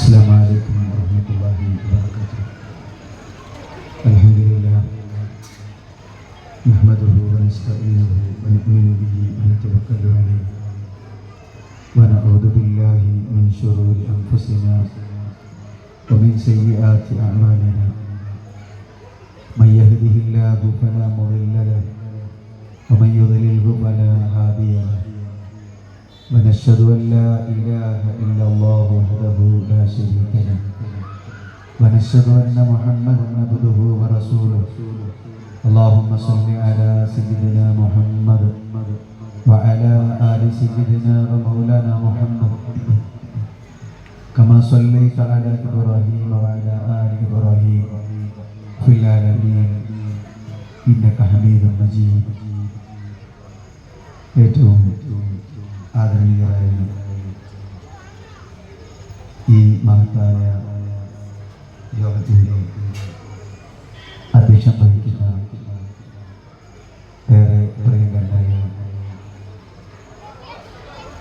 السلام عليكم ورحمة الله وبركاته. الحمد لله نحمده ونستعينه ونؤمن به ونتوكل عليه ونعوذ بالله من شرور أنفسنا ومن سيئات أعمالنا. من يهده الله فلا مضل له ومن يضلله فلا هادي له. ونشهد أن لا إله إلا الله وحده لا شريك له ونشهد أن محمدا عبده ورسوله. اللهم صل على سيدنا محمد وعلى آل سيدنا ومولانا محمد كما صليت على إبراهيم وعلى آل إبراهيم في العالمين إنك حميد مجيد. ആദരണീയരായ ഈ മഹത്തായ യോഗത്തിൻ്റെ അധ്യക്ഷം വഹിക്കുന്ന ഏറെ പ്രിയങ്കരനായ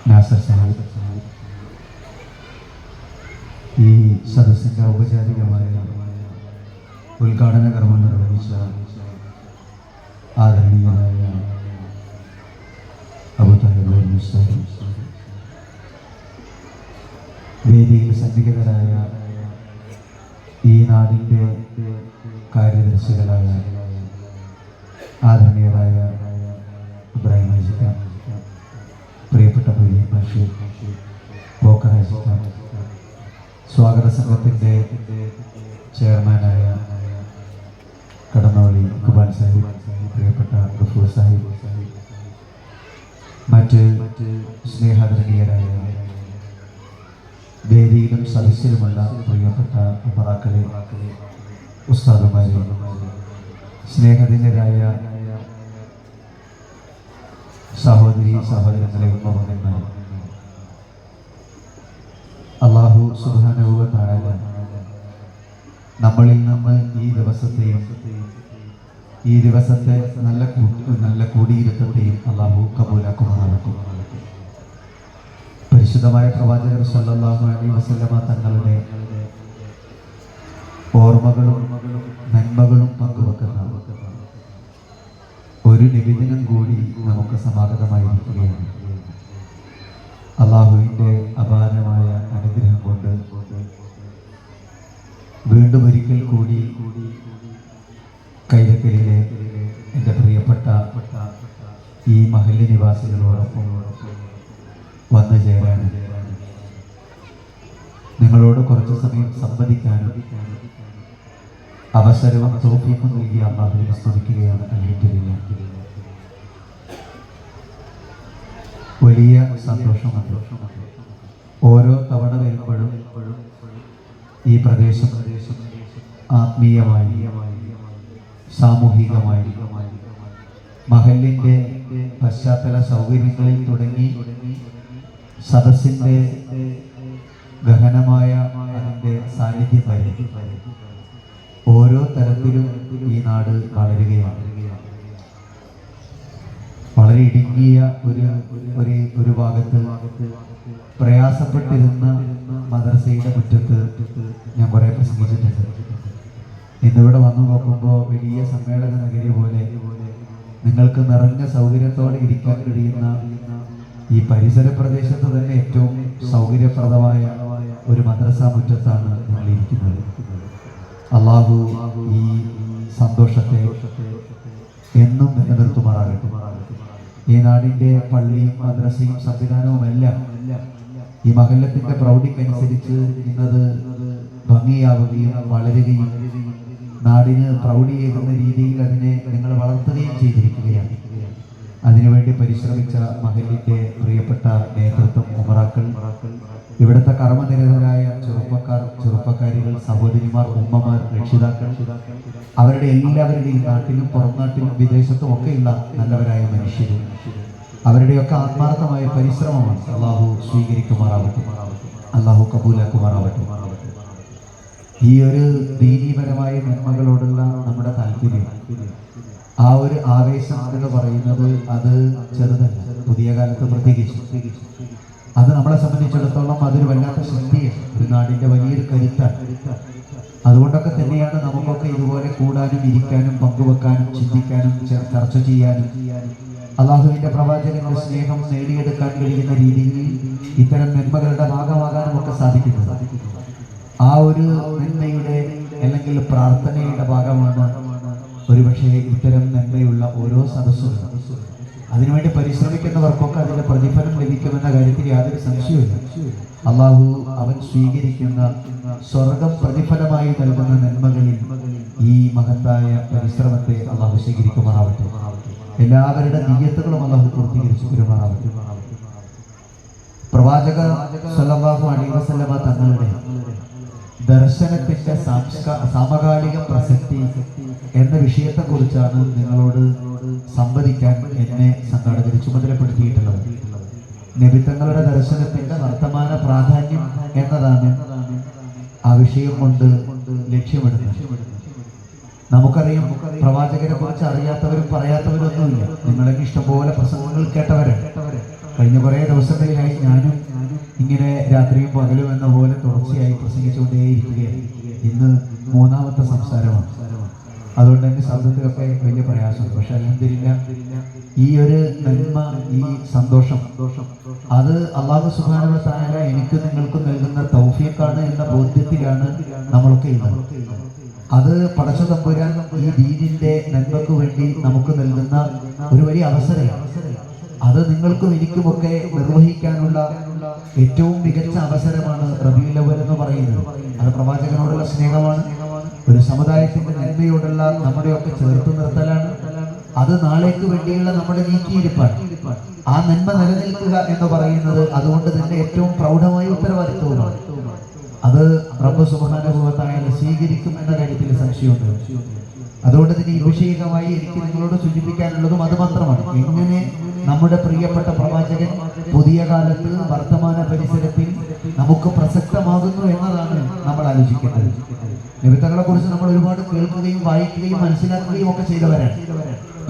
നാസർ സാഹിബ്, ഈ സദസ്സിൻ്റെ ഔപചാരികമായ ഉദ്ഘാടന കർമ്മം നിർവഹിച്ച ആദരണീയനായ വേദിയിൽ സന്നിഹിതരായ ഈ നാടിൻ്റെ കാര്യദർശികളായ ആദരണീയരായ ഇബ്രാഹിം ഹാജിക്ക, പ്രിയപ്പെട്ട മൊയ്തീൻ ബഷീർ, പോക്കർ ഹാജിക്ക, സ്വാഗത സംഘത്തിൻ്റെ ചെയർമാനായ കടന്നോളി കുബാൻ സാഹിബ്, പ്രിയപ്പെട്ട ഗഫൂർ സാഹിബ്, മറ്റ് സ്നേഹാദരണീയരായ വേദിയിലും സദസ്സിലുമുള്ള പ്രിയപ്പെട്ട ഉമറാക്കളെ, ഉസ്താദുമാരെ, സ്നേഹധന്യരായ സഹോദരി സഹോദരങ്ങളെ, ഉമ്മമാരെ, അല്ലാഹു സുബ്ഹാനഹു വ തആല നമ്മളിൽ നിന്ന് ഈ ദിവസത്തെ നല്ല കൂടിയിരുത്തത്തെയും അല്ലാഹു കബൂലാക്കുമാറാക്കും. പരിശുദ്ധമായ പ്രവാചകർ സല്ലല്ലാഹു അലൈഹി വസല്ലമ തങ്ങളുടെ ഓർമ്മകളും നന്മകളും പങ്കുവെക്കുന്ന ഒരു നിവേദനം കൂടി നമുക്ക് സമാഗതമായിരിക്കുകയാണ്. അല്ലാഹുവിൻ്റെ അപാരമായ അനുഗ്രഹം കൊണ്ട് വീണ്ടും ഒരിക്കൽ കൂടി കൈതക്കലിലെ എൻ്റെ പ്രിയപ്പെട്ട ഈ മഹല്ല് നിവാസികളോടൊപ്പം വന്നു ചേരാനും നിങ്ങളോട് കുറച്ച് സമയം സംവദിക്കാനും അവസരവും തൗഫീഖും നൽകി അല്ലാഹുവിനെ സ്തുതിക്കുകയാണ്. അൽഹംദുലില്ലാഹ്. വലിയ സന്തോഷമുണ്ട്. ഓരോ തവണ വരുമ്പോഴും ഈ പ്രദേശം ആത്മീയമായി, സാമൂഹികമായി, മഹല്ലിൻ്റെ പശ്ചാത്തല സൗകര്യങ്ങളിൽ തുടങ്ങി സദസ്സിൻ്റെ ഗഹനമായ അതിൻ്റെ സാന്നിധ്യം വരെ ഓരോ തരത്തിലും ഈ നാട് വളരുകയാണ്. വളരെ ഇടുങ്ങിയ ഒരു ഭാഗത്ത് പ്രയാസപ്പെട്ടിരുന്ന മദ്രസയുടെ മുറ്റത്ത് ഞാൻ കുറേ പ്രസംഗിച്ചിട്ടുണ്ട്. ഇന്നിവിടെ വന്നു നോക്കുമ്പോൾ വലിയ സമ്മേളന നഗരി പോലെ നിങ്ങൾക്ക് നിറഞ്ഞ സൗകര്യത്തോടെ ഇരിക്കാൻ കഴിയുന്ന ഈ പരിസര പ്രദേശത്ത് തന്നെ ഏറ്റവും സൗകര്യപ്രദമായ ഒരു മദ്രസ മുറ്റത്താണ് നിങ്ങൾ ഇരിക്കുന്നത്. അല്ലാഹു ഈ സന്തോഷത്തെ എന്നും നിലനിർത്തുമാറാകട്ടെ. ഈ നാടിൻ്റെ പള്ളിയും മദ്രസയും സംവിധാനവുമെല്ലാം ഈ മഹല്ലത്തിൻ്റെ പ്രൗഢിക്കനുസരിച്ച് ഇന്നത് ഭംഗിയാവുകയും വളരുകയും നാടിന് പ്രൗഢിയേകുന്ന രീതിയിൽ അതിനെ നിങ്ങൾ വളർത്തുകയും ചെയ്തിരിക്കുകയാണ്. അതിനുവേണ്ടി പരിശ്രമിച്ച മഹല്ലിൻ്റെ പ്രിയപ്പെട്ട നേതൃത്വം, ഉമറാക്കൾ, ഇവിടുത്തെ കർമ്മനിരതരായ ചെറുപ്പക്കാരികൾ, സഹോദരിമാർ, ഉമ്മമാർ, രക്ഷിതാക്കൾ, അവരുടെ എല്ലാവരുടെയും നാട്ടിലും പുറംനാട്ടിലും വിദേശത്തും ഒക്കെയുള്ള നല്ലവരായ മനുഷ്യരും അവരുടെയൊക്കെ ആത്മാർത്ഥമായ പരിശ്രമമാണ്. അല്ലാഹു സ്വീകരിക്കുമാറാവട്ടെ, അല്ലാഹു കബൂലാക്കുമാറാവട്ടെ. ഈ ഒരു ദീനീപരമായ നന്മകളോടുള്ള നമ്മുടെ താല്പര്യം, ആ ഒരു ആവേശം എന്ന് പറയുന്നത് അത് ചെറുതല്ല. പുതിയ കാലത്ത് പ്രത്യേകിച്ച് അത് നമ്മളെ സംബന്ധിച്ചിടത്തോളം അതൊരു വല്ലാത്ത ശക്തിയാണ്, ഒരു നാടിൻ്റെ വലിയൊരു കരുത്താണ്. അതുകൊണ്ടൊക്കെ തന്നെയാണ് നമുക്കൊക്കെ ഇതുപോലെ കൂടാനും ഇരിക്കാനും പങ്കുവെക്കാനും ചിന്തിക്കാനും ചർച്ച ചെയ്യാനും അള്ളാഹുവിൻ്റെ പ്രവാചകന്റെ സ്നേഹം നേടിയെടുക്കാൻ കഴിയുന്ന രീതിയിൽ ഇത്തരം നന്മകളുടെ ഭാഗമാകാനും ഒക്കെ സാധിക്കുന്നത്. ആ ഒരു നന്മയുടെ അല്ലെങ്കിൽ പ്രാർത്ഥനയുടെ ഭാഗമാണ് ഒരുപക്ഷെ ഇത്തരം നന്മയുള്ള ഓരോ സദസ്സുകളും. അതിനുവേണ്ടി പരിശ്രമിക്കുന്നവർക്കൊക്കെ അതിന്റെ പ്രതിഫലം ലഭിക്കുമെന്ന കാര്യത്തിൽ യാതൊരു സംശയവുമില്ല. അള്ളാഹു അവൻ സ്വീകരിക്കുന്ന സ്വർഗം പ്രതിഫലമായി നൽകുന്ന നന്മകളിൽ ഈ മഹത്തായ പരിശ്രമത്തെ അള്ളാഹു സ്വീകരിക്കുമാറാവട്ടെ. എല്ലാവരുടെ നിയ്യത്തുകളും അള്ളാഹു പൂർത്തീകരിച്ചു പെരുമാറാവട്ടെ. പ്രവാചക സല്ലല്ലാഹു അലൈഹി വസല്ലമ തങ്ങളുടെ ദർശനത്തിന്റെ സമകാലിക പ്രസക്തി എന്ന വിഷയത്തെക്കുറിച്ചാണ് നിങ്ങളോട് സംവദിക്കാൻ എന്നെ സംഘാടകർ ചുമതലപ്പെടുത്തിയിട്ടുള്ളത്. നബിത്തങ്ങളുടെ ദർശനത്തിന്റെ വർത്തമാന പ്രാധാന്യം എന്നതാണ് ആ വിഷയം കൊണ്ട് ലക്ഷ്യമിടുന്നത്. നമുക്കറിയാം, പ്രവാചകരെ കുറിച്ച് അറിയാത്തവരും പറയാത്തവരും ഒന്നുമില്ല. നിങ്ങളൊക്കെ ഇഷ്ടംപോലെ പ്രസംഗങ്ങൾ കേട്ടവരാണ്. കഴിഞ്ഞ കുറേ ദിവസങ്ങളിലായി ഞാനും ഇങ്ങനെ രാത്രിയും പകലും എന്ന പോലെ തുടർച്ചയായി പ്രസംഗിച്ചുകൊണ്ടേയിരിക്കുകയാണ്. ഇന്ന് മൂന്നാമത്തെ സംസാരമാണ്. അതുകൊണ്ട് തന്നെ ശബ്ദത്തിലൊക്കെ വലിയ പ്രയാസമുണ്ട്. പക്ഷെ അൽഹംദുലില്ലാ ഈ ഒരു നന്മ, ഈ സന്തോഷം അത് അല്ലാഹു സുബ്ഹാനഹു വ തആല എനിക്ക് നിങ്ങൾക്കും നൽകുന്ന തൗഫീഖാണ് എന്ന ബോധ്യത്തിലാണ് നമ്മളൊക്കെ ഉള്ളത്. അത് പടച്ച തമ്പുരാൻ ഈ ദീനിന്റെ നന്മക്ക് വേണ്ടി നമുക്ക് നൽകുന്ന ഒരു വലിയ അവസരമാണ്. അത് നിങ്ങൾക്കും എനിക്കുമൊക്കെ നിർവഹിക്കാനുള്ള ഏറ്റവും മികച്ച അവസരമാണ് റബീഉൽ അവ്വൽ എന്ന് പറയുന്നത്. അത് പ്രവാചകനോടുള്ള സ്നേഹമാണ്, ഒരു സമുദായത്തിന്റെ നന്മയോടുള്ള നമ്മുടെയൊക്കെ ചേർത്ത് നിർത്തലാണ്. അത് നാളേക്ക് വേണ്ടിയുള്ള നമ്മുടെ നീക്കിയിരിപ്പാണ്. ആ നന്മ നിലനിൽക്കുക എന്ന് പറയുന്നത് അതുകൊണ്ട് തന്നെ ഏറ്റവും പ്രൗഢമായ ഉത്തരവാദിത്വമാണ്. അത് റബ്ബ് സുബ്ഹാനഹു വ തആല സ്വീകരിക്കും എന്ന കാര്യത്തിൽ സംശയമുണ്ട്. അതുകൊണ്ട് തന്നെ ഈ വിഷയകമായി എനിക്ക് നിങ്ങളോട് സൂചിപ്പിക്കാനുള്ളതും അത് മാത്രമാണ്. എങ്ങനെ നമ്മുടെ പ്രിയപ്പെട്ട പ്രവാചകൻ പുതിയ കാലത്ത് വർത്തമാന പരിസരത്തിൽ നമുക്ക് പ്രസക്തമാകുന്നു എന്നതാണ് നമ്മൾ ആലോചിക്കേണ്ടത്. നബിത്തങ്ങളെ കുറിച്ച് നമ്മൾ ഒരുപാട് കേൾക്കുകയും വായിക്കുകയും മനസ്സിലാക്കുകയും ഒക്കെ ചെയ്തവരാണ്.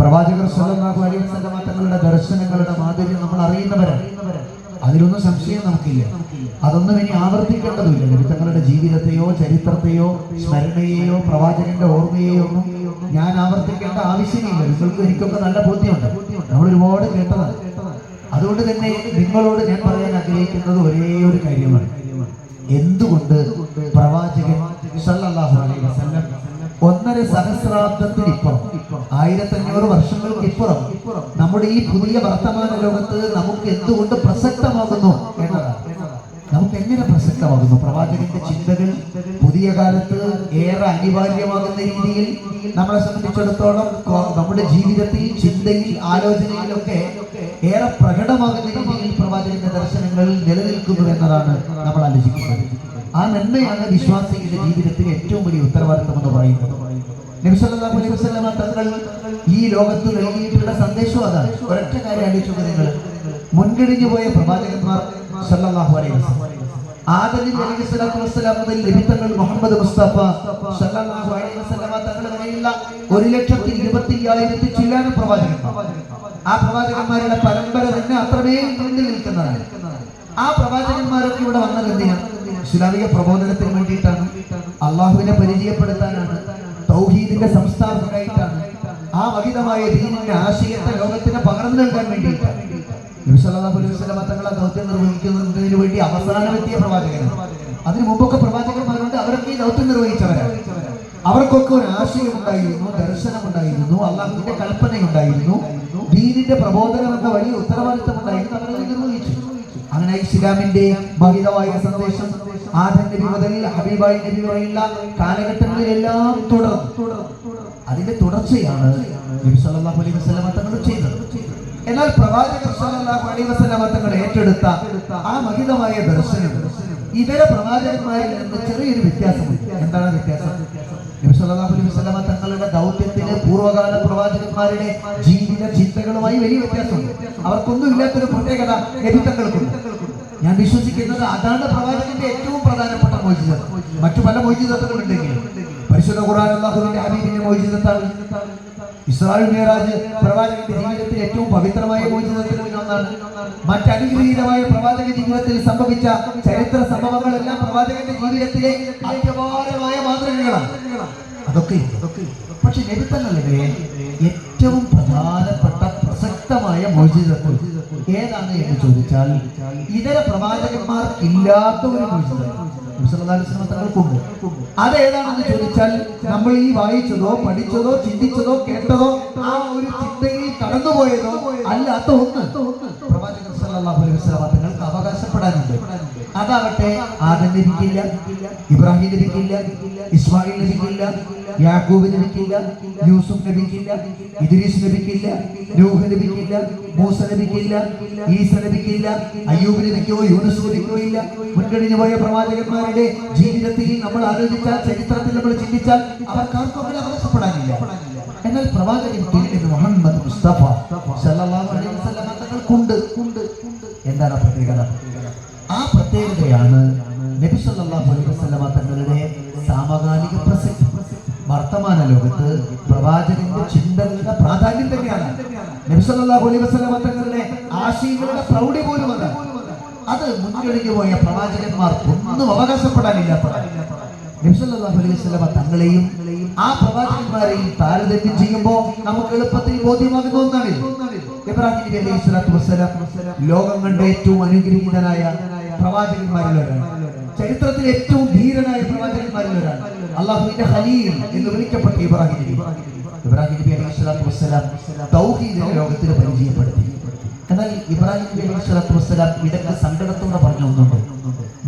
പ്രവാചകർ സല്ലല്ലാഹു അലൈഹി വസല്ലമ തങ്ങളുടെ ദർശനങ്ങളുടെ മാധുര്യം നമ്മൾ അറിയുന്നവരാണ്. അതിലൊന്നും സംശയം നമുക്കില്ല. അതൊന്നും ഇനി ആവർത്തിക്കേണ്ടതില്ല. നബിത്തങ്ങളുടെ ജീവിതത്തെയോ ചരിത്രത്തെയോ സ്മരണയെയോ പ്രവാചകന്റെ ഓർമ്മയെയോ ഒന്നും ഞാൻ ആവർത്തിക്കേണ്ട ആവശ്യമില്ല. നിങ്ങൾക്ക് എനിക്കൊക്കെ നല്ല ബോധ്യമുണ്ട്, നമ്മൾ ഒരുപാട് കേട്ടതാണ്. അതുകൊണ്ട് തന്നെ നിങ്ങളോട് ഞാൻ പറയാൻ ആഗ്രഹിക്കുന്നത് ഒരേ ഒരു കാര്യമാണ്. എന്തുകൊണ്ട് പ്രവാചകൻ സല്ലല്ലാഹു അലൈഹി വസല്ലം 1.5 സഹസ്രാബ്ദത്തിനിപ്പുറം 1500 വർഷങ്ങൾക്ക് ഇപ്പുറം നമ്മുടെ ഈ പുതിയ വർത്തമാന ലോകത്ത് നമുക്ക് എന്തുകൊണ്ട് പ്രസക്തമാകുന്നു എന്നതാണ്. നമുക്ക് എങ്ങനെ പ്രസക്തമാകുന്നു? പ്രവാചകന്റെ ചിന്തകൾ പുതിയ കാലത്ത് ഏറെ അനിവാര്യമാകുന്ന രീതിയിൽ നമ്മളെ സംബന്ധിച്ചിടത്തോളം നമ്മുടെ ജീവിതത്തിൽ, ചിന്തയിൽ, ആലോചനയിലൊക്കെ ഏറെ പ്രകടമാകുന്ന രീതിയിൽ പ്രവാചകന്റെ ദർശനങ്ങൾ നിലനിൽക്കുന്നു എന്നതാണ് നമ്മൾ ആലോചിക്കുന്നത്. ആ നന്മയാണ് വിശ്വാസികളുടെ ജീവിതത്തിലെ ഏറ്റവും വലിയ ഉത്തരവാദിത്വം എന്ന് പറയുന്നത്. നബി സല്ലല്ലാഹു അലൈഹി വസല്ലമ തങ്ങൾ ഈ ലോകത്ത് നൽകിയിട്ടുള്ള സന്ദേശം അതാണ്. ഒരൊറ്റ കാര്യം ആലോചിക്കുക നിങ്ങൾ. മുൻകഴിഞ്ഞു പോയ പ്രവാചകന്മാർ സല്ലല്ലാഹു അലൈഹി വസല്ലം, ആദം നബി അലൈഹിസ്സലാത്തു വസ്സലാം മുതൽ നബി തങ്ങൾ മുഹമ്മദ് മുസ്തഫ സല്ലല്ലാഹു അലൈഹി വസല്ലമ തങ്ങൾ വരെയുള്ള 1,25,000 ചില്ലാനം പ്രവാചകന്മാർ. ആ പ്രവാചകന്മാരുടെ പരമ്പര തന്നെ അത്രമേൽ നീണ്ടു നിൽക്കുന്നതാണ്. ആ പ്രവാചകന്മാരൊക്കെ ഇവിടെ വന്നത് എന്തിനാണ്? ഇസ്ലാമിക പ്രബോധനത്തിന് വേണ്ടിയിട്ടാണ്, അള്ളാഹുവിനെ പരിചയപ്പെടുത്താനാണ്, തൗഹീദിന്റെ സംസ്ഥാപകരായിട്ടാണ്, ആ മഹിതമായ ദീനിന്റെ ആശയത്തെ ലോകത്തിന് പകർന്നു നൽകാൻ വേണ്ടിയിട്ടാണ്. നബി സല്ലല്ലാഹു അലൈഹി വസല്ലം തങ്ങളെ ദൗത്യം നിർവഹിക്കുന്നതിന് വേണ്ടി അവസാനമെത്തിയ പ്രവാചകനാണ്. അതിനു മുമ്പൊക്കെ പ്രവാചകന്മാരുണ്ട്, അവരൊക്കെ ഈ ദൗത്യം നിർവഹിച്ചവരാണ്. അവർക്കൊക്കെ ഒരു ആശയമുണ്ടായിരുന്നു, ദർശനമുണ്ടായിരുന്നു, അള്ളാഹുവിന്റെ കൽപ്പനയുണ്ടായിരുന്നു, ദീനിന്റെ പ്രബോധനം എന്ന വലിയ ഉത്തരവാദിത്തം ഉണ്ടായിരുന്നു. അവരത് നിർവഹിച്ചു. അങ്ങനെ ഇസ്ലാമിന്റെ മഹിതമായ സന്ദേശം ആദം നബി മുതൽ ഹബീബായി നബി വരെയുള്ള കാലഘട്ടങ്ങളിലെല്ലാം തുടർന്നു. അതിന്റെ തുടർച്ചയാണ് നബി സല്ലല്ലാഹു അലൈഹി വസല്ലം തങ്ങൾ ചെയ്തത്. എന്നാൽ പ്രവാചകർ സല്ലല്ലാഹു അലൈഹി വസല്ലം തങ്ങൾ ഏറ്റെടുത്ത ആ മഹിതമായ ദർശനം ഇതര പ്രവാചകന്മാരിൽ നിന്ന് ചെറിയൊരു വ്യത്യാസമുണ്ട്. എന്താണ് വ്യത്യാസം? നബി സല്ലല്ലാഹു അലൈഹി വസല്ലം തങ്ങളുടെ ദൗത്യത്തിന് പൂർവ്വകാല പ്രവാചകന്മാരുടെ ജീവിത ചിന്തകളുമായി വലിയ വ്യത്യാസമുണ്ട്. അവർക്കൊന്നും ഇല്ലാത്തൊരു പ്രത്യേകത നബി തങ്ങൾക്കുണ്ട്. ഞാൻ വിശ്വസിക്കുന്നത് അതാണ് പ്രവാചകന്റെ ഏറ്റവും പ്രധാനപ്പെട്ട മോചിതം. മറ്റു പല മോചിതത്തുകളുണ്ടെങ്കിലും പരിശുദ്ധ ഖുർആൻ അല്ലാഹുവിന്റെ ഹബീബിന്റെ മോചിതത്താണ്. ഇസ്രായേൽ മിഅ്റാജ് പ്രവാചകന്റെ ജീവിതത്തിൽ ഏറ്റവും പവിത്രമായ മോചനത്തിൽ ഒന്നാണ്. മറ്റനുഗ്രഹീതമായ പ്രവാചക ജീവിതത്തിൽ സംഭവിച്ച ചരിത്ര സംഭവങ്ങളെല്ലാം പ്രവാചകന്റെ ജീവിതത്തിലെ അത്യപാരമായ മാതൃകകളാണ്. അതൊക്കെ പക്ഷെ നബിത്തങ്ങളുടെ ഏറ്റവും പ്രധാനപ്പെട്ട പ്രസക്തമായ മോചിതത്വം ഏതാണ് എന്ന് ചോദിച്ചാൽ ഇതര പ്രവാചകന്മാർക്ക് ഇല്ലാത്ത ഒരു മോചിതം തങ്ങൾക്കുണ്ട്. അതേതാണെന്ന് ചോദിച്ചാൽ നമ്മൾ ഈ വായിച്ചതോ പഠിച്ചതോ ചിന്തിച്ചതോ കേട്ടതോ ആ ഒരു ചിന്തയിൽ കടന്നുപോയതോ അല്ലാത്ത ഒന്ന് പ്രവാചകൻ സല്ലല്ലാഹു അലൈഹി വസല്ലം തങ്ങൾക്ക് അവകാശപ്പെടാനുണ്ട്. അതാവട്ടെ ആദം നബിക്കില്ല, ഇബ്രാഹിം നബിക്കില്ല, ഇസ്മായിൽ നബിക്കില്ല, യാക്കൂബ് നബിക്കില്ല, യൂസുഫ് നബിക്കില്ല, ഇദ്രീസ് നബിക്കില്ല, നൂഹ് നബിക്കില്ല, മൂസ നബിക്കില്ല, ഈസ നബിക്കില്ല, അയ്യൂബ് നബിക്കോ യൂനുസ് നബിക്കോ ഇല്ല. മുൻകഴിഞ്ഞു പോയ പ്രവാചകന്മാരുടെ ജീവിതത്തിൽ നമ്മൾ ആലോചിച്ചാൽ, ചരിത്രത്തിൽ നമ്മൾ ചിന്തിച്ചാൽ അവർക്കാർക്കും അങ്ങനെ അവകാശപ്പെടാനില്ല. എന്നാൽ പ്രവാചകൻ മുഹമ്മദ് മുസ്തഫ സല്ലല്ലാഹു അലൈഹി വസല്ലം തങ്ങൾക്കുണ്ട്. എന്താണ് പ്രത്യേകത? ആ പ്രത്യേകതയാണ് നബി സല്ലല്ലാഹു അലൈഹി വസല്ലം തങ്ങളുടെ സമകാലിക പ്രസക്തി. വർത്തമാന ലോകത്ത് പ്രവാചകന്റെ ചിന്തകളുടെ പ്രാധാന്യം തന്നെയാണ്. നബി സല്ലല്ലാഹു അലൈഹി വസല്ലം തങ്ങളുടെ ആശയങ്ങളുടെ പ്രൗഢി പോലും അത് മുൻകഴിഞ്ഞു പോയ പ്രവാചകന്മാർക്കൊന്നും അവകാശപ്പെടാനില്ലാത്തതാണ്. നബി സല്ലല്ലാഹു അലൈഹി വസല്ലം തങ്ങളെയും ആ പ്രവാചകന്മാരെയും താരതമ്യം ചെയ്യുമ്പോൾ നമുക്ക് എളുപ്പത്തിൽ ബോധ്യമാകുന്ന ഒന്നാണ്. ഇബ്രാഹിം നബി അലൈഹി സ്വലാത്തു വസ്സലാം ലോകം കണ്ട ഏറ്റവും അനുഗ്രഹീതനായ പ്രവാചകന്മാരിൽ ഒരാളാണ്. ചരിത്രത്തിലെ ഏറ്റവും ധീരനായ പ്രവാചകന്മാരിൽ ഒരാളാണ്. അല്ലാഹുവിന്റെ ഖലീൽ എന്ന് വിളിക്കപ്പെട്ട ഇബ്രാഹിം നബി അലൈഹി സ്വലാത്തു വസ്സലാം തൗഹീദിനെ ലോകത്തിന് പരിചയപ്പെടുത്തി. എന്നാൽ ഇബ്രാഹിം നബി അലൈഹി സ്വലാത്തു വസ്സലാം ഇടയ്ക്ക് സങ്കടത്തോടെ പറഞ്ഞ ഒന്നുണ്ട്.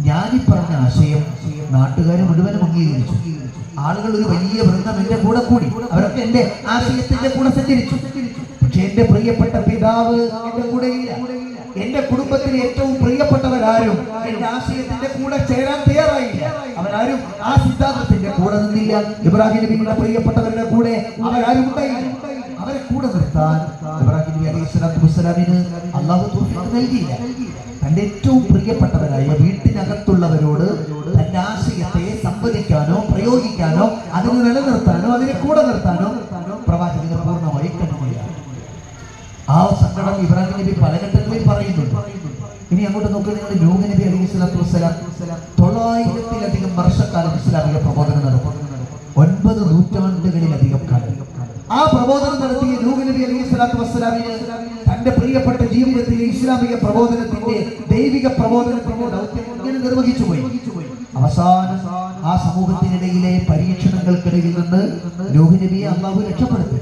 ഞാനീ പറഞ്ഞ ആശയം നാട്ടുകാർ മുഴുവനും അംഗീകരിച്ചു. ആളുകൾ ഒരു വലിയ വൃന്ദം എന്റെ കൂടെ കൂടി, അവരൊക്കെ എന്റെ ആശയത്തിന്റെ കൂടെ സഞ്ചരിച്ചു. പക്ഷെ എന്റെ പ്രിയപ്പെട്ട പിതാവ് എന്റെ കൂടെ ഇല്ല. എന്റെ കുടുംബത്തിന് ഏറ്റവും പ്രിയപ്പെട്ടവരാരും എന്റെ ആശയത്തിന്റെ കൂടെ ചേരാൻ തയ്യാറായില്ല. അവരാരും ആ സിദ്ധാന്തത്തിന്റെ കൂടെ നിന്നില്ല. ഇബ്രാഹിം നബിയുടെ പ്രിയപ്പെട്ടവരുടെ കൂടെ അവരാരും ഉണ്ടായില്ല. അവരെ കൂടെ നിർത്താൻ ഇബ്രാഹിം നബി അലൈഹി സ്വലാത്തു വസ്സലാമിന് അല്ലാഹു തൗഫീഖ് നൽകിയില്ല. തന്റെ ഏറ്റവും പ്രിയപ്പെട്ടവരായ വീട്ടിനകത്തുള്ളവരോട് തന്റെ ആശയത്തെ സംവദിക്കാനോ പ്രയോഗിക്കാനോ അതിനെ നിലനിർത്താനോ അതിനെ കൂടെ നിർത്താനോ പ്രവാചകന് പൂർണ്ണമായി കഴിയില്ല. ആ സങ്കടം ഇബ്രാഹിം നബി പല ഘട്ടങ്ങളിൽ പറയുന്നുണ്ട്. ഇനി അങ്ങോട്ട് നോക്കുക, നിങ്ങൾ നൂഹ് നബി അലൈഹി സ്വലാത്തു വസ്സലാം 900-ലധികം വർഷക്കാലം ഇസ്ലാമിക പ്രബോധനം നടത്തി. 9 നൂറ്റാണ്ടുകളിലധികം കാലം ആ പ്രബോധനം നടത്തിയ നൂഹ് നബി അലൈഹി സ്വലാത്തു വസ്സലാമിന് തന്റെ പ്രിയപ്പെട്ട ജീവിതത്തിലെ ഇസ്ലാമിക പ്രബോധനത്തിന്റെ ദൈവിക പ്രബോധനത്തിന്റെ ദൗത്യം ഇങ്ങനെ നിർവഹിച്ചു പോയി. അവസാനം ആ സമൂഹത്തിനിടയിലെ പരീക്ഷണങ്ങൾക്കിടയിൽ നിന്ന് നൂഹ് നബിയെ അല്ലാഹു രക്ഷപ്പെടുത്തി.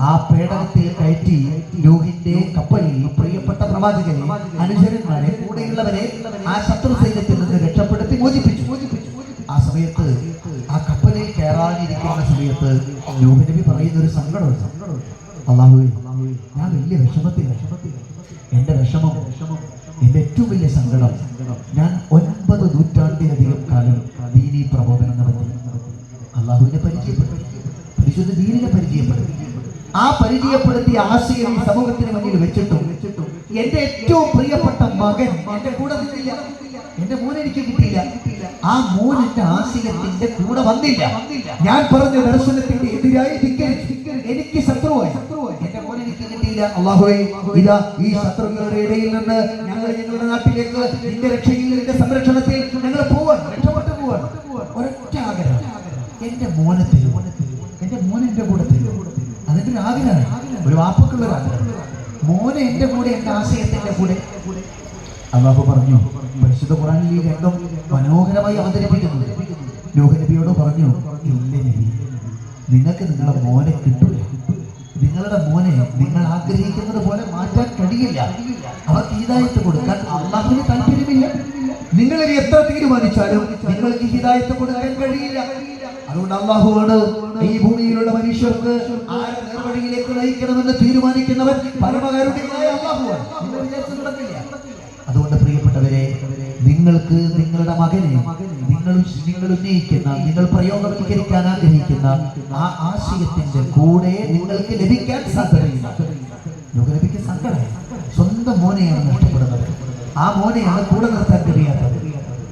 ആ പേടകത്തിൽ കയറ്റി നൂഹിന്റെ കപ്പലിൽ പ്രിയപ്പെട്ട പ്രവാചകനെ, അനുചരന്മാരെ, കൂടെയുള്ളവരെ ആ ശത്രു സൈന്യത്തിൽ നിന്ന് രക്ഷപ്പെടുത്തി മോചിപ്പിച്ചു. ആ സമയത്ത് ആ കപ്പലിൽ കയറാനിരിക്കുന്ന സമയത്ത് നൂഹ് നബി പറയുന്ന ഒരു സങ്കടമുണ്ട്. അല്ലാഹുവേ, ഞാൻ വലിയ വിഷമത്തിൽ എന്റെ വിഷമം, എന്റെ ഏറ്റവും വലിയ സങ്കടം, ഞാൻ 9 നൂറ്റാണ്ടിലധികം കാലം ദീനീ പ്രബോധനം നടത്തി. അല്ലാഹുവിനെ പരിചയപ്പെടുത്തി, പരിശുദ്ധ ദീനിനെ പരിചയപ്പെടുത്തി. ആ പരിചയപ്പെടുത്തിയ ആശയം ഈ സമൂഹത്തിന് മുന്നിൽ വെച്ചിട്ടും എന്റെ ഏറ്റവും പ്രിയപ്പെട്ട മകൻ എന്റെ കൂടെ നിന്നില്ല. എന്റെ മോൻ എനിക്ക് കിട്ടിയില്ല. ആ മോൻ എന്റെ ആശയത്തിന്റെ കൂടെ വന്നില്ല. ഞാൻ പറഞ്ഞ ദർശനത്തിന്റെ എതിരായി ധിക്കരിച്ചു. എനിക്ക് ശത്രുവായി. എന്റെ മോൻ എനിക്ക് കിട്ടിയില്ല. അല്ലാഹുവേ, ഇതാ ഈ ശത്രുക്കളുടെ ഇടയിൽ നിന്ന് ഞങ്ങൾ ഞങ്ങളുടെ നാട്ടിലേക്ക് നിന്റെ രക്ഷയിൽ, നിന്റെ സംരക്ഷണത്തിൽ ഞങ്ങൾ പോവാൻ, രക്ഷപ്പെട്ടു പോവാൻ ഒരൊറ്റ ആഗ്രഹം, എന്റെ മോനെ തരൂ, എന്റെ മോൻ എന്റെ കൂടെ തരൂ. അതിന്റെ ഒരു ആഗ്രഹമാണ്, ഒരു വാപ്പക്കുള്ള ഒരു ആഗ്രഹം. മോനെ എന്റെ കൂടെ, എന്റെ ആശയത്തിന്റെ കൂടെ. അല്ലാഹു പറഞ്ഞു, പരിശുദ്ധ ഖുർആനിൽ ഈ രംഗം മനോഹരമായി അവതരിപ്പിക്കുന്നു. നൂഹ് നബിയോട് പറഞ്ഞു, ഇല്ലേ നബി, നിങ്ങൾക്ക് നിങ്ങളുടെ മോനെ കിട്ടൂല. നിങ്ങളുടെ മോനെ നിങ്ങൾ ആഗ്രഹിക്കുന്നത് പോലെ മാറ്റാൻ കഴിയില്ല. അവർക്ക് ഹിദായത്ത് കൊടുക്കാൻ അല്ലാഹുവിന് താല്പര്യമില്ല. നിങ്ങൾ എത്ര തീരുമാനിച്ചാലും നിങ്ങൾക്ക് ഹിദായത്ത് കൊടുക്കാൻ കഴിയില്ല. അതുകൊണ്ട് അല്ലാഹുവാണ് ഈ ഭൂമിയിലുള്ള മനുഷ്യർക്ക് ആരെ നേർവഴിയിലേക്ക് നയിക്കണമെന്ന് തീരുമാനിക്കുന്നവൻ പരമകാരുണ്യനായ അല്ലാഹുവാണ്. നിങ്ങൾ വിചാരിച്ചു നടക്കില്ല. അതുകൊണ്ട് പ്രിയപ്പെട്ടവരെ, നിങ്ങൾക്ക് നിങ്ങളുടെ മകനെ നിങ്ങൾ ഉന്നയിക്കുന്ന, നിങ്ങൾ പ്രയോഗവൽക്കരിക്കാൻ ആഗ്രഹിക്കുന്ന ആ ആശയത്തിന്റെ കൂടെ നിങ്ങൾക്ക് ലഭിക്കാൻ സാധ്യതയില്ല. ലഭിക്കാൻ സങ്കടം, സ്വന്തം മോനെയാണ് നഷ്ടപ്പെടുന്നത്. ആ മോനെയാണ് കൂടെ നിർത്താൻ കഴിയാത്തത്.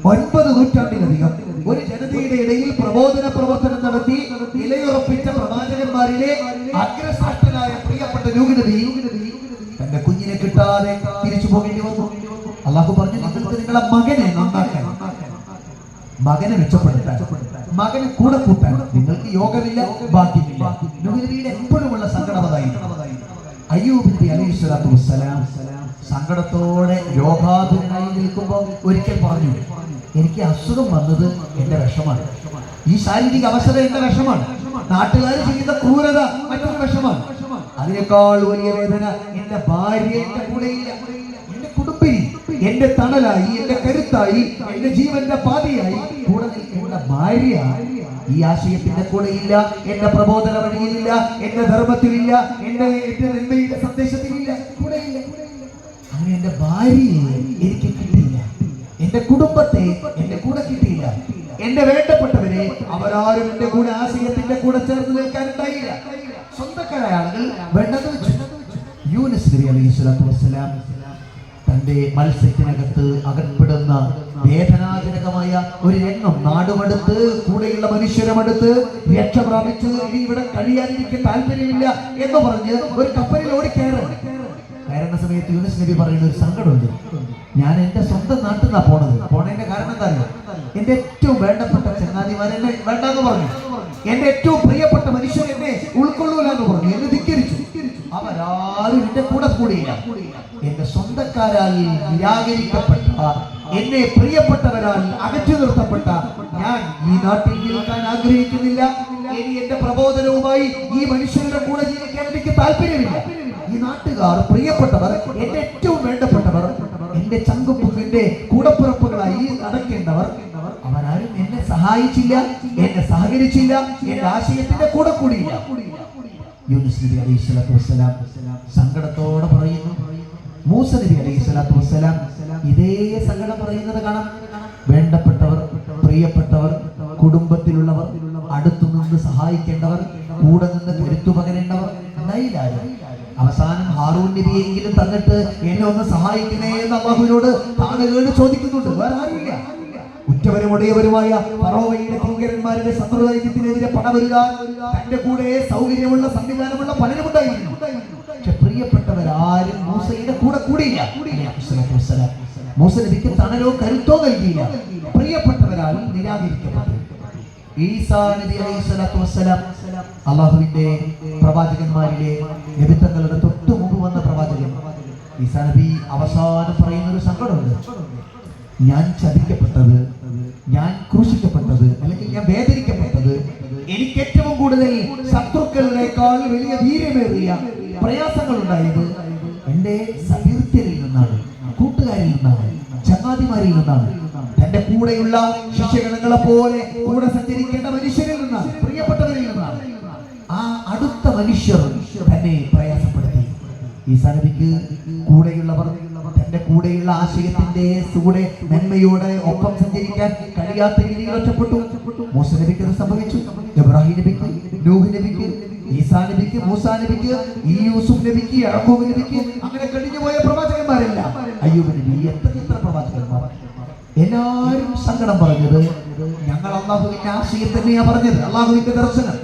9 നൂറ്റാണ്ടിലധികം ഒരു ജനതയുടെ ഇടയിൽ പ്രബോധന പ്രവർത്തനം നടത്തി നിലയുറപ്പിച്ച പ്രവാചകന്മാർ പ്രവാചകന്മാരിലെ അഗ്രശ്രേഷ്ഠനായ പ്രിയപ്പെട്ട നൂഹ് നബി തന്റെ കുഞ്ഞിനെ കിട്ടാതെ തിരിച്ചു പോകേണ്ടി വന്നു. അള്ളാഹു പറഞ്ഞു, നിങ്ങൾക്ക് നിങ്ങളെ മകനെ നന്നാക്കാൻ, മകനെ മെച്ചപ്പെടുത്താൻ, മകനെ കൂടെ കൂട്ടാൻ നിങ്ങൾക്ക് യോഗമില്ല, ഭാഗ്യമില്ല. നൂഹ് നബിയുടെ എപ്പോഴുമുള്ള സങ്കടമതായിരുന്നു. അയ്യൂബ് നബി അലൈഹിസ്സലാത്തു വസ്സലാം സങ്കടത്തോടെ രോഗാതുരനായി നിൽക്കുമ്പോൾ ഒരിക്കൽ പറഞ്ഞു, എനിക്ക് അസുഖം വന്നത് എന്റെ വിഷമാണ്, ഈ ശാരീരിക അവശത എന്റെ വിഷമാണ്, നാട്ടുകാർ ചെയ്യുന്ന ക്രൂരത മറ്റൊരു വിഷമാണ്, അതിനേക്കാൾ വലിയ വേദന എന്റെ ഭാര്യ എന്റെ കൂടെയില്ല, എന്റെ കുടുംബിനി എന്റെ തണലായി, എന്റെ കരുത്തായി, എന്റെ ജീവന്റെ പാതിയായി കൂടെ നിൽക്കുന്ന ഭാര്യ ഈ ആശയത്തിന്റെ കൂടെയില്ല, എന്റെ പ്രബോധന വഴിയിലില്ല, എന്റെ ധർമ്മത്തിലില്ല, എന്റെ നന്മയുടെ സന്ദേശത്തിലില്ല, കൂടെയില്ല. അങ്ങനെ എന്റെ ഭാര്യയെ എനിക്ക് കിട്ടിയില്ല, എന്റെ കുടുംബത്തെ എന്റെ കൂടെ കിട്ടിയില്ല, എന്റെ വേണ്ടപ്പെട്ടവരെ അവരാരും എന്റെ കൂടെ ആശയത്തിന്റെ കൂടെ ചേർന്ന് നിൽക്കാനുണ്ടായില്ല. സ്വന്തക്കാരായ ആളുകൾ വേണ്ടെന്ന് വെച്ചു. യൂനുസ് നബി അലൈഹിസ്സലാത്തു വസ്സലാം തന്റെ മത്സ്യത്തിനകത്ത് അകപ്പെടുന്ന വേദനാജനകമായ ഒരു രംഗം നാടുമടുത്ത് കൂടെയുള്ള മനുഷ്യരുമടുത്ത് രക്ഷ പ്രാപിച്ച് ഇനി ഇവിടെ കഴിയാൻ എനിക്ക് താല്പര്യമില്ല എന്ന് പറഞ്ഞ് ഒരു കപ്പലിൽ കയറുന്ന സമയത്ത് യൂനുസ് നബി പറയുന്ന ഒരു സങ്കടമുണ്ട്. ഞാൻ എന്റെ സ്വന്തം നാട്ടിൽ നിന്നാ പോണതിന്റെ കാരണം എന്താ അറിയോ? എന്റെ ഏറ്റവും വേണ്ടപ്പെട്ട ചങ്ങാതിമാർ എന്നെ വേണ്ടെന്ന് പറഞ്ഞു, എന്റെ ഏറ്റവും പ്രിയപ്പെട്ട മനുഷ്യർ എന്നെ ഉൾക്കൊള്ളൂല എന്ന് പറഞ്ഞു, എന്നെ ധിക്കരിച്ചു. അവരാരും എന്റെ കൂടെ കൂടിയില്ല. എന്റെ സ്വന്തക്കാരാൽ നിരാകരിക്കപ്പെട്ട, എന്നെ പ്രിയപ്പെട്ടവരാൽ അകറ്റി നിർത്തപ്പെട്ട ഞാൻ ഈ നാട്ടിൽ നിൽക്കാൻ ആഗ്രഹിക്കുന്നില്ല. ഇനി എന്റെ പ്രബോധനവുമായി ഈ മനുഷ്യരുടെ കൂടെ ജീവിക്കാൻ എനിക്ക് താല്പര്യമില്ല. ഈ നാട്ടുകാർ, പ്രിയപ്പെട്ടവർ, എന്റെ ഏറ്റവും വേണ്ടപ്പെട്ടവർ, എന്റെ ചങ്കുപ്പുകിന്റെ കൂടപ്പിറപ്പുകളായി നടക്കേണ്ടവർ, അവരാരും എന്നെ സഹായിച്ചില്ല, എന്നെ സഹകരിച്ചില്ല, എന്റെ ആശയത്തിന്റെ കൂടെ കൂടിയില്ല. യൂനുസ് നബി അലൈഹിസ്സലാത്തു വസ്സലാം സങ്കടത്തോടെ പറയുന്നു. മൂസ നബി അലൈഹിസ്സലാത്തു വസ്സലാം ഇതേ സങ്കടം പറയുന്നത് കാണാം. വേണ്ടപ്പെട്ടവർ, പ്രിയപ്പെട്ടവർ, കുടുംബത്തിലുള്ളവർ, അടുത്തു നിന്ന് സഹായിക്കേണ്ടവർ, കൂടെ നിന്ന് കരുത്തു പകരേണ്ടവർ ഉണ്ടായില്ലാരും. അവസാനം ഹാറൂൻ നബിയെങ്കിലും തന്നിട്ട് എന്നെ ഒന്ന് സഹായിക്കണേ എന്ന് അല്ലാഹുവിനോട് താണുകേട് ചോദിക്കുന്നുണ്ട്. വേറെ ആരുമില്ല. ഉറ്റവരും ഉടയവരുമായ ഫറോവയുടെ കിങ്കരന്മാരുടെ സമ്പ്രദായത്തിനെതിരെ പടവരുതാൻ തന്റെ കൂടെ സൗകര്യമുള്ള സംവിധാനമുള്ള പലരും ഉണ്ടായിരുന്നു. പക്ഷെ പ്രിയപ്പെട്ടവരാരും മൂസയുടെ കൂടെ കൂടിയില്ല. മൂസ നബിക്ക് തണലോ കരുത്തോ നൽകിയില്ല. പ്രിയപ്പെട്ടവരാൽ നിരാകരിക്കപ്പെട്ടു. ഈസാ നബി അലൈഹിസ്സലാത്തു വസ്സലാം അള്ളാഹുവിന്റെ പ്രവാചകന്മാരിലെ നബിത്തങ്ങളുടെ തൊട്ടു മുമ്പ് വന്ന പ്രവാചകൻ. ഈസാ നബി അവസാനം പറയുന്ന ഒരു സങ്കടമുണ്ട്. ഞാൻ ചതിക്കപ്പെട്ടത്, ഞാൻ ക്രൂശിക്കപ്പെട്ടത്, അല്ലെങ്കിൽ ഞാൻ വേദനിക്കപ്പെട്ടത്, എനിക്ക് ഏറ്റവും കൂടുതൽ ശത്രുക്കളുടെക്കാൾ വലിയ വീര്യമേറിയ പ്രയാസങ്ങൾ ഉണ്ടായത് എന്റെ സതീർത്ഥ്യരിൽ നിന്നാണ്, കൂട്ടുകാരിൽ നിന്നാണ്, ചങ്ങാതിമാരിൽ നിന്നാണ്, തന്റെ കൂടെയുള്ള ശിഷ്യഗണങ്ങളെ പോലെ കൂടെ സഞ്ചരിക്കേണ്ട മനുഷ്യരിൽ നിന്നാണ്, പ്രിയപ്പെട്ടവരിൽ നിന്നാണ്. ആ അടുത്ത മനുഷ്യർ തന്നെ പ്രയാസപ്പെടുത്തി. ഈസാ നബിക്ക് കൂടെയുള്ളവർ, തന്റെ കൂടെയുള്ള ആശയത്തിന്റെ കൂടെ നന്മയോടെ ഒപ്പം സഞ്ചരിക്കാൻ കഴിയാത്ത രീതിയിൽ ഒറ്റപ്പെട്ടു. മൂസ നബിക്ക് അത് സംഭവിച്ചു. ഇബ്രാഹിം നബിക്ക്, നൂഹ് നബിക്ക്, ഈസാ നബിക്ക്, മൂസാ നബിക്ക്, ഈ യൂസുഫ് നബിക്ക്, യാക്കൂബ് നബിക്ക്, അങ്ങനെ കഴിഞ്ഞുപോയ പ്രവാചകന്മാരെല്ലാം, അയ്യൂബ് നബി, എത്ര പ്രവാചകന്മാർ, എല്ലാവരും സങ്കടം പറഞ്ഞത് ഞങ്ങൾ അള്ളാഹുവിന്റെ ആശയം തന്നെയാ പറഞ്ഞത്, അള്ളാഹുവിന്റെ ദർശനം.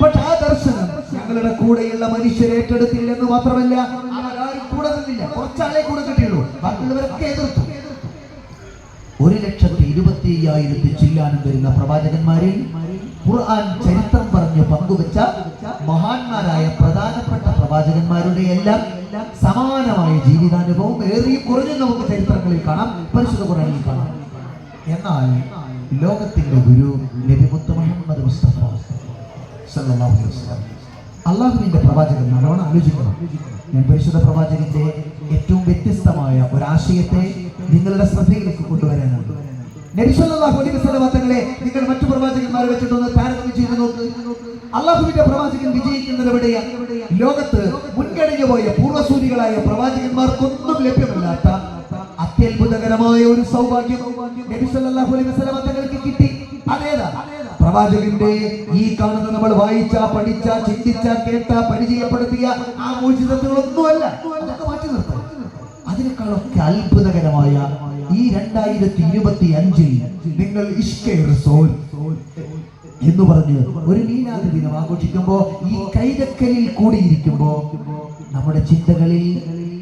പക്ഷെ ആ ദർശനം ഞങ്ങളുടെ കൂടെയുള്ള മനുഷ്യരെ ഏറ്റെടുത്തില്ലെന്ന് മാത്രമല്ല, അവരാരും കൂടെ നിന്നില്ല. കുറച്ചാളെ കൂടെ കിട്ടിയുള്ളൂ, ബാക്കിയുള്ളവരൊക്കെ എതിർത്തു. 1,25,000 ചില്ലാനം വരുന്ന പ്രവാചകന്മാരിൽ ഖുർആൻ ചരിത്രം പറഞ്ഞു പങ്കുവെച്ച മഹാന്മാരായ പ്രധാനപ്പെട്ട പ്രവാചകന്മാരുടെ എല്ലാം സമാനമായ ജീവിതാനുഭവം ഏറിയും കുറഞ്ഞും നമുക്ക് ചരിത്രങ്ങളിൽ കാണാം, പരിശുദ്ധ ഖുർആനിൽ കാണാം. എന്നാൽ ലോകത്തിന്റെ ഗുരു നബി മുഹമ്മദ് മുസ്തഫ സല്ലല്ലാഹു അലൈഹി വസല്ലം, അള്ളാഹുവിന്റെ പ്രവാചകൻ, നല്ലോണം ആലോചിക്കണം. ഞാൻ പരിശുദ്ധ പ്രവാചകന്റെ ഏറ്റവും വ്യത്യസ്തമായ ഒരാശയത്തെ നിങ്ങളുടെ ശ്രദ്ധയിലേക്ക് കൊണ്ടുവരാനാണ്. നബി സല്ലല്ലാഹു അലൈഹി വസല്ലം തങ്ങളെ നിങ്ങൾ മറ്റു പ്രവാചകന്മാരെ വെച്ചിട്ടൊന്ന് താരതമ്യം ചെയ്ത് നോക്ക്. അള്ളാഹുവിന്റെ പ്രവാചകൻ വിജയിക്കുന്നത് എവിടെയാ? ലോകത്ത് മുൻകഴിഞ്ഞു പോയ പൂർവ്വസൂരികളായ പ്രവാചകന്മാർക്കൊന്നും ലഭ്യമല്ലാത്ത അത്യത്ഭുതകരമായ ഒരു സൗഭാഗ്യം നബി സല്ലല്ലാഹു അലൈഹി വസല്ലം തങ്ങൾക്ക് കിട്ടി. അതേതാ? പ്രവാചകന്റെ ഈ കാണുന്ന നമ്മൾ വായിച്ച, പഠിച്ച, ചിന്തിച്ച, കേട്ട, പരിചയപ്പെടുത്തിയ ആ മോചിതത്വങ്ങളൊന്നുമല്ല, അതൊക്കെ മാറ്റി നിർത്താം. അതിനേക്കാളൊക്കെ അത്ഭുതകരമായ ഈ 2025 നിങ്ങൾ ഇഷ്കെ റസൂൽ, എന്ന് പറഞ്ഞ് ഒരു മീലാദ് ദിനം ആഘോഷിക്കുമ്പോ ഈ കൈതക്കലിൽ കൂടിയിരിക്കുമ്പോ നമ്മുടെ ചിന്തകളിൽ,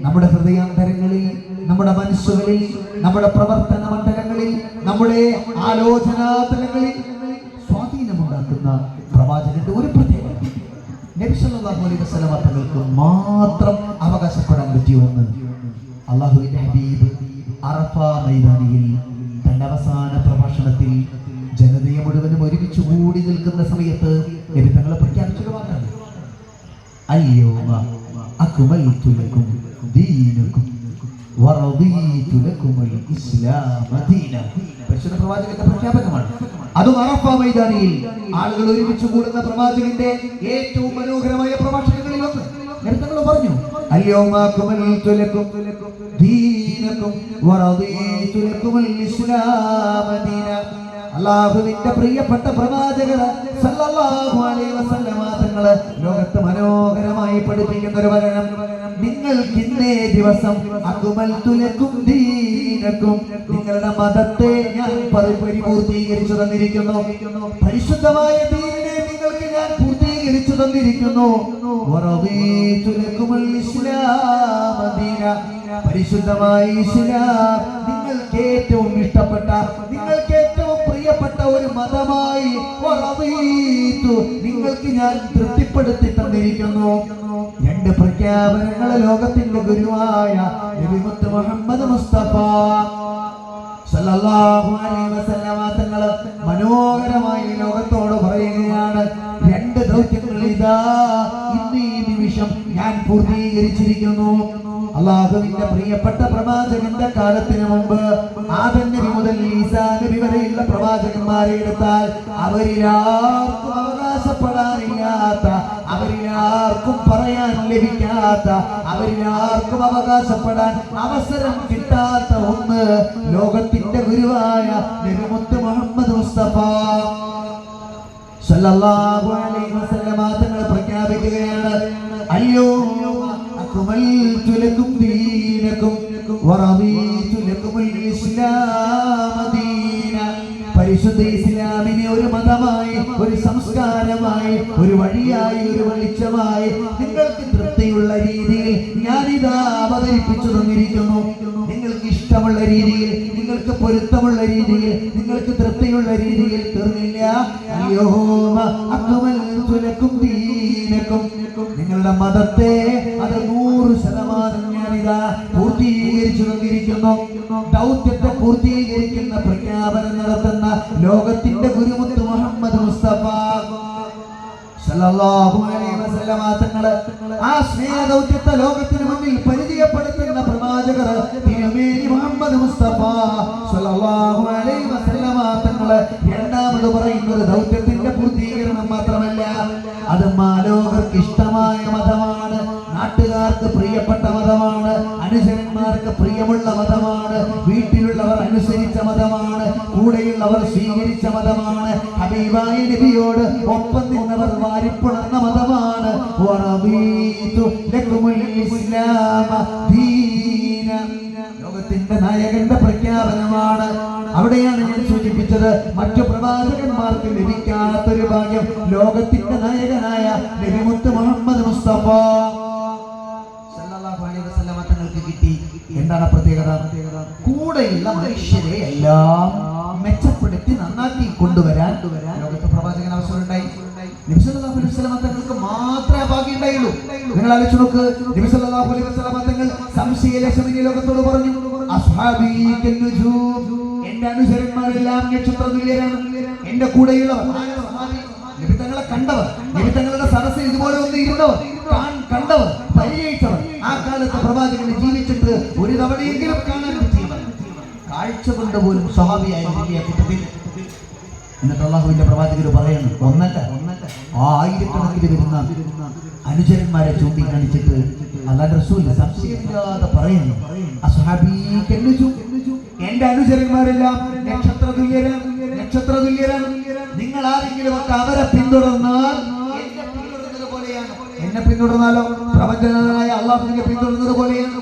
നമ്മുടെ ഹൃദയാന്തരങ്ങളിൽ, നമ്മുടെ മനസ്സുകളിൽ, നമ്മുടെ പ്രവർത്തന മണ്ഡലങ്ങളിൽ, നമ്മുടെ ആലോചനാതലങ്ങളിൽ സ്വാധീനമുണ്ടാക്കുന്ന പ്രവാചകന്റെ ഒരു പ്രത്യേകത, നബി സല്ലല്ലാഹു അലൈഹി വസല്ലം തങ്ങൾക്ക് മാത്രം അവകാശപ്പെടാൻ പറ്റിയ ഒന്ന്. അല്ലാഹുവിന്റെ ഹബീബ് അറഫ മൈതാനിയിൽ തന്റെ അവസാന പ്രഭാഷണത്തിൽ ജനതയെ മുഴുവനും ഒരുമിച്ച് കൂടി നിൽക്കുന്ന സമയത്ത് നബി തങ്ങളെ പ്രഖ്യാപിച്ചൊരു വാക്കാണ്, അൽയൗമ അക്മൽതു ലക്കും ദീനക്കും വറദീതു ലക്കുമുൽ ഇസ്ലാമ ദീന. പരിശുദ്ധ പ്രവാചകന്റെ പ്രഖ്യാപനമാണ്. അതും അറഫ മൈതാനിയിൽ ആളുകൾ ഒരുമിച്ച് കൂടുന്ന പ്രവാചകന്റെ ഏറ്റവും മനോഹരമായ പ്രഭാഷണങ്ങളിൽ ഒന്ന്. നബി തങ്ങൾ പറഞ്ഞു, അൽയൗമ അക്മൽതു ലക്കും ദീനക്കും വറദീതു ലക്കുമുൽ ഇസ്ലാമ ദീന. അല്ലാഹുവിന്റെ പ്രിയപ്പെട്ട പ്രവാചകർ സല്ലല്ലാഹു അലൈഹി വസല്ലമ തങ്ങള് ലോകത്ത് മനോഹരമായി പഠിപ്പിക്കുന്ന ഒരു വചനം, നിങ്ങൾക്ക് ഇന്നേ ദിവസം അക്മൽതു ലക്കും ദീനക്കും, നിങ്ങളുടെ മതത്തെ ഞാൻ പരിപൂർത്തീകരിച്ചു തന്നിരിക്കുന്നു. പരിശുദ്ധമായ ദീനിനെ നിങ്ങൾക്ക് ഞാൻ പൂർത്തീകരിച്ചു തന്നിരിക്കുന്നു. വറദീതു ലക്കുമുൽ ഇസ്ലാമ ദീന, പരിശുദ്ധമായ ഇസ്ലാം നിങ്ങൾക്ക് ഏറ്റവും ഇഷ്ടപ്പെട്ട, നിങ്ങൾക്ക് ഏറ്റവും പ്രിയപ്പെട്ട ഒരു മതമായി നിങ്ങൾക്ക് ഞാൻ തൃപ്തിപ്പെടുത്തി തന്നിരിക്കുന്നു. രണ്ട് പ്രഖ്യാപനങ്ങൾ ലോകത്തിന്റെ ഗുരുവായ നബി മുഹമ്മദ് മുസ്തഫ സല്ലല്ലാഹു അലൈഹി വസല്ലമ തങ്ങൾ മനോഹരമായി ലോകത്തോട് പറയുകയാണ്, രണ്ട് ദൗത്യങ്ങൾ ഇതാ ഇന്ന് ഈ നിമിഷം ഞാൻ പൂർത്തീകരിച്ചിരിക്കുന്നു. അല്ലാഹുവിന്റെ പ്രിയപ്പെട്ട പ്രവാചകന്റെ കാലത്തിന് മുമ്പ് ആദം നബി മുതൽ ഈസാ നബി വരെയുള്ള പ്രവാചകന്മാരെ എടുത്താൽ അവരിലാർക്കും അവകാശപ്പെടാനില്ലാത്ത, അവരിലാർക്കും പറയാൻ ലഭിക്കാത്ത, അവരിലാർക്കും അവകാശപ്പെടാൻ അവസരം കിട്ടാത്ത ഒന്ന് ലോകത്തിന്റെ ഗുരുവായ നബി മുഹമ്മദ് മുസ്തഫ സല്ലല്ലാഹു അലൈഹി വസല്ലമ തങ്ങൾ പ്രഖ്യാപിക്കുകയാണ്, അയ്യോ അക്മൽതു ലക്കും ദീനക്കും വറദീതു ലക്കുമുൽ ഇസ്ലാമ ദീന. പരിശുദ്ധ ഇസ്ലാമിനെ ഒരു മതമായി, ഒരു സംസ്കാരമായി, ഒരു വഴിയായി, ഒരു വെളിച്ചമായി നിങ്ങൾക്ക് തൃപ്തിയുള്ള രീതിയിൽ ഞാനിതാ അവതരിപ്പിച്ചു തന്നിരിക്കുന്നു. നിങ്ങൾക്ക് ഇഷ്ടമുള്ള രീതിയിൽ, നിങ്ങൾക്ക് പൊരുത്തമുള്ള രീതിയിൽ, നിങ്ങൾക്ക് തൃപ്തിയുള്ള രീതിയിൽ തീർന്നില്ല. അൽയൗമ അക്മൽതു ലക്കും ദീനക്കും, നിങ്ങളുടെ മതത്തെ അത് 100% ഞാനിതാ പൂർത്തീകരിച്ചു തന്നിരിക്കുന്നു. ദൗത്യത്തെ പൂർത്തീകരിക്കുന്ന പ്രഖ്യാപനം നടത്തുന്ന ലോകത്തിന്റെ ഗുരുമുത്ത് മുഹമ്മദ് മുസ്തഫ സല്ലല്ലാഹു അലൈഹി വസല്ലമ തങ്ങള് ആ സ്നേഹ ദൗത്യത്തെ ലോകത്തിന് മുന്നിൽ പരിചയപ്പെടുത്തുന്ന പ്രവാചകർ തിരുമേനി മുഹമ്മദ് മുസ്തഫ സല്ലല്ലാഹു അലൈഹി വസല്ലമ തങ്ങള് രണ്ടാമത് പറയുന്നത് ദൗത്യത്തിന്റെ പൂർത്തീകരണം മാത്രമല്ല, അത് മാലോകർക്ക് ഇഷ്ടമായ മതമാണ്, നാട്ടുകാർക്ക് പ്രിയപ്പെട്ട മതമാണ്, അനുചരന്മാർക്ക് പ്രിയമുള്ള മതമാണ്, വീട്ടിലുള്ളവർ അനുസരിച്ച മതമാണ്, കൂടെയുള്ളവർ സ്വീകരിച്ച മതമാണ്, ഹബീബായ നബിയോട് ഒപ്പം നിന്നവർ വാരിപ്പുണർന്ന മതമാണ്. ലോകത്തിന്റെ നായകന്റെ പ്രഖ്യാപനമാണ്. അവിടെയാണ് ഞാൻ സൂചിപ്പിച്ചത്, മറ്റു പ്രവാചകന്മാർക്ക് ലഭിക്കാത്തൊരു ഭാഗ്യം ലോകത്തിന്റെ നായകനായ നബി മുഹമ്മദ് മുസ്തഫ സല്ലല്ലാഹു അലൈഹി വസല്ലമ തങ്ങൾക്ക് കിട്ടി. എന്താണ് പ്രത്യേകത? കൂടെയുള്ള മനുഷ്യരെ എല്ലാം മെച്ചപ്പെടുത്തി നന്നാക്കി കൊണ്ടുവരാൻ ലോകത്തെ പ്രവാചകൻ അവസരമുണ്ടായി. നബി സല്ലല്ലാഹു അലൈഹി വസല്ലമ തങ്ങൾക്ക് മാത്രമേ ഭാഗ്യം ഉണ്ടായുള്ളൂ. നിങ്ങൾ ആലോചിച്ച് നോക്ക്, നബി സല്ലല്ലാഹു അലൈഹി വസല്ലമ തങ്ങൾ സംശയലേശമിനി ലോകത്തോട് പറഞ്ഞു, അസ്ഹാബീ കന്നുജൂം, എന്റെ അനുചരന്മാരെല്ലാം നക്ഷത്ര തുല്യരാണ്. എന്റെ കൂടെയുള്ളവർ നബി തങ്ങളെ കണ്ടവർ, നബി തങ്ങളുടെ സദസ്സിൽ ഇതുപോലെ ഒന്ന് ഇരുന്നവർ, കണ്ടവർ, പരിചയിച്ചവർ, ആ കാലത്ത് പ്രവാചകനെ ജീവിച്ചിട്ട് ഒരു തവണയെങ്കിലും കാണാൻ പറ്റിയവർ, കാഴ്ച കൊണ്ട് പോലും സ്വഭാവിയായ കൂട്ടത്തിൽ. എന്നിട്ട് അല്ലാഹുവിന്റെ പ്രവാചകർ പറയുന്നു, ഒന്നല്ല ആയിരക്കണക്കിന് വരുന്ന അനുചരന്മാരെ ചൂണ്ടിക്കാണിച്ചിട്ട് അല്ലാഹുവിന്റെ റസൂൽ സംശയമില്ലാതെ പറയുന്നു, അസ്ഹാബീ കന്നുജൂം, എന്റെ അനുചരന്മാരെല്ലാം നക്ഷത്ര തുല്യരാണ്. നിങ്ങൾ ആരെങ്കിലും ഒക്കെ അവരെ പിന്തുടർന്നാൽ എന്നെ പിന്തുടർന്നാലോ പ്രപഞ്ചനായ അല്ലാഹുവിനെ പിന്തുടർന്നത് പോലെയാണ്.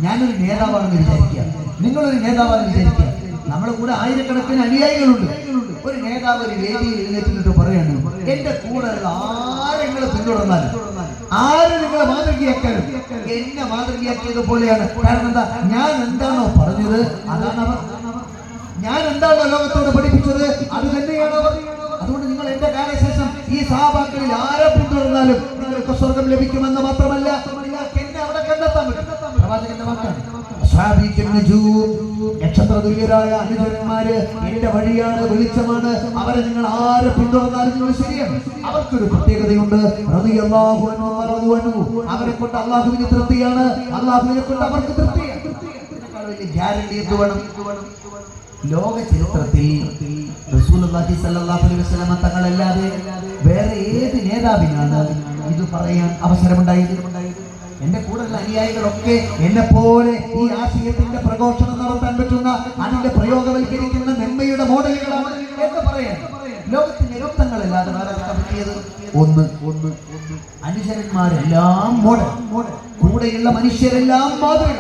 ഞാനൊരു നേതാവാണെന്ന് വിചാരിക്കുക, നിങ്ങളൊരു നേതാവാണെന്ന് വിചാരിക്കുക, നമ്മുടെ കൂടെ ആയിരക്കണക്കിന് അനുയായികളുണ്ട്. ഒരു നേതാവ് ഒരു വേദിയിൽ എഴുന്നേറ്റിട്ട് പറയാണ്, എന്റെ കൂടെ ആരെ നിങ്ങൾ പിന്തുടർന്നാലും, ആര് നിങ്ങളെ മാതൃകയാക്കാനും എന്നെ മാതൃകയാക്കിയത് പോലെയാണ്. കാരണം എന്താ, ഞാൻ എന്താണോ പറഞ്ഞത് അതാണ് അവർ, ഞാൻ എന്താണോ ലോകത്തോട് പഠിപ്പിച്ചത് അത് തന്നെയാണ് അവർ. അതുകൊണ്ട് നിങ്ങൾ എന്റെ കാലശേഷം ഈ സഹാബാക്കളിൽ ആരെ പിന്തുടർന്നാലും നിങ്ങൾക്ക് സ്വർഗം ലഭിക്കുമെന്ന് മാത്രമല്ല, നിങ്ങൾക്ക് എന്നെ അവിടെ കണ്ടെത്താൻ പറ്റും. പ്രവാചകന്റെ വാക്കാണ്. നക്ഷത്ര തുല്യരായ അനുചരന്മാര് എന്റെ വഴിയാണ്, വെളിച്ചമാണ്. അവരെ നിങ്ങൾ ആരെ പിന്തുടർന്നാലും നിങ്ങൾ ശരിയാണ്. അവർക്കൊരു പ്രത്യേകതയുണ്ട്. അവരെ കൊണ്ട് അള്ളാഹുവിന് തൃപ്തിയാണ്, അള്ളാഹുവിനെ കൊണ്ട് അവർക്ക് തൃപ്തിയാണ്. ഗ്യാരണ്ടി എന്ത് വേണം? ലോക ചരിത്രത്തിൽ റസൂലുള്ളാഹി സ്വല്ലല്ലാഹു അലൈഹി വസല്ലം തങ്ങളല്ലാതെ വേറെ ഏത് നേതാവിനാണ് ഇത് പറയാൻ അവസരമുണ്ടായത്? എന്റെ കൂടെയുള്ള അനുയായികളൊക്കെ എന്നെ പോലെ ഈ ആശയത്തിന്റെ പ്രഘോഷണം നടത്താൻ പറ്റുന്ന, അതിന്റെ പ്രയോഗവൽക്കരിക്കുന്ന നന്മയുടെ മോഡലുകളാണ് എന്ന് പറയാൻ ലോകത്തിന്റെ രക്തങ്ങളല്ലാതെ വേറെ പറ്റിയത് ഒന്ന് അനുചരന്മാരെല്ലാം മോഡൽ, കൂടെയുള്ള മനുഷ്യരെല്ലാം മാതൃക,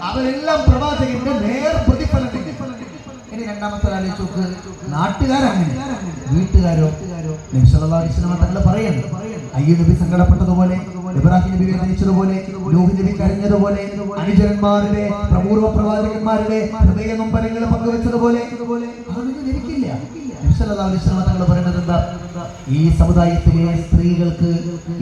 അവരെല്ലാം പ്രവാചകന്റെ നേർ പ്രതിഫലം. ഇനി രണ്ടാമത്തെ ആലോചിച്ച് നോക്ക്, നാട്ടുകാരങ്ങനെ, വീട്ടുകാരോ? നബി സല്ലല്ലാഹു അലൈഹി വസല്ലം തങ്ങൾ പറയുന്നു, അയ്യൂബ് നബി സങ്കടപ്പെട്ടതുപോലെ, ഇബ്രാഹിം നബി വേദനിച്ചതുപോലെ, നൂഹ് നബി കരഞ്ഞതുപോലെ, അനുചരന്മാരുടെ പ്രപൂർവ പ്രവാചകന്മാരുടെ ഹൃദയ നൊമ്പരങ്ങൾ പങ്കുവെച്ചതുപോലെ അതൊന്നും ലഭിക്കില്ല. നബി സല്ലല്ലാഹു അലൈഹി വസല്ലം തങ്ങൾ പറയുന്നത് എന്താ? ഈ സമുദായത്തിലെ സ്ത്രീകൾക്ക്,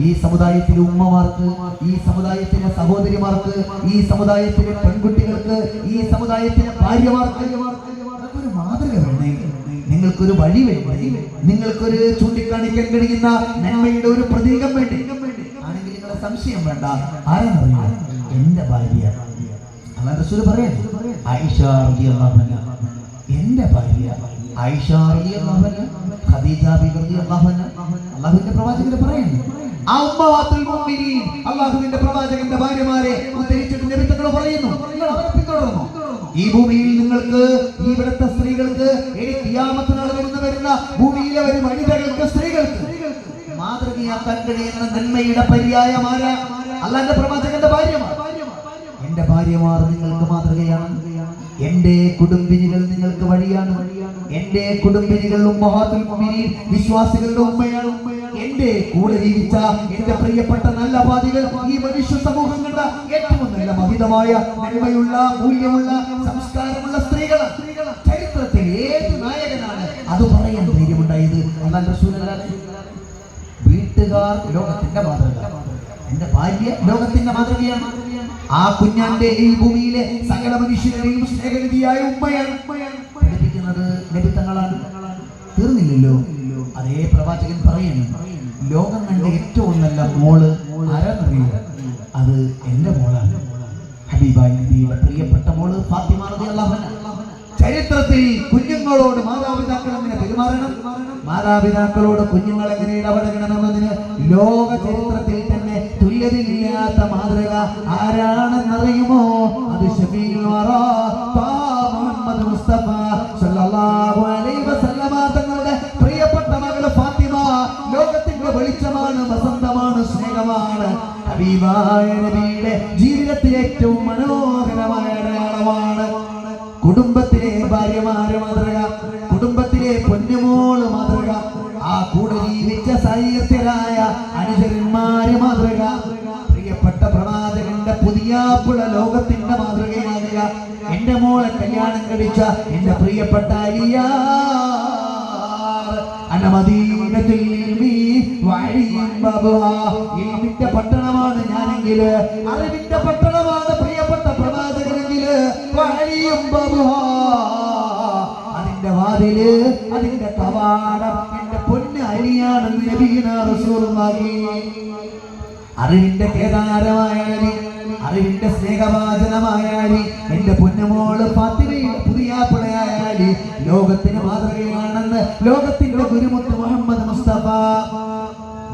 ഈ സമുദായത്തിലെ ഉമ്മമാർക്ക്, ഈ സമുദായത്തിലെ സഹോദരിമാർക്ക്, ഈ സമുദായത്തിലെ പെൺകുട്ടികൾക്ക്, ഈ സമുദായത്തിലെ ഭാര്യമാർക്ക് ഒരു മാതൃക വേണ്ടേ? നിങ്ങൾക്കൊരു വഴി വേണ്ടേ? നിങ്ങൾക്കൊരു ചൂണ്ടിക്കാണിക്കാൻ കഴിയുന്ന നന്മയുടെ ഒരു പ്രതീകം വേണ്ടേ? ആണെങ്കിൽ നിങ്ങളെ സംശയം വേണ്ട, ആരാന്നറിയോ? എന്റെ ഭാര്യ. അല്ലാഹു റസൂൽ പറയുന്നു, ആയിഷ റളിയല്ലാഹു അൻഹ എന്റെ ഭാര്യ, ആയിഷ റളിയല്ലാഹു അൻഹ, ഖദീജ ബിബി റളിയല്ലാഹു അൻഹ. അല്ലാഹുവിന്റെ പ്രവാചകൻ പറയുന്നു, ആ ഉമ്മവാത്തുൽ മുഅ്മിനീൻ, അല്ലാഹുവിന്റെ പ്രവാചകന്റെ ഭാര്യമാരെ ഉദ്ധരിച്ചിട്ട് നബി തങ്ങൾ പറയുന്നു, നിങ്ങൾ അവരെ പിന്തുടർന്നു. ഈ ഭൂമിയിൽ നിങ്ങൾക്ക്, ഈ ഇവിടുത്തെ സ്ത്രീകൾക്ക്, ഖിയാമത്ത് നാൾ വരുന്ന ഭൂമിയിലെ ഒരു വനിതകൾക്ക്, സ്ത്രീകൾക്ക് മാതൃകയാക്കാൻ കഴിയുന്ന നന്മയുടെ പര്യായമാരാ അല്ലാഹുവിന്റെ പ്രവാചകന്റെ ഭാര്യമാർ. എന്റെ ഭാര്യമാർ നിങ്ങൾക്ക് മാതൃകയാണ്. എന്റെ കുടുംബിനികൾ നിങ്ങൾക്ക് വഴിയാണ്. എന്റെ കുടുംബിനികൾ ഉമ്മഹാത്തുൽ മുഅ്മിനീൻ, വിശ്വാസികളുടെ ഉമ്മയാണ്. എന്റെ കൂടെ ജീവിച്ച എന്റെ പ്രിയപ്പെട്ട നല്ല പാതികൾ, ഈ മനുഷ്യ സമൂഹം കണ്ട ഏറ്റവും നല്ല മഹിതമായ നന്മയുള്ള, മൂല്യമുള്ള, സംസ്കാരമുള്ള സ്ത്രീകൾ. ചരിത്രത്തിൽ ഏത് നായകനാണ് അത് പറയാൻ ധൈര്യമുണ്ടായത്? അല്ലാഹു റസൂലല്ലാഹു. വീട്ടുകാർ ലോകത്തിന്റെ മാതൃക, എന്റെ ഭാര്യ ലോകത്തിന്റെ മാതൃകയാണ്. ആ കുഞ്ഞാന്റെ ഈ ഭൂമിയിലെ സകല മനുഷ്യരുടെയും സ്നേഹനിധിയായ ഉമ്മയാണ്. പഠിപ്പിക്കുന്നത് നബി തങ്ങളാണ്. തീർന്നില്ലല്ലോ, അതേ പ്രവാചകൻ പറയുന്നു, ലോകം കണ്ട ഏറ്റവും നല്ല മോള് ആരാന്നറിയോ? അത് എന്റെ മോളാണ്. ഹബീബായ നബിയുടെ പ്രിയപ്പെട്ട മോള് ഫാത്തിമ റളിയല്ലാഹു അൻഹ. ചരിത്രത്തിൽ കുഞ്ഞുങ്ങളോട് മാതാപിതാക്കൾ എങ്ങനെ പെരുമാറണം, മാതാപിതാക്കളോട് കുഞ്ഞുങ്ങൾ എങ്ങനെ ഇടപെടണമെന്നതിന് ലോക ചരിത്രത്തിൽ തന്നെ തുല്യതയില്ലാത്ത മാതൃക ആരാണെന്നറിയുമോ? അത് ശഫീഉൽ വറാ മുഹമ്മദ് മുസ്തഫ സല്ലല്ലാഹു അലൈഹി വസല്ലമ തങ്ങളുടെ പ്രിയപ്പെട്ട മകള് ഫാത്തിമ. ലോകത്തിന്റെ വെളിച്ചമാണ്, വസന്തമാണ്, സ്നേഹമാണ്. ഹബീബായ നബിയുടെ ജീവിതത്തിലെ ഏറ്റവും മനോഹരമായ അടയാളമാണ്. കുടുംബത്തിലെ ഭാര്യമാര് മാതൃക, കുടുംബത്തിലെ പൊന്നുമോള് മാതൃക, ആ കൂടെ ജീവിച്ച സാഹിത്യരായ അനുചരന്മാര് മാതൃക, പ്രിയപ്പെട്ട പ്രവാചകന്റെ പുതിയാപ്പുള്ള ലോകത്തിന്റെ മാതൃകയാകുക. എന്റെ മോളെ കല്യാണം കഴിച്ച എന്റെ പ്രിയപ്പെട്ട ഇൽമിന്റെ പട്ടണമാണ് ഞാനെങ്കിൽ, അറിവിന്റെ പട്ടണമാണ് പ്രിയപ്പെട്ട പ്രവാചകനെങ്കിൽ, അതിന്റെ വാതില്, അതിന്റെ കവാടം എന്റെ പൊന്ന് അലിയാണെന്ന് നബിയുനാ റസൂലുള്ളാഹി. അറിവിന്റെ കേദാരമായ അലി, അറിവിന്റെ സ്നേഹവാചനമായ അലി, എന്റെ പൊന്നുമോള് ഫാത്തിമയുടെ പുതിയാപ്പിളയായ അലി ലോകത്തിന് മാതൃകയാണെന്ന് ലോകത്തിന്റെ ഗുരുമുത്ത് മുഹമ്മദ് മുസ്തഫ.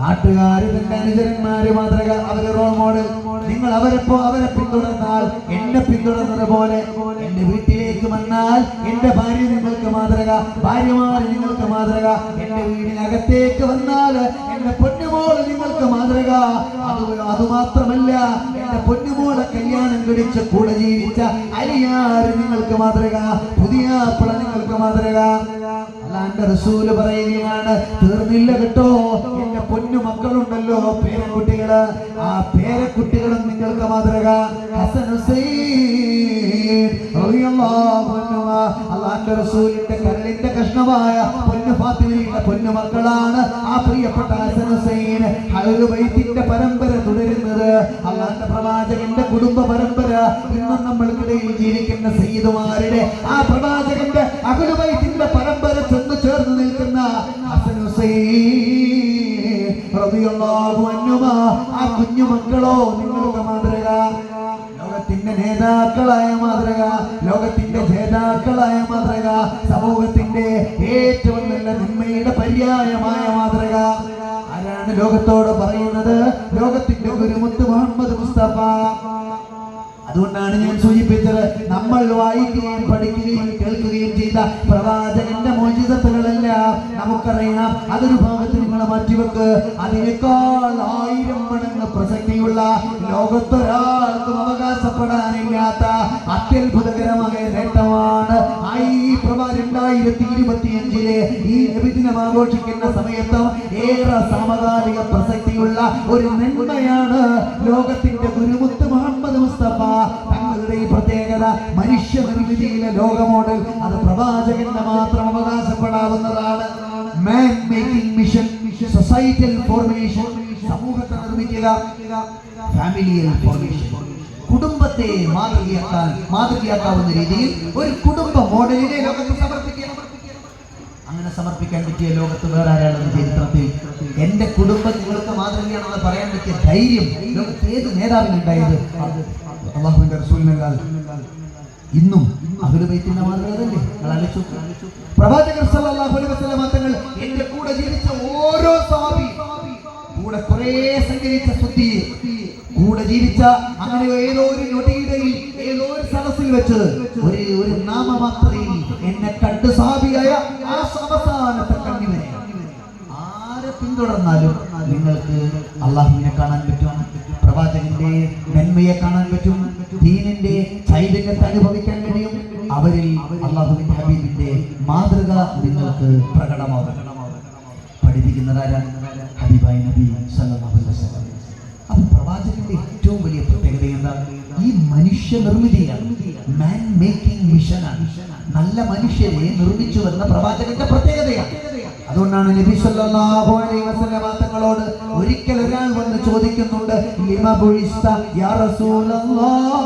നാട്ടുകാര് തന്റെ അനുചരന്മാര് മാതൃക, അവര് റോൾ മോഡൽ. നിങ്ങൾ അവരെ പിന്തുടർന്നാൽ, എന്നെ പിന്തുടർന്നത് പോലെ എന്റെ വീട്ടിലേക്ക് വന്നാൽ എന്റെ ഭാര്യ നിങ്ങൾക്ക് മാതൃക, ഭാര്യമാർ നിങ്ങൾക്ക് മാതൃക. എന്റെ വീടിനകത്തേക്ക് വന്നാൽ എന്റെ പൊന്നുമോള് നിങ്ങൾക്ക് മാതൃക. അതുമാത്രമല്ല, എന്റെ പൊന്നുമോളെ കല്യാണം കഴിച്ച് കൂടെ ജീവിച്ച അലിയാർ നിങ്ങൾക്ക് മാതൃക, പുതിയാപ്പിള നിങ്ങൾക്ക് മാതൃക. അല്ലാഹുവിന്റെ റസൂല് പറയുകയാണ്, തീർന്നില്ല കേട്ടോ, എന്റെ പൊന്നു മക്കളുണ്ടല്ലോ, പേരക്കുട്ടികള്, ആ പേരക്കുട്ടികളും നിങ്ങൾക്ക് മാതൃക. ഹസൻ ഹുസൈൻ റളിയല്ലാഹു അൻഹു അല്ലാഹുവിന്റെ റസൂലിന്റെ കരളിന്റെ കഷ്ണമായ പൊന്നു ഫാത്തിമയുടെ പൊന്നു മക്കളാണ് ആ പ്രിയപ്പെട്ട ഹസൻ ഹുസൈൻ. അഹ്ലുൽ ബൈത്തിന്റെ പരമ്പര തുടരുന്നത്, അല്ലാഹുവിന്റെ പ്രവാചകന്റെ കുടുംബ പരമ്പര, ഇന്നും നമ്മൾക്കിടയിൽ ജീവിക്കുന്ന സയ്യിദുമാരുടെ ആ പ്രവാചകന്റെ അഹ്ലുൽ ബൈത്തിന്റെ പരമ്പര ചെന്ന് ചേർന്ന് നിൽക്കുന്ന ഹസൻ ഹുസൈൻ റളിയല്ലാഹു അൻഹു ആ കുഞ്ഞു മക്കളോ നിങ്ങൾക്ക് മാതൃക. ലോകത്തിന്റെ നേതാക്കളായ മാതൃക, ലോകത്തിന്റെ ജേതാക്കളായ മാതൃക, സമൂഹത്തിന്റെ ഏറ്റവും നല്ല നന്മയുടെ പര്യായമായ മാതൃക. ആരാണ് ലോകത്തോട് പറയുന്നത്? ലോകത്തിന്റെ ഗുരുമുത്ത് മുഹമ്മദ് മുസ്തഫ. അതുകൊണ്ടാണ് ഞാൻ സൂചിപ്പിച്ചത്, നമ്മൾ വായിക്കുകയും പഠിക്കുകയും കേൾക്കുകയും ചെയ്ത പ്രവാചകന്റെ മോചിതത്തുകളെല്ലാം നമുക്കറിയാം. അതൊരു ഭാഗത്ത് നിങ്ങൾ മാറ്റിവെക്ക്. അതിനേക്കാൾ 1000 മടങ്ങ് പ്രസക്തിയുള്ള, ലോകത്തൊരാൾക്കും അവകാശപ്പെടാനില്ലാത്ത അത്യത്ഭുതകരമായ നേട്ടമാണ് ഈ 2025 ഈ നബിദിനം ആഘോഷിക്കുന്ന സമയത്തും ഏറെ സമകാലിക പ്രസക്തിയുള്ള ഒരു നന്മയാണ് ലോകത്തിന്റെ ഗുരുമുത്ത് മുഹമ്മദ് മുസ്തഫ. തങ്ങളുടെ ഈ പ്രത്യേകത മനുഷ്യ നിർമ്മിതിയിലെ ലോക മോഡൽ, അത് പ്രവാചകന്റെ മാത്രം അവകാശപ്പെടാവുന്നതാണ്. Man making mission, societal formation, സമൂഹത്തെ നിർമ്മിക്കുക, ഫാമിലിയൽ ഫോർമേഷൻ, കുടുംബത്തെ മാതൃകയാക്കാവുന്ന രീതിയിൽ ഒരു കുടുംബ മോഡലിനെ ലോകത്ത് സമർപ്പിക്കുക. അങ്ങനെ സമർപ്പിക്കാൻ പറ്റിയ ലോകത്ത് വേറെ ആരാണെന്ന് ചരിത്രത്തിൽ? എന്റെ കുടുംബം നിങ്ങൾക്ക് മാതൃകയാണെന്ന് പറയാൻ പറ്റിയ ധൈര്യം ലോകത്ത് ഏത് നേതാവിനുണ്ടായത്? അല്ലാഹുവിന്റെ റസൂലിനല്ലാതെ. ഇന്നും അഹ്ലുൽ ബൈത്തിന്റെ മാതൃക തന്നെ. പ്രവാചകർ സല്ലല്ലാഹു അലൈഹി വസല്ലം തങ്ങൾ എന്റെ കൂടെ ജീവിച്ച ഓരോ സ്വഹാബി, കൂടെ കുറേ സഞ്ചരിച്ച സുദ്ദി, കൂടെ ജീവിച്ച അങ്ങനെ ഏതോ ഒരു നൊടിയിടയിൽ ഏതോ ഒരു സദസ്സിൽ വെച്ച് ഒരു നാമമാത്രയിൽ എന്നെ കണ്ട് സ്വഹാബിയായ ആ അവസാനത്തെ കണ്ണിവരെ ആരെ പിന്തുടർന്നാലും നിങ്ങൾക്ക് അള്ളാഹുവിനെ കാണാൻ പറ്റും, പ്രവാചകന്റെ നന്മയെ കാണാൻ പറ്റും, ദീനിന്റെ ചൈതന്യത്തെ അനുഭവിക്കാൻ കഴിയും. അവരിൽ അള്ളാഹുവിന്റെ ഹബീബിന്റെ മാതൃക നിങ്ങൾക്ക് പ്രകടമാകും. പഠിപ്പിക്കുന്നതാരാണ്? ഹബീബായ നബി സല്ലല്ലാഹു അലൈഹി വസല്ലം. അപ്പോൾ പ്രവാചകന്റെ ഏറ്റവും വലിയ പ്രത്യേകത എന്താ? ഈ മനുഷ്യ നിർമ്മിതിയാണ്, മാൻ മേക്കിംഗ് മിഷനാണ്. നല്ല മനുഷ്യരെ നിർമ്മിച്ചു വരുന്ന പ്രവാചകന്റെ പ്രത്യേകതയാണ്. അതുകൊണ്ടാണ് നബി സല്ലല്ലാഹു അലൈഹി വസല്ലം തങ്ങളോട് ഒരിക്കൽ ഒരാൾ വന്ന് ചോദിക്കുന്നുണ്ട്, ലിമ ബുഇസ്ത യാ റസൂലല്ലാഹ്,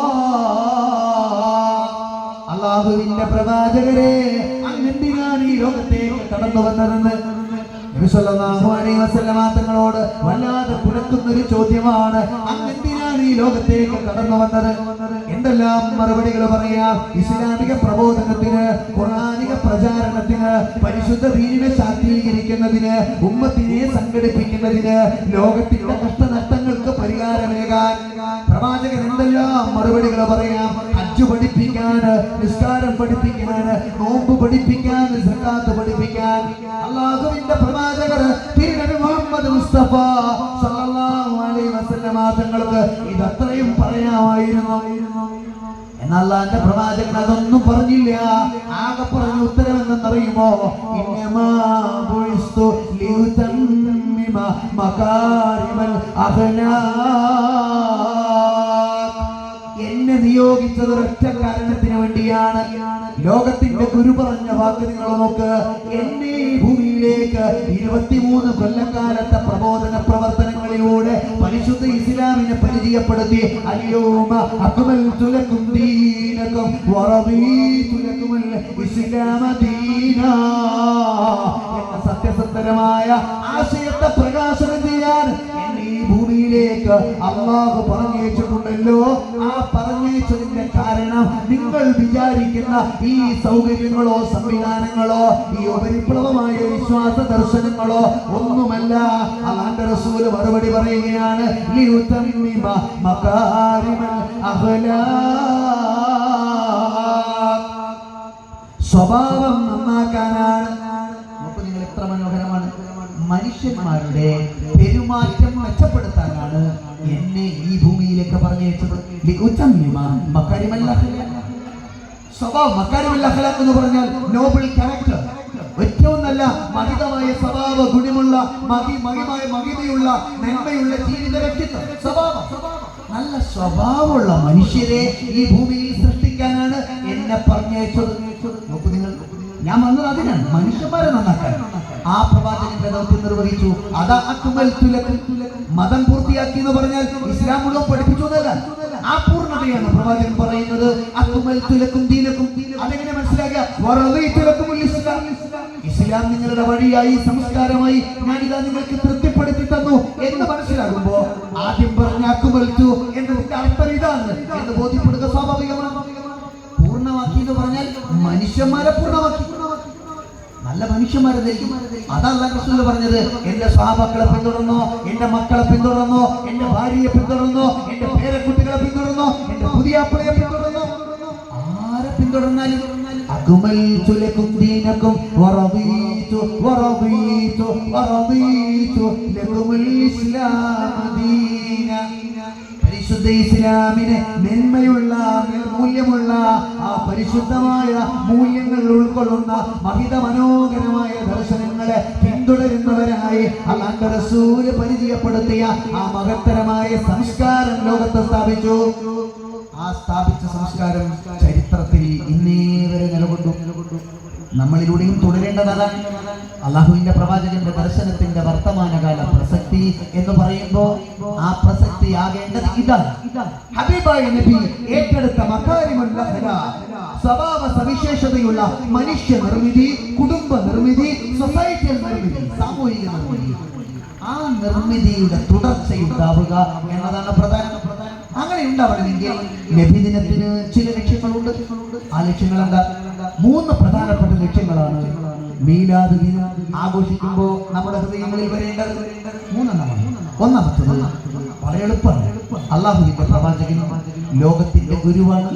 അല്ലാഹുവിന്റെ പ്രവാചകരെ, അങ്ങെന്തിനാണ് ഈ ലോകത്തേക്ക് കടന്നു വന്നതെന്ന് നബി സല്ലല്ലാഹു അലൈഹി വസല്ലം തങ്ങളോട് വല്ലാതെ പുലർത്തുന്ന ഒരു ചോദ്യമാണ്. അങ്ങെന്തിനാണ് ഈ ലോകത്തേക്ക് കടന്നു വന്നത്? എന്തെല്ലാം മറുപടികൾ പറയാം. ഇസ്ലാമിക പ്രബോധനത്തിന്, ഖുർആനിക പ്രചാരണത്തിന്, പരിശുദ്ധ ദീനിനെ ശാക്തീകരിക്കുന്നതിന്, ഉമ്മത്തിനെ സംഘടിപ്പിക്കുന്നതിന്, ലോകത്തിന്റെ കഷ്ടനഷ്ടങ്ങൾക്ക് പരിഹാരമേകാൻ പ്രവാചകൻ എന്തെല്ലാം മറുപടികൾ പറയാം. ഹജ്ജ് പഠിപ്പിക്കാൻ, നിസ്കാരം പഠിപ്പിക്കാൻ, നോമ്പ് പഠിപ്പിക്കാൻ, സക്കാത്ത് പഠിപ്പിക്കാൻ അല്ലാഹുവിന്റെ പ്രവാചകർ തിരുനബി മുഹമ്മദ് മുസ്തഫ സല്ലല്ലാഹു അലൈഹി വസല്ലം തങ്ങൾക്ക് ഇതത്രയും പറയാമായിരുന്നു. എന്നാൽ അല്ലാഹുവിന്റെ പ്രവാചകൻ അതൊന്നും പറഞ്ഞില്ല. ആകെ പറഞ്ഞ ഉത്തരം എന്തെന്നറിയുമോ? ഇന്നമാ ബുഇസ്തു ലിയുതമ്മിമ മകാരിമൽ അഖ്ലാഖ്. എന്നെ നിയോഗിച്ചത് ഒരൊറ്റ കാരണത്തിന് വേണ്ടിയാണ്. ലോകത്തിന്റെ ഗുരു പറഞ്ഞ വാക്ക് നിങ്ങൾ നോക്ക്. എന്നെ ഈ ഭൂമിയിലേക്ക് 23 കൊല്ലക്കാലത്തെ പ്രബോധന പ്രവർത്തനങ്ങളിലൂടെ പരിശുദ്ധ ഇസ്ലാമിനെ പരിചയപ്പെടുത്തി. അൽയൗമ അക്മൽതു ലക്കും ദീനകും വറദീതു ലക്കുൽ ഇസ്ലാമ ദീനാ എന്ന സത്യസന്ധമായ ആശയത്തെ പ്രകാശനം ചെയ്യാൻ ഈ ഭൂമിയിലേക്ക് അല്ലാഹു പറഞ്ഞയച്ചിട്ടുണ്ടല്ലോ. ആ പറഞ്ഞയച്ചതിന്റെ കാരണം നിങ്ങൾ വിചാരിക്കുന്ന ഈ സൗകര്യങ്ങളോ സംവിധാനങ്ങളോ ഈ ഉപരിപ്ലവമായ വിശ്വാസ ദർശനങ്ങളോ ഒന്നുമല്ല. അല്ലാഹുവിന്റെ റസൂല് മറുപടി പറയുകയാണ്, ലിയുതമ്മിമ മകാരിമൽ അഖ്ലാഖ്. സ്വഭാവം നന്നാക്കാനാണ്. നോക്കൂ നിങ്ങൾ, എത്ര മനോഹരമാണ്. മനുഷ്യന്മാരുടെ പെരുമാറ്റം മെച്ചപ്പെടുത്താനാണ് എന്നെ ഈ ഭൂമിയിലേക്ക് പറഞ്ഞയച്ചത്. സ്വഭാവം മക്കാരിമൽ അഖ്ലാഖ് എന്ന് പറഞ്ഞാൽ നോബിൾ ക്യാരക്ടർ, ഏറ്റവും നല്ല മഹിതമായ സ്വഭാവ ഗുണമുള്ള മഹിമയുള്ള നന്മയുള്ള ജീവിത വ്യക്തിത്വം സ്വഭാവം. നല്ല സ്വഭാവമുള്ള മനുഷ്യരെ ഈ ഭൂമിയിൽ സൃഷ്ടിക്കാനാണ് എന്നെ പറഞ്ഞയച്ചത്. നോക്കൂ നിങ്ങൾ, ഞാൻ വന്നത് അതിനാണ്, മനുഷ്യന്മാരെ നന്നാക്കാൻ. ആ പ്രവാചകന്റെ ദൗത്യം നിർവഹിച്ചു. അതാ അക്മൽതു ലക്കും. മതം പൂർത്തിയാക്കി എന്ന് പറഞ്ഞാൽ ഇസ്ലാം മുഴുവൻ പഠിപ്പിച്ചു എന്നല്ല, ആ പൂർണ്ണതയാണ് പ്രവാചകൻ പറയുന്നത്. അക്മൽതു ലക്കും ദീനക്കും. അതെങ്ങനെ മനസ്സിലാക്കുക? വറദീതു ലക്കുമുൽ ഇസ്ലാം. ഇസ്ലാം നിങ്ങളുടെ വഴിയായി, സംസ്കാരമായി ഞാനിതാ നിങ്ങൾക്ക് തൃപ്തിപ്പെടുത്തി തന്നു എന്ന് മനസ്സിലാകുമ്പോ ആദ്യം പറഞ്ഞ അക്മൽതു എന്നതിന്റെ അർത്ഥം ഇതാണ് എന്ന് ബോധ്യപ്പെടുക സ്വാഭാവികമാണ്. പൂർണ്ണമാക്കി എന്ന് പറഞ്ഞാൽ മനുഷ്യന്മാരെ പൂർണ്ണമാക്കി, നല്ല മനുഷ്യന്മാരെ ധരിക്കും. അതല്ല റസൂൽ പറഞ്ഞത്. എന്റെ സ്വഹാബാക്കളെ പിന്തുടർന്നോ, എന്റെ മക്കളെ പിന്തുടർന്നോ, എന്റെ ഭാര്യയെ പിന്തുടർന്നോ, എന്റെ പേരക്കുട്ടികളെ പിന്തുടർന്നോ, എന്റെ പുതിയാപ്പിളയെ പിന്തുടർന്നോ, ആരെ പിന്തുടർന്നാലും അക്മൽതു ലക്കും ദീനക്കും വറദീതു ലക്കുമുൽ ഇസ്ലാമ ദീന. പരിശുദ്ധ ഇസ്ലാമിനെ നന്മയുള്ള മൂല്യമുള്ള ആ പരിശുദ്ധമായ മൂല്യങ്ങൾ ഉൾക്കൊള്ളുന്ന മഹിത മനോഹരമായ ദർശനങ്ങളെ പിന്തുടരുന്നവരായി അല്ലാഹുവിന്റെ റസൂൽ പരിചയപ്പെടുത്തിയ ആ മഹത്തരമായ സംസ്കാരം ലോകത്ത് സ്ഥാപിച്ചു. ആ സ്ഥാപിച്ച സംസ്കാരം ചരിത്രത്തിൽ ഇന്നേ വരെ നിലകൊണ്ടു. നമ്മളിലൂടെയും തുടരേണ്ടതാണ്. അള്ളാഹുവിന്റെ പ്രവാചകന്റെ ദർശനത്തിന്റെ വർത്തമാനകാല പ്രസക്തി എന്ന് പറയുമ്പോൾ ആ പ്രസക്തി ആകേണ്ടത് ഇതാണ്. ഹബീബായ നബി ഏറ്റെടുത്ത മകാരിമുൽ അഖ്ലാഖ്, സ്വഭാവ സവിശേഷതയുള്ള മനുഷ്യ നിർമ്മിതി, കുടുംബ നിർമ്മിതി, സൊസൈറ്റിയൽ നിർമ്മിതി, സാമൂഹിക നിർമ്മിതി, ആ നിർമ്മിതിയുടെ തുടർച്ചയുണ്ടാവുക എന്നതാണ് പ്രധാനം. അങ്ങനെ ഉണ്ടാവണമെങ്കിൽ നബിദിനത്തിന് ചില ലക്ഷ്യങ്ങളുണ്ട്. ആ ലക്ഷ്യങ്ങൾ എന്താ? 3 പ്രധാനപ്പെട്ട ലക്ഷ്യങ്ങളാണ്. മീലാദ് ദിനം ആഘോഷിക്കുമ്പോൾ നമ്മുടെ ഹൃദയങ്ങളിൽ വരേണ്ടത് 3 എണ്ണമാണ്. ഒന്നാമത്തത് വളരെ എളുപ്പമാണ്. അള്ളാഹുവിന്റെ പ്രവാചകൻ ലോകത്തിന്റെ ഗുരുവാണ്,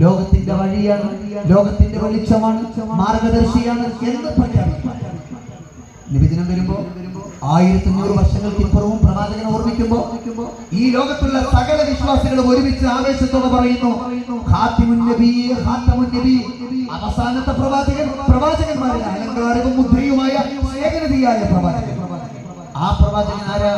ലോകത്തിന്റെ വഴിയാണ്, ലോകത്തിന്റെ വെളിച്ചമാണ്, മാർഗദർശിയാണ് എന്ന് പ്രഖ്യാപിക്കും. നബിദിനം വരുമ്പോ 1500 വർഷങ്ങൾക്ക് ഇപ്പുറവും പ്രവാചകനെ ഓർമ്മിക്കുമ്പോ ഈ ലോകത്തുള്ള സകല വിശ്വാസികളും ഒരുമിച്ച് ആവേശത്തോടെ പറയുന്നു, ഖാതിമുൻ നബി, ഖാതമുൻ നബി, അവസാനത്തെ പ്രവാചകൻ, പ്രവാചകന്മാരിൽ അലങ്കാരവും മുദ്രയുമായ ഏകനദിയായ പ്രവാചകൻ. ആ പ്രവാചകൻ ആരാ?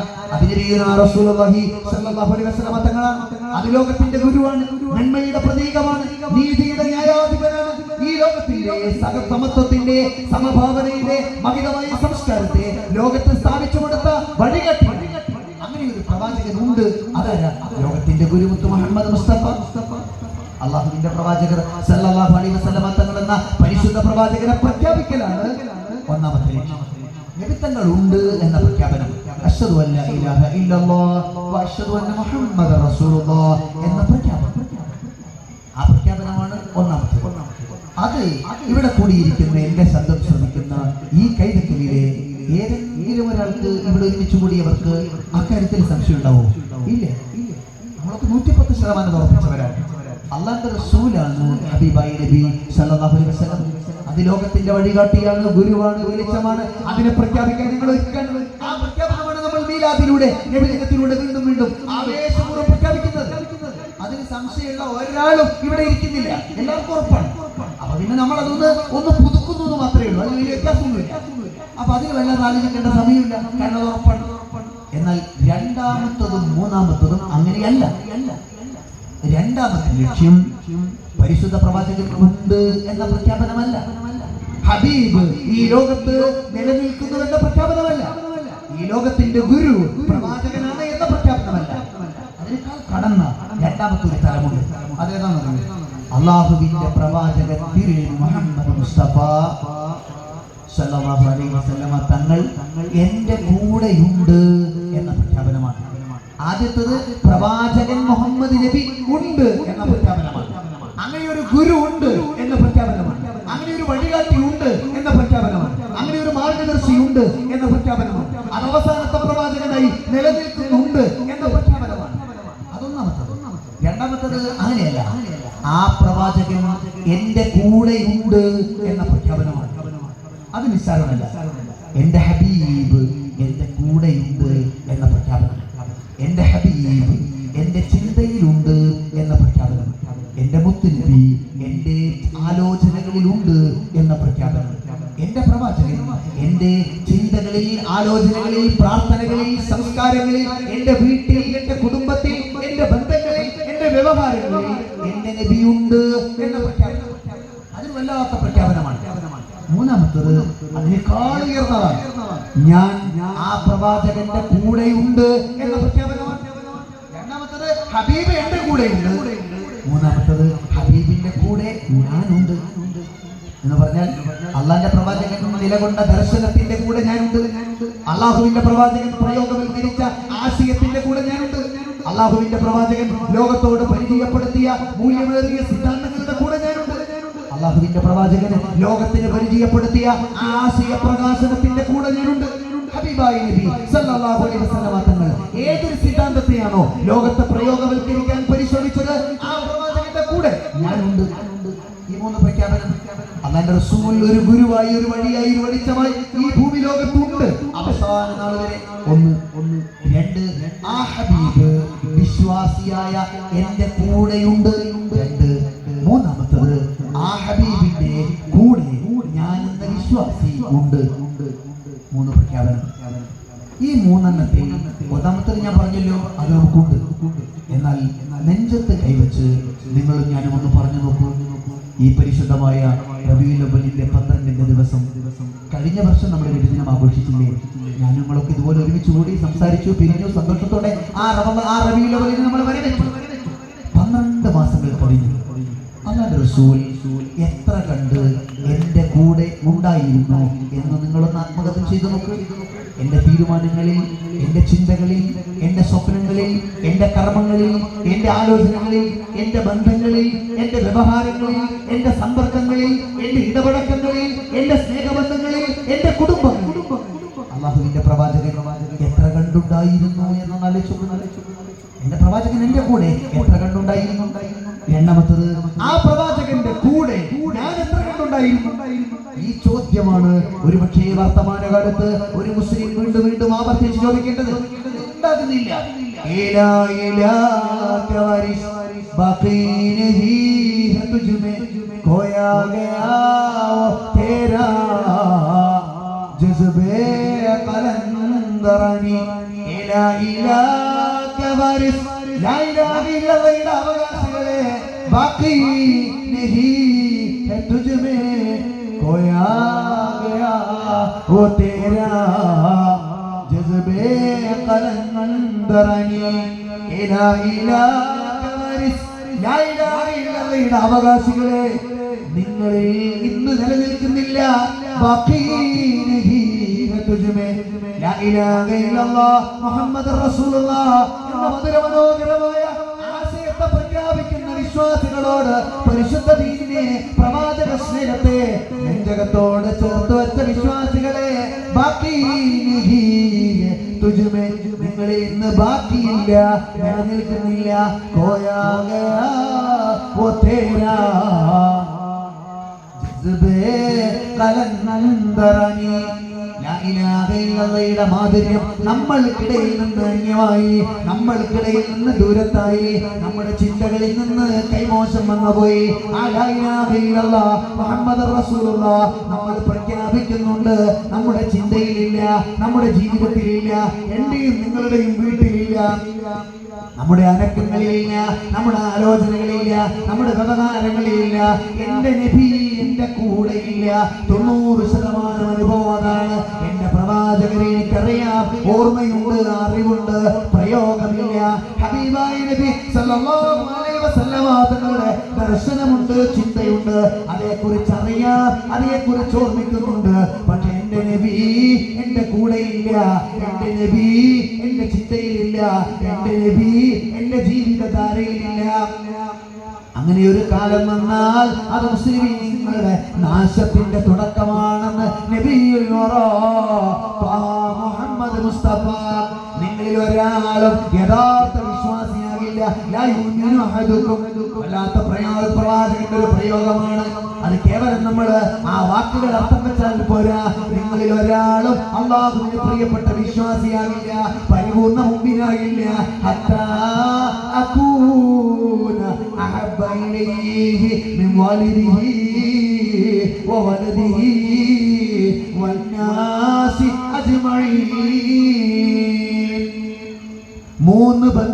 റസൂലുള്ളാഹി സ്വല്ലല്ലാഹു അലൈഹി വസല്ലം തങ്ങളാണ്. അത് ലോകത്തിന്റെ ഗുരുവാണ്, നന്മയുടെ പ്രതീകമാണ്, നീതിയുടെ ന്യായാധിപനാണ്. ഈ ലോകത്തിന്റെ സമത്വത്തിന്റെ, സമഭാവനയുടെ മഹിതമായ സംസ്കാരത്തെ ലോകത്ത് സ്ഥാപിച്ചു കൊടുത്ത വഴികാട്ടി. അങ്ങനെ ഒരു പ്രവാചകൻ ഉണ്ട്. അതാരാ? ലോകത്തിന്റെ ഗുരുമുത്ത് മുഹമ്മദ് മുസ്തഫ. അള്ളാഹുവിന്റെ പ്രവാചകർ സല്ലല്ലാഹു അലൈഹി വസല്ലം തങ്ങൾ എന്ന പരിശുദ്ധ പ്രവാചകനെ പ്രഖ്യാപിക്കലാണ് ഒന്നാമത്തെ ലക്ഷ്യം. നബിത്തങ്ങൾ ഉണ്ട് എന്ന പ്രഖ്യാപനം, അശ്ഹദു അല്ലാ ഇലാഹ ഇല്ലല്ലാഹ് വ അശ്ഹദു അന്ന മുഹമ്മദൻ റസൂലുള്ളാഹ് എന്ന പ്രഖ്യാപനം. ആ പ്രഖ്യാപനമാണ് ഒന്നാമത്തെ. അത് ഇവിടെ കൂടിയിരിക്കുന്ന എന്റെ ശബ്ദം ശ്രമിക്കുന്ന ഈ കൈതക്കലിലെ ഏതെങ്കിലും ഒരാൾക്ക്, ഇവിടെ ഒരുമിച്ച് കൂടിയവർക്ക് അക്കാര്യത്തിൽ സംശയം ഉണ്ടാവോ? ഇല്ല. നമ്മളൊക്കെ 110% ഉറപ്പിച്ചവരാണ്. അല്ലാഹുവിന്റെ റസൂലാണ് ഹബീബായ നബി സല്ലല്ലാഹു അലൈഹി വസല്ലം. അത് ലോകത്തിന്റെ വഴികാട്ടിയാണ്, ഗുരുവാണ്, വെളിച്ചമാണ്. അതിനെ പ്രഖ്യാപിക്കാൻ നിങ്ങൾ ആ പ്രഖ്യാപനമാണ് നമ്മൾ മീലാദിലൂടെ, നബിദിനത്തിലൂടെ വീണ്ടും വീണ്ടും ആവേശപൂർവ്വം പ്രഖ്യാപിക്കുന്നത്. അതിന് സംശയമുള്ള ഒരാളും ഇവിടെ ഇരിക്കുന്നില്ല, എല്ലാവർക്കും ഉറപ്പാണ്. അപ്പൊ പിന്നെ നമ്മൾ അതൊന്ന് പുതുക്കുന്നു മാത്രമേ ഉള്ളൂ, അതിന് വലിയ വ്യത്യാസമൊന്നുമില്ല. അപ്പൊ അതിന് വല്ലാതെ ആലോചിക്കേണ്ട സമയമില്ല, കാരണം അത് ഉറപ്പാണ്. എന്നാൽ രണ്ടാമത്തതും മൂന്നാമത്തതും അങ്ങനെയല്ല. രണ്ടാമത്തെ ലക്ഷ്യം പരിശുദ്ധ പ്രവാചകൻ ഉണ്ട് എന്ന പ്രഖ്യാപനമല്ല, ഹബീബ് ഈ ലോകത്ത് നിലനിൽക്കുന്നു എന്ന പ്രഖ്യാപനമല്ല, ഈ ലോകത്തിന്റെ ഗുരു പ്രവാചകനാണ് എന്ന പ്രഖ്യാപനമല്ല. അതിനേക്കാൾ കടന്ന രണ്ടാമത്തെ ഒരു തലമുണ്ട്. അതേതാണെന്ന് അള്ളാഹുവിന്റെ പ്രവാചകൻ മുഹമ്മദ് മുസ്തഫ സല്ലല്ലാഹു അലൈഹി വസല്ലമ തങ്ങൾ എന്റെ കൂടെയുണ്ട് എന്ന പ്രഖ്യാപനമാണ്. ആദ്യത്തേത് പ്രവാചകൻ മുഹമ്മദ് നബി ഉണ്ട് എന്ന പ്രഖ്യാപനമാണ്. അങ്ങനെ ഒരു ഗുരു ഉണ്ട് എന്ന പ്രഖ്യാപനമാണ്. അങ്ങനെ ഒരു വഴികാട്ടി ഉണ്ട് എന്ന പ്രഖ്യാപനമാണ്. അങ്ങനെ ഒരു മാർഗദർശി ഉണ്ട് എന്ന പ്രഖ്യാപനമാണ്. അത് അവസാനത്തെ പ്രവാചകനായി നിലനിൽക്കുന്നുണ്ട് എന്ന പ്രഖ്യാപനമാണ്. അതൊന്നാമത്തത്. രണ്ടാമത്തത് അങ്ങനെയല്ല, ആ പ്രവാചകൻ എന്റെ കൂടെയുണ്ട് എന്ന പ്രഖ്യാപനമാണ്. അത് നിസ്സാരമല്ല. എന്റെ ഹബീബ് എന്റെ കൂടെയുണ്ട് എന്ന പ്രഖ്യാപനം, എന്റെ ഹബീബ് എന്റെ ചിന്തയിലുണ്ട് എന്ന പ്രഖ്യാപനം, എന്റെ മുത്തുനബി എന്റെ ആലോചനകളിലുണ്ട് എന്ന പ്രഖ്യാപനം, എന്റെ പ്രവാചകൻ പ്രവാചകൻ എന്റെ ചിന്തകളിൽ, ആലോചനകളിൽ, പ്രാർത്ഥനകളിൽ, സംസ്കാരങ്ങളിൽ, എന്റെ വീട്ടിൽ, എന്റെ കുടുംബത്തിൽ, എന്റെ ബന്ധങ്ങളിൽ, എന്റെ വ്യവഹാരങ്ങളിൽ എന്റെ നബിയുണ്ട് എന്ന പ്രഖ്യാപനം. അതൊരു വല്ലാത്ത പ്രഖ്യാപനമാണ്. മൂന്നാമത്തത് അതിനേക്കാൾ ഉയർന്നതാണ്. ഞാൻ ആ പ്രവാചകന്റെ കൂടെയുണ്ട് എന്ന പ്രഖ്യാപനമാണ്. രണ്ടാമത്തത് ഹബീബ് എന്റെ കൂടെയുണ്ട്. മൂന്നാമത്തത് ഹബീബിന്റെ കൂടെ ഞാനുണ്ട് എന്ന് പറഞ്ഞാൽ അള്ളാന്റെ പ്രവാചകൻ നിലകൊണ്ട ദർശനത്തിന്റെ കൂടെ ഞാനുണ്ട്. അള്ളാഹുവിന്റെ പ്രവാചകൻ പ്രയോഗവൽക്കരിച്ച ആശയത്തിന്റെ കൂടെ ഞാനുണ്ട്. അള്ളാഹുവിന്റെ പ്രവാചകൻ ലോകത്തോട് പരിചയപ്പെടുത്തിയ മൂല്യമേറിയ സിദ്ധാന്തങ്ങളുടെ കൂടെ ഞാനുണ്ട്. അള്ളാഹുവിന്റെ പ്രവാചകൻ ലോകത്തിന് പരിചയപ്പെടുത്തിയ ആശയ പ്രകാശനത്തിന്റെ കൂടെ ഞാനുണ്ട്. ഹബീബായ നബി സല്ലല്ലാഹു അലൈഹി വസല്ലം തങ്ങൾ ഏതൊരു സിദ്ധാന്തത്തെയാണോ ലോകത്തെ പ്രയോഗവൽക്കരിക്കാൻ പരിശ്രമിച്ചത്, ആ പ്രവാചകന്റെ കൂടെ ഞാനുണ്ട്. ഈ മൂന്ന് പ്രഖ്യാപനം അല്ലാഹുവിന്റെ റസൂൽ ഒരു ഗുരുവായി, ഒരു വഴിയായി, ഒരു വെളിച്ചമായി ഈ ഭൂമി ലോകത്തുണ്ട് അവസാന നാൾ വരെ. ഒന്ന്. രണ്ട്, ആ ഹബീബ് വിശ്വാസിയായ എന്റെ കൂടെയുണ്ട്. രണ്ട്. മൂന്നാമത്തത് ആ ഹബീബിന്റെ കൂടെ ഞാൻ എന്ന വിശ്വാസി ഉണ്ട്. മൂന്ന് പ്രഖ്യാപനം. ഈ മൂന്നെണ്ണത്തിൽ ഒന്നാമത്തത് ഞാൻ പറഞ്ഞല്ലോ, അത് നമുക്കുണ്ട്. എന്നാൽ നെഞ്ചത്ത് കൈവച്ച് നിങ്ങളും ഞാനും ഒന്ന് പറഞ്ഞു നോക്കൂ. ഈ പരിശുദ്ധമായ റബീഉൽ അവ്വലിന്റെ 12ാം ദിവസം കഴിഞ്ഞ വർഷം നമ്മൾ നബിദിനം ആഘോഷിച്ചില്ലേ? ഞാനും നിങ്ങളൊക്കെ ഇതുപോലെ ഒരുമിച്ച് കൂടി സംസാരിച്ചു, പിരിഞ്ഞു, സന്തോഷത്തോടെ ആ റബീഉൽ അവ്വലിനെ നമ്മൾ വരവേറ്റു. 12 മാസങ്ങൾ കഴിഞ്ഞു. അല്ലാഹുവിന്റെ റസൂൽ എത്ര കണ്ട് എന്റെ കൂടെ ഉണ്ടായിരുന്നു എന്ന് നിങ്ങളൊന്ന് ആത്മഗതം ചെയ്തു നോക്ക്. എന്റെ തീരുമാനങ്ങളിൽ, എന്റെ ചിന്തകളിൽ, എന്റെ സ്വപ്നങ്ങളിൽ, എന്റെ കർമ്മങ്ങളിൽ, എന്റെ ആലോചനകളിൽ, എന്റെ ബന്ധങ്ങളിൽ, എന്റെ വ്യവഹാരങ്ങളിൽ, എന്റെ സമ്പർക്കങ്ങളിൽ, എന്റെ ഇടപെടക്കങ്ങളിൽ, എന്റെ സ്നേഹബന്ധങ്ങളിൽ, എന്റെ കുടുംബങ്ങളിൽ അള്ളാഹുവിന്റെ പ്രവാചകൻ എത്ര കണ്ടുണ്ടായിരുന്നു എന്നൊന്ന് ആലോചിച്ചു. എന്റെ പ്രവാചകൻ എന്റെ കൂടെ എത്ര കണ്ടുണ്ടായിരുന്നു. രണ്ടാമത്തത് ആ പ്രവാചകന്റെ കൂടെ ഞാൻ എത്ര കണ്ടുണ്ടായിരുന്നു. ഈ ചോദ്യമാണ് ഒരുപക്ഷേ വർത്തമാനകാലത്ത് ഒരു മുസ്ലിം വീണ്ടും വീണ്ടും ആവർത്തിച്ച് ചോദിക്കേണ്ടത്. ഉണ്ടാകുന്നില്ല. അവകാശികളെ ബാക്കി നഹീ है तुझ में खोया गया वो तेरा जज्बे कलंदरनी इला इला कवरिस ला इलाहा ഇല്ലല്ലയുടെ അവകാശികളെ നിങ്ങളിൽ ഇന്ന് നിലനിൽക്കുന്നില്ല. ബാക്കി നഹീ है तुझ में ला इलाहा इल्लल्लाഹ് മുഹമ്മദ് റസൂലുള്ളാഹ് എന്ന മധുരമനോഹരമായ ആശയത്തെ പ്രഖ്യാപിക്കുന്ന വിശ്വാസികളോട് പരിശുദ്ധ ദീനിനെ, പ്രവാചക സ്നേഹത്തെ നെഞ്ചകത്തോട് ചേർത്ത് വെച്ച വിശ്വാസികളെ ബാക്കി നഹീ തുജ്മേ നിങ്ങളിൽ ഇന്ന് ബാക്കിയില്ല, നിലനിൽക്കുന്നില്ല. കോയാ ഗയാ വോ തേരാ ജസ്ബേ കലന്നന്തറനി. യുടെ മാധുര്യം നമ്മൾക്കിടയിൽ നിന്ന് അന്യമായി, നമ്മൾക്കിടയിൽ നിന്ന് ദൂരത്തായി, നമ്മുടെ ചിന്തകളിൽ നിന്ന് കൈമോശം വന്നുപോയി. ആ ലാ ഇലാഹ ഇല്ലല്ലാഹ് മുഹമ്മദ് റസൂലുള്ളാഹ് നമ്മൾ പ്രഖ്യാപിക്കുന്നുണ്ട്. നമ്മുടെ ചിന്തയിലില്ല, നമ്മുടെ ജീവിതത്തിലില്ല, എന്റെയും നിങ്ങളുടെയും വീട്ടിലില്ല, നമ്മുടെ അനക്കങ്ങളിലില്ല, നമ്മുടെ ആലോചനകളില്ല, നമ്മുടെ വ്യവഹാരങ്ങളിലില്ല. എന്റെ നബി എന്റെ കൂടെയില്ല. 90% അനുഭവം അതാണ്. എന്റെ പ്രവാചകരെ എനിക്കറിയാം, ഓർമ്മയുണ്ട്, അറിവുണ്ട്, പ്രയോഗമില്ല. ഹബീബായ നബി സല്ലല്ലാഹു അലൈഹി വസല്ലം തങ്ങളുടെ ദർശനമുണ്ട്, ചിന്തയുണ്ട്, അതേക്കുറിച്ച് അറിയാം, അതേക്കുറിച്ച് ഓർമ്മിക്കുന്നുണ്ട്. പക്ഷെ എന്റെ നബി എന്റെ കൂടെയില്ല, എന്റെ നബി എന്റെ ചിന്തയിലില്ല, എന്റെ നബി എന്റെ ജീവിതധാരയിലില്ല. അങ്ങനെ ഒരു കാലം വന്നാൽ അത് മുസ്ലിമീങ്ങളുടെ നാശത്തിന്റെ തുടക്കമാണെന്ന് നബിയുൽ വറാ മുഹമ്മദ് മുസ്തഫ. നിങ്ങളിൽ ഒരാളും യഥാർത്ഥ വിശ്വാസിയാകില്ല. ലാ യുമിനു അഹദുക്കും. വല്ലാത്ത പ്രവാചകന്റെ ഒരു പ്രയോഗമാണ് അത്. കേവലം നമ്മൾ ആ വാക്കുകൾ അർത്ഥം വെച്ചാൽ പോരാ. നിങ്ങളിൽ ഒരാളും അല്ലാഹുവിന് പ്രിയപ്പെട്ട വിശ്വാസിയാകില്ല, പരിപൂർണ്ണ മുഅ്മിനാകില്ല. ഹത്താ അകൂന അഹബ്ബ ഇലൈഹി മിൻ വാലിദിഹി വവലദിഹി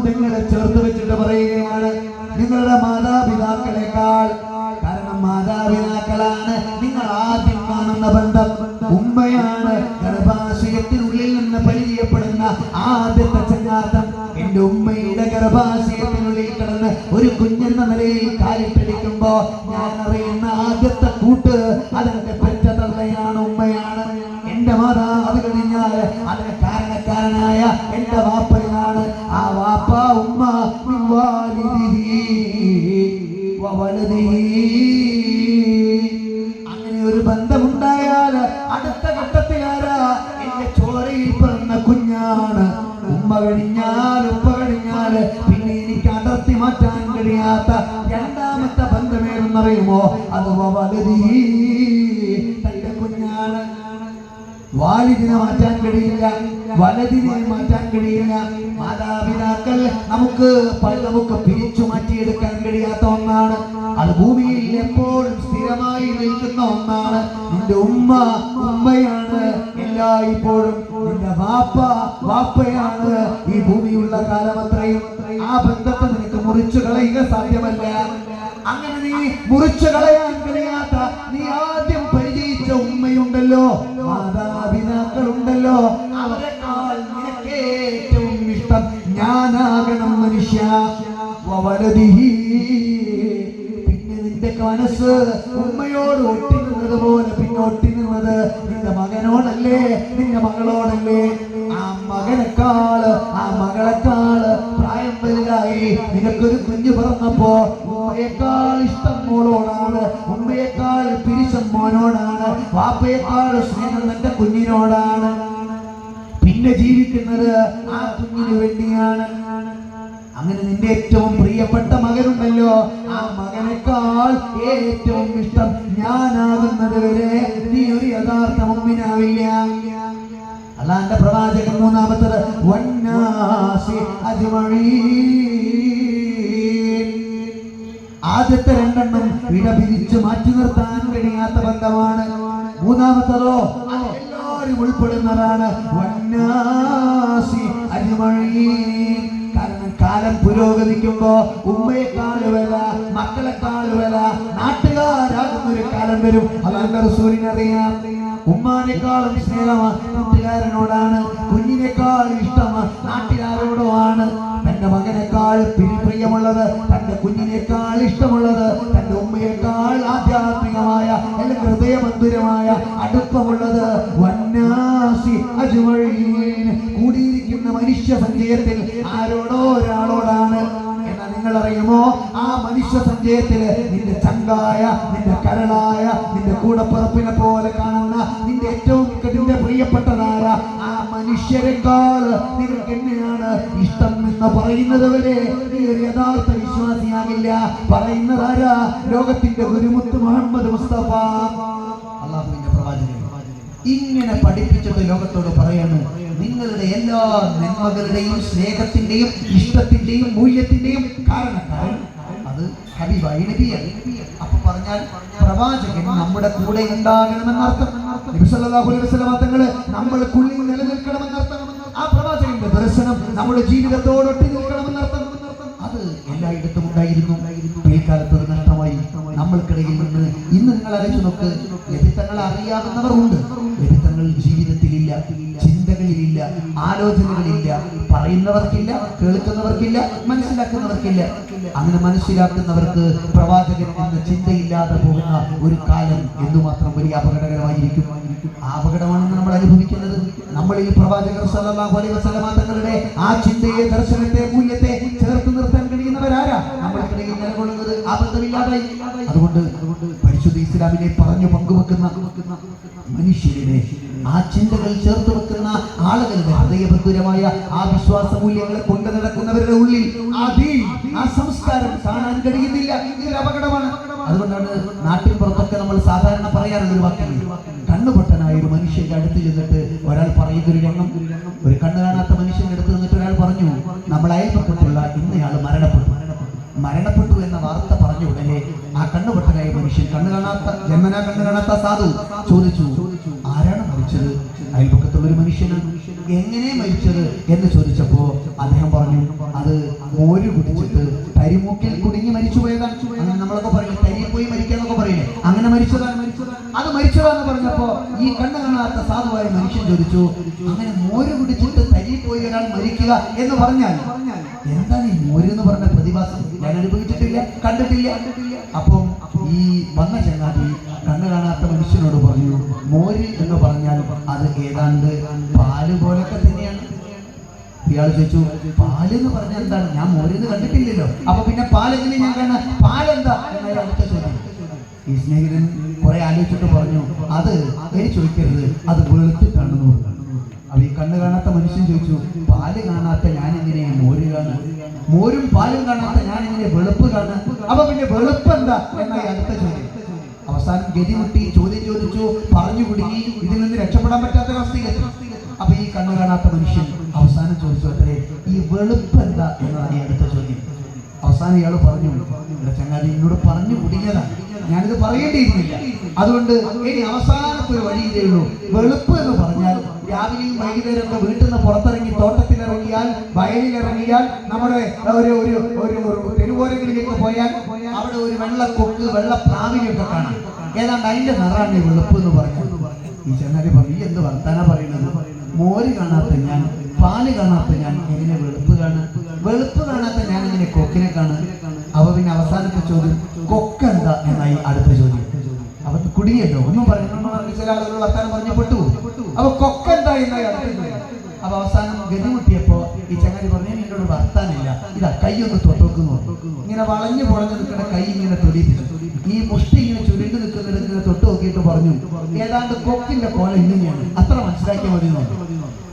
ബന്ധങ്ങളെ ചേർത്ത് വെച്ചിട്ട് പറയുകയാണ്, നിങ്ങളുടെ മാതാപിതാക്കളെക്കാൾ, കാരണം മാതാപിതാക്കളാണ് നിങ്ങൾ ആദ്യം കാണുന്ന ബന്ധം. ഉമ്മയാണ് ഗർഭാശയത്തിനുള്ളിൽ നിന്ന് പരിചയപ്പെടുന്ന ആദ്യത്തെ ചങ്ങാത്തം. എന്റെ ഉമ്മയുടെ ഗർഭാശയത്തിനുള്ളിൽ കിടന്ന് ഒരു കുഞ്ഞെന്ന നിലയിൽ കാലിട്ടടിക്കുമ്പോ ഞാൻ അറിയുന്ന ആദ്യത്തെ കൂട്ട് അതെന്റെ പെറ്റ തള്ളയാണ്, ഉമ്മയാണ്. എന്റെ മാതാ അത് കഴിഞ്ഞാൽ അതിന് കാരണക്കാരനായ എന്റെ വാപ്പയാണ്. ആ വാപ്പ ഉമ്മ അങ്ങനെ ഒരു ബന്ധമുണ്ടായാൽ അടുത്ത ഘട്ടത്തിൽ ആരാ? എന്റെ ചോരയിൽ പിറന്ന കുഞ്ഞാണ്. ഉമ്മ കഴിഞ്ഞാൽ ഉപ്പ കഴിഞ്ഞാൽ പിന്നെ എനിക്ക് അടർത്തി മാറ്റാൻ കഴിയാത്ത രണ്ടാമത്തെ ബന്ധമേതെന്നറിയുമോ? അത് തന്റെ കുഞ്ഞാണ്. വാലിദിനെ മാറ്റാൻ കഴിയില്ല, വലതിനെ മാറ്റാൻ കഴിയില്ല. മാതാപിതാക്കൾ നമുക്ക് പിരിച്ചു മാറ്റിയെടുക്കാൻ കഴിയാത്ത ഒന്നാണ്. അത് ഭൂമിയിൽ എപ്പോഴും സ്ഥിരമായി നിൽക്കുന്ന ഒന്നാണ്. നിന്റെ ഉമ്മ ഉമ്മയാണ് എല്ലായ്പ്പോഴും, നിന്റെ വാപ്പ വാപ്പയാണ് ഈ ഭൂമിയുള്ള കാലമത്രയും. ആ ബന്ധത്തെ നിനക്ക് മുറിച്ചു കളയുക സാധ്യമല്ല. അങ്ങനെ നീ മുറിച്ചു കളയാൻ കഴിയാത്ത, നീ ആദ്യം പരിചയിച്ച ഉമ്മയുണ്ടല്ലോ, മാതാപിതാക്കളുണ്ടല്ലോ, അവരെക്കാൾ നിനക്ക് ഏറ്റവും ഇഷ്ടം ഞാനാകണം മനുഷ്യ. പിന്നെ നിന്റെ മനസ്സ് ഉമ്മയോട് ഒട്ടി നിന്നത് പോലെ പിന്നെ ഒട്ടി നിന്നത് നിന്റെ മകനോടല്ലേ, നിന്റെ മകളോടല്ലേ? ആ മകനേക്കാള് ആ മകളെക്കാള് പ്രായം വലുതായി നിനക്കൊരു കുഞ്ഞു പറഞ്ഞപ്പോ ഉമ്മയേക്കാൾ ഇഷ്ടം മോളോടാണ്, ഉമ്മയേക്കാൾ പിരിശം മോനോടാണ്, വാപ്പയേക്കാൾ സ്നേഹം തന്റെ കുഞ്ഞിനോടാണ്. പിന്നെ ജീവിക്കുന്നത് ആ കുഞ്ഞിന് വേണ്ടിയാണ്. അങ്ങനെ നിന്റെ ഏറ്റവും പ്രിയപ്പെട്ട മകനുണ്ടല്ലോ, ആ മകനേക്കാൾ ഏറ്റവും ഇഷ്ടം ഞാനാകുന്നത് വരെ നീ ഒരു യഥാർത്ഥ മുഅ്മിനാവില്ല. അല്ലാഹുവിന്റെ പ്രവാചകൻ മൂന്നാമത്തത് വന്നാസി അജ്മഈൻ. ആദ്യത്തെ രണ്ടെണ്ണം വിട പിരിച്ചു മാറ്റി നിർത്താൻ കഴിയാത്ത ബന്ധമാണ്. മൂന്നാമത്തതോ എല്ലാവരും ഉൾപ്പെടുന്നതാണ് വന്നാസി അജ്മഈൻ. കാരണം കാലം പുരോഗമിക്കുമ്പോ ഉമ്മയെക്കാൾ വില, മക്കളെക്കാൾ വില നാട്ടുകാരാകുന്ന ഒരു കാലം വരും. അല്ലാഹുവിന്റെ റസൂലിനറിയാം. ഉമ്മാനേക്കാളും സ്നേഹമാണ് കൂട്ടുകാരനോടാണ്, കുഞ്ഞിനേക്കാൾ ഇഷ്ടമാണ് നാട്ടുകാരോടുമാണ്. തന്റെ മകനേക്കാൾ പ്രിയമുള്ളത്, തന്റെ കുഞ്ഞിനേക്കാൾ ഇഷ്ടമുള്ളത്, തന്റെ ഉമ്മയേക്കാൾ ആധ്യാത്മികമായ അല്ലെങ്കിൽ ഹൃദയമധുരമായ അടുപ്പമുള്ളത് വന്നാസി അജ്മഈൻ. കൂടിയിരിക്കുന്ന മനുഷ്യ സഞ്ചയത്തിൽ ആരോടോ ഒരാളോടാണ്. എന്നാൽ നിങ്ങൾ അറിയുമോ, ആ മനുഷ്യ സഞ്ചയത്തില് നിന്റെ ചങ്കായ, നിന്റെ കരളായ, നിന്റെ കൂടപ്പിറപ്പിനെ പോലെ കാണുന്ന നിന്റെ ഏറ്റവും നിന്റെ പ്രിയപ്പെട്ടതായ ആ മനുഷ്യരെക്കാൾ നിങ്ങൾക്ക് എന്നെയാണ് ഇഷ്ടം എന്ന് പറയുന്നത് വരെ നീ ഒരു യഥാർത്ഥ വിശ്വാസിയാകില്ല. പറയുന്നതാരാ? ലോകത്തിന്റെ ഗുരുമുത്ത് മുഹമ്മദ് മുസ്തഫ, അല്ലാഹുവിന്റെ പ്രവാചകൻ. ഇങ്ങനെ പഠിപ്പിച്ചിട്ട് ലോകത്തോട് പറയാണ്, നിങ്ങളുടെ എല്ലാ നന്മകളുടെയും സ്നേഹത്തിന്റെയും ഇഷ്ടത്തിന്റെയും മൂല്യത്തിന്റെയും കാരണക്കാരൻ അത് ഹബീബായ നബിയാണ്. അപ്പൊ പറഞ്ഞാൽ പ്രവാചകൻ നമ്മുടെ കൂടെ ഉണ്ടാകണമെന്നർത്ഥം. നബി സല്ലല്ലാഹു അലൈഹി വസല്ലം തങ്ങള് നമ്മൾക്കുള്ളിൽ നിലനിൽക്കണമെന്നർത്ഥം. ആ പ്രവാചകന്റെ ദർശനം നമ്മുടെ ജീവിതത്തോടൊട്ടി നിൽക്കണമെന്നർത്ഥം. അത് എല്ലായിടത്തും ഉണ്ടായിരുന്നു. പിൽക്കാലത്ത് അത് നഷ്ടമായി നമ്മൾക്കിടയിൽ നിന്ന്. ഇന്ന് നിങ്ങൾ അറിയിച്ചു നോക്ക്, ലഭിതങ്ങളെ അറിയാവുന്നവർ ഉണ്ട്, ലഭിതങ്ങൾ ജീവിതത്തിലില്ല, ചിന്തകളിലില്ല, ആലോചനകളില്ല, പറയുന്നവർക്കില്ല, കേൾക്കുന്നവർക്കില്ല, മനസ്സിലാക്കുന്നവർക്കില്ല. അങ്ങനെ മനസ്സിലാക്കുന്നവർക്ക് പ്രവാചകൻ എന്ന ചിന്തയില്ലാതെ പോകുന്ന ഒരു കാലം എന്തുമാത്രം വലിയ അപകടകരമായിരിക്കും. ആ അപകടമാണെന്ന് നമ്മൾ അനുഭവിക്കുന്നത്. നമ്മൾ ഈ പ്രവാചകർ സല്ലല്ലാഹു അലൈഹി വസല്ലം തങ്ങളുടെ ആ ചിന്തയെ, ദർശനത്തെ, മൂല്യത്തെ ചേർത്ത് നിർത്താൻ കഴിയുന്നവരാരാ? നമ്മൾക്കിടയിൽ നിലകൊള്ളുന്നത് ആ ബന്ധമില്ലാതായി. അതുകൊണ്ട് പരിശുദ്ധ ഇസ്ലാമിനെ പറഞ്ഞു പങ്കുവെക്കുന്ന മനുഷ്യരുടെ ആ ചിന്തകൾ ചേർത്ത് വെക്കുന്ന ആളുകളുടെ ഹൃദയബന്ധുരമായ ആ വിശ്വാസ മൂല്യങ്ങളെ കൊണ്ടു നടക്കുന്നവരുടെ ഉള്ളിൽ ആ സംസ്കാരം കാണാൻ കഴിയുന്നില്ല. ഇതൊരു അപകടമാണ്. അതുകൊണ്ടാണ് നാട്ടിൻ പുറത്തൊക്കെ നമ്മൾ സാധാരണ പറയാറുള്ളൊരു വാക്കുണ്ട്, കണ്ണുപൊട്ടനായ ഒരു മനുഷ്യന്റെ അടുത്ത് ചെന്നിട്ട് ഒരാൾ പറയുന്നൊരു രംഗം. ഒരു കണ്ണ് കാണാത്ത മനുഷ്യന്റെ അടുത്ത് നിന്നിട്ട് ഒരാൾ പറഞ്ഞു, നമ്മൾ അയൽപക്കത്തുള്ള ഇന്നയാൾ മരണപ്പെട്ടു എന്ന വാർത്ത പറഞ്ഞ ഉടനെ ആ കണ്ണുപൊട്ടനായ മനുഷ്യൻ, ജന്മനാ കണ്ണ് കാണാത്ത സാധു ചോദിച്ചു, ആരാണ് മരിച്ചത്? അയൽപക്കത്തുള്ള ഒരു മനുഷ്യനാണ്. എങ്ങനെ മരിച്ചത് എന്ന് ചോദിച്ചപ്പോ അദ്ദേഹം പറഞ്ഞു, അത് മരിച്ചതാന്ന് പറഞ്ഞപ്പോ ഈ കണ്ണു കാണാത്ത സാധുവായ മനുഷ്യൻ ചോദിച്ചു, അങ്ങനെ മോര് കുടിച്ചിട്ട് തരി പോയി ഒരാൾ മരിക്കുക എന്ന് പറഞ്ഞാൽ എന്താണ് ഈ മോര് എന്ന് പറഞ്ഞ പ്രതിഭാസം? ഞാൻ അനുഭവിച്ചിട്ടില്ല, കണ്ടിട്ടില്ല. അപ്പം ഈ വന്ന ചങ്ങാതി കണ്ണു കാണാത്ത മനുഷ്യനോട് പറഞ്ഞു, മോര് എന്ന് പറഞ്ഞാൽ അത് ഏതാണ്ട് പാല് പോലൊക്കെ തന്നെയാണ്. ഇയാൾ ചോദിച്ചു, പാല് എന്ന് പറഞ്ഞാൽ എന്താണ്? ഞാൻ മോരെന്ന് കണ്ടിട്ടില്ലല്ലോ, അപ്പൊ പിന്നെ പാലെങ്ങനെ ഞാൻ കാണാൻ? പാലെന്താ എന്നായി അടുത്ത ചോദ്യം. ഈ സ്നേഹിതൻ കുറെ ആലോചിച്ചിട്ട് പറഞ്ഞു, അത് എനിക്ക് ചോദിക്കരുത്, അത് വെളുത്തിട്ടാണെന്ന് പറഞ്ഞു. അപ്പൊ ഈ കണ്ണ് കാണാത്ത മനുഷ്യൻ ചോദിച്ചു, പാല് കാണാത്ത ഞാൻ എങ്ങനെ മോര് കാണാൻ? മോരും പാലും കാണാത്ത ഞാൻ എങ്ങനെ വെളുപ്പ് കാണാൻ? അപ്പൊ പിന്നെ വെളുപ്പ് എന്താ എന്നായി അടുത്ത ചോദ്യം. അവസാനം ഗതിമുട്ടി ചോദ്യം ചോദിച്ചു, പറഞ്ഞു കുടുങ്ങി, ഇതിൽ നിന്ന് രക്ഷപ്പെടാൻ പറ്റാത്ത അവസ്ഥയിലെത്തി. അപ്പൊ ഈ കണ്ണു കാണാത്ത മനുഷ്യൻ അവസാനം ചോദിച്ചു, അത്രേ ഈ വെളുപ്പ് എന്താ എന്നതാണ് ഈ അടുത്ത ചോദ്യം. അവസാനം ഇയാൾ പറഞ്ഞു, ചങ്ങാതി എന്നോട് പറഞ്ഞു കുടുങ്ങിയതാണ്, ഞാനിത് പറയേണ്ടിയിരുന്നില്ല, അതുകൊണ്ട് ഇനി അവസാനത്തെ ഒരു വഴി ഇതേ ഉള്ളൂ. വെളുപ്പ് എന്ന് പറഞ്ഞാൽ രാവിലെയും വൈകുന്നേരമൊക്കെ വീട്ടിൽ നിന്ന് പുറത്തിറങ്ങി തോട്ടത്തിലിറങ്ങിയാൽ, വയലിലിറങ്ങിയാൽ, നമ്മുടെ ഒരു തെരുവോരങ്ങളിലേക്ക് പോയാൽ അവിടെ ഒരു വെള്ളക്കൊക്ക്, വെള്ളപ്രാവിനെയൊക്കെ കാണാം. ഏതാണ്ട് അതിന്റെ നിറാണ് വെളുപ്പ് എന്ന് പറഞ്ഞാൽ. ഈ ചെന്നാരി പറഞ്ഞു, എന്ത് വർത്താനാ പറയുന്നത്? മോര് കാണാത്ത ഞാൻ, പാല് കാണാത്ത ഞാൻ എങ്ങനെ വെളുപ്പ് കാണാൻ? വെളുപ്പ് കാണാത്ത ഞാൻ എങ്ങനെ കൊക്കിനെ കാണാൻ? അപ്പൊ പിന്നെ അവസാനത്തെ ചോദ്യം, കൊക്കെന്താ എന്നായി അടുത്ത ചോദ്യം. അപ്പൊ കുടുങ്ങിയല്ലോ, ഒന്നും പറയണമെന്ന് പറഞ്ഞ ചില ആളുകൾ വർത്താനം പറഞ്ഞു പെട്ടു. അപ്പൊ കൊക്കെന്താ എന്നായി അടുത്ത ചോദ്യം. അപ്പൊ അവസാനം ഗതിമുട്ടിയപ്പോ ഈ ചങ്ങാതി പറഞ്ഞു, എന്നോട് വർത്താനില്ല, ഇതാ കൈ ഒന്ന് തൊട്ടുവെക്കുന്നു. ഇങ്ങനെ വളഞ്ഞു പൊളഞ്ഞു നിൽക്കുന്ന കൈ ഇങ്ങനെ തൊടിപ്പിച്ചു. ഈ മുഷ്ടി ഇങ്ങനെ ചുരുണ്ട് നിൽക്കുന്നത് ഇങ്ങനെ തൊട്ട് നോക്കിയിട്ട് പറഞ്ഞു, ഏതാണ്ട് കൊക്കിന്റെ കോല ഇങ്ങനെയാണ്, അത്ര മനസ്സിലാക്കിയാൽ മതി.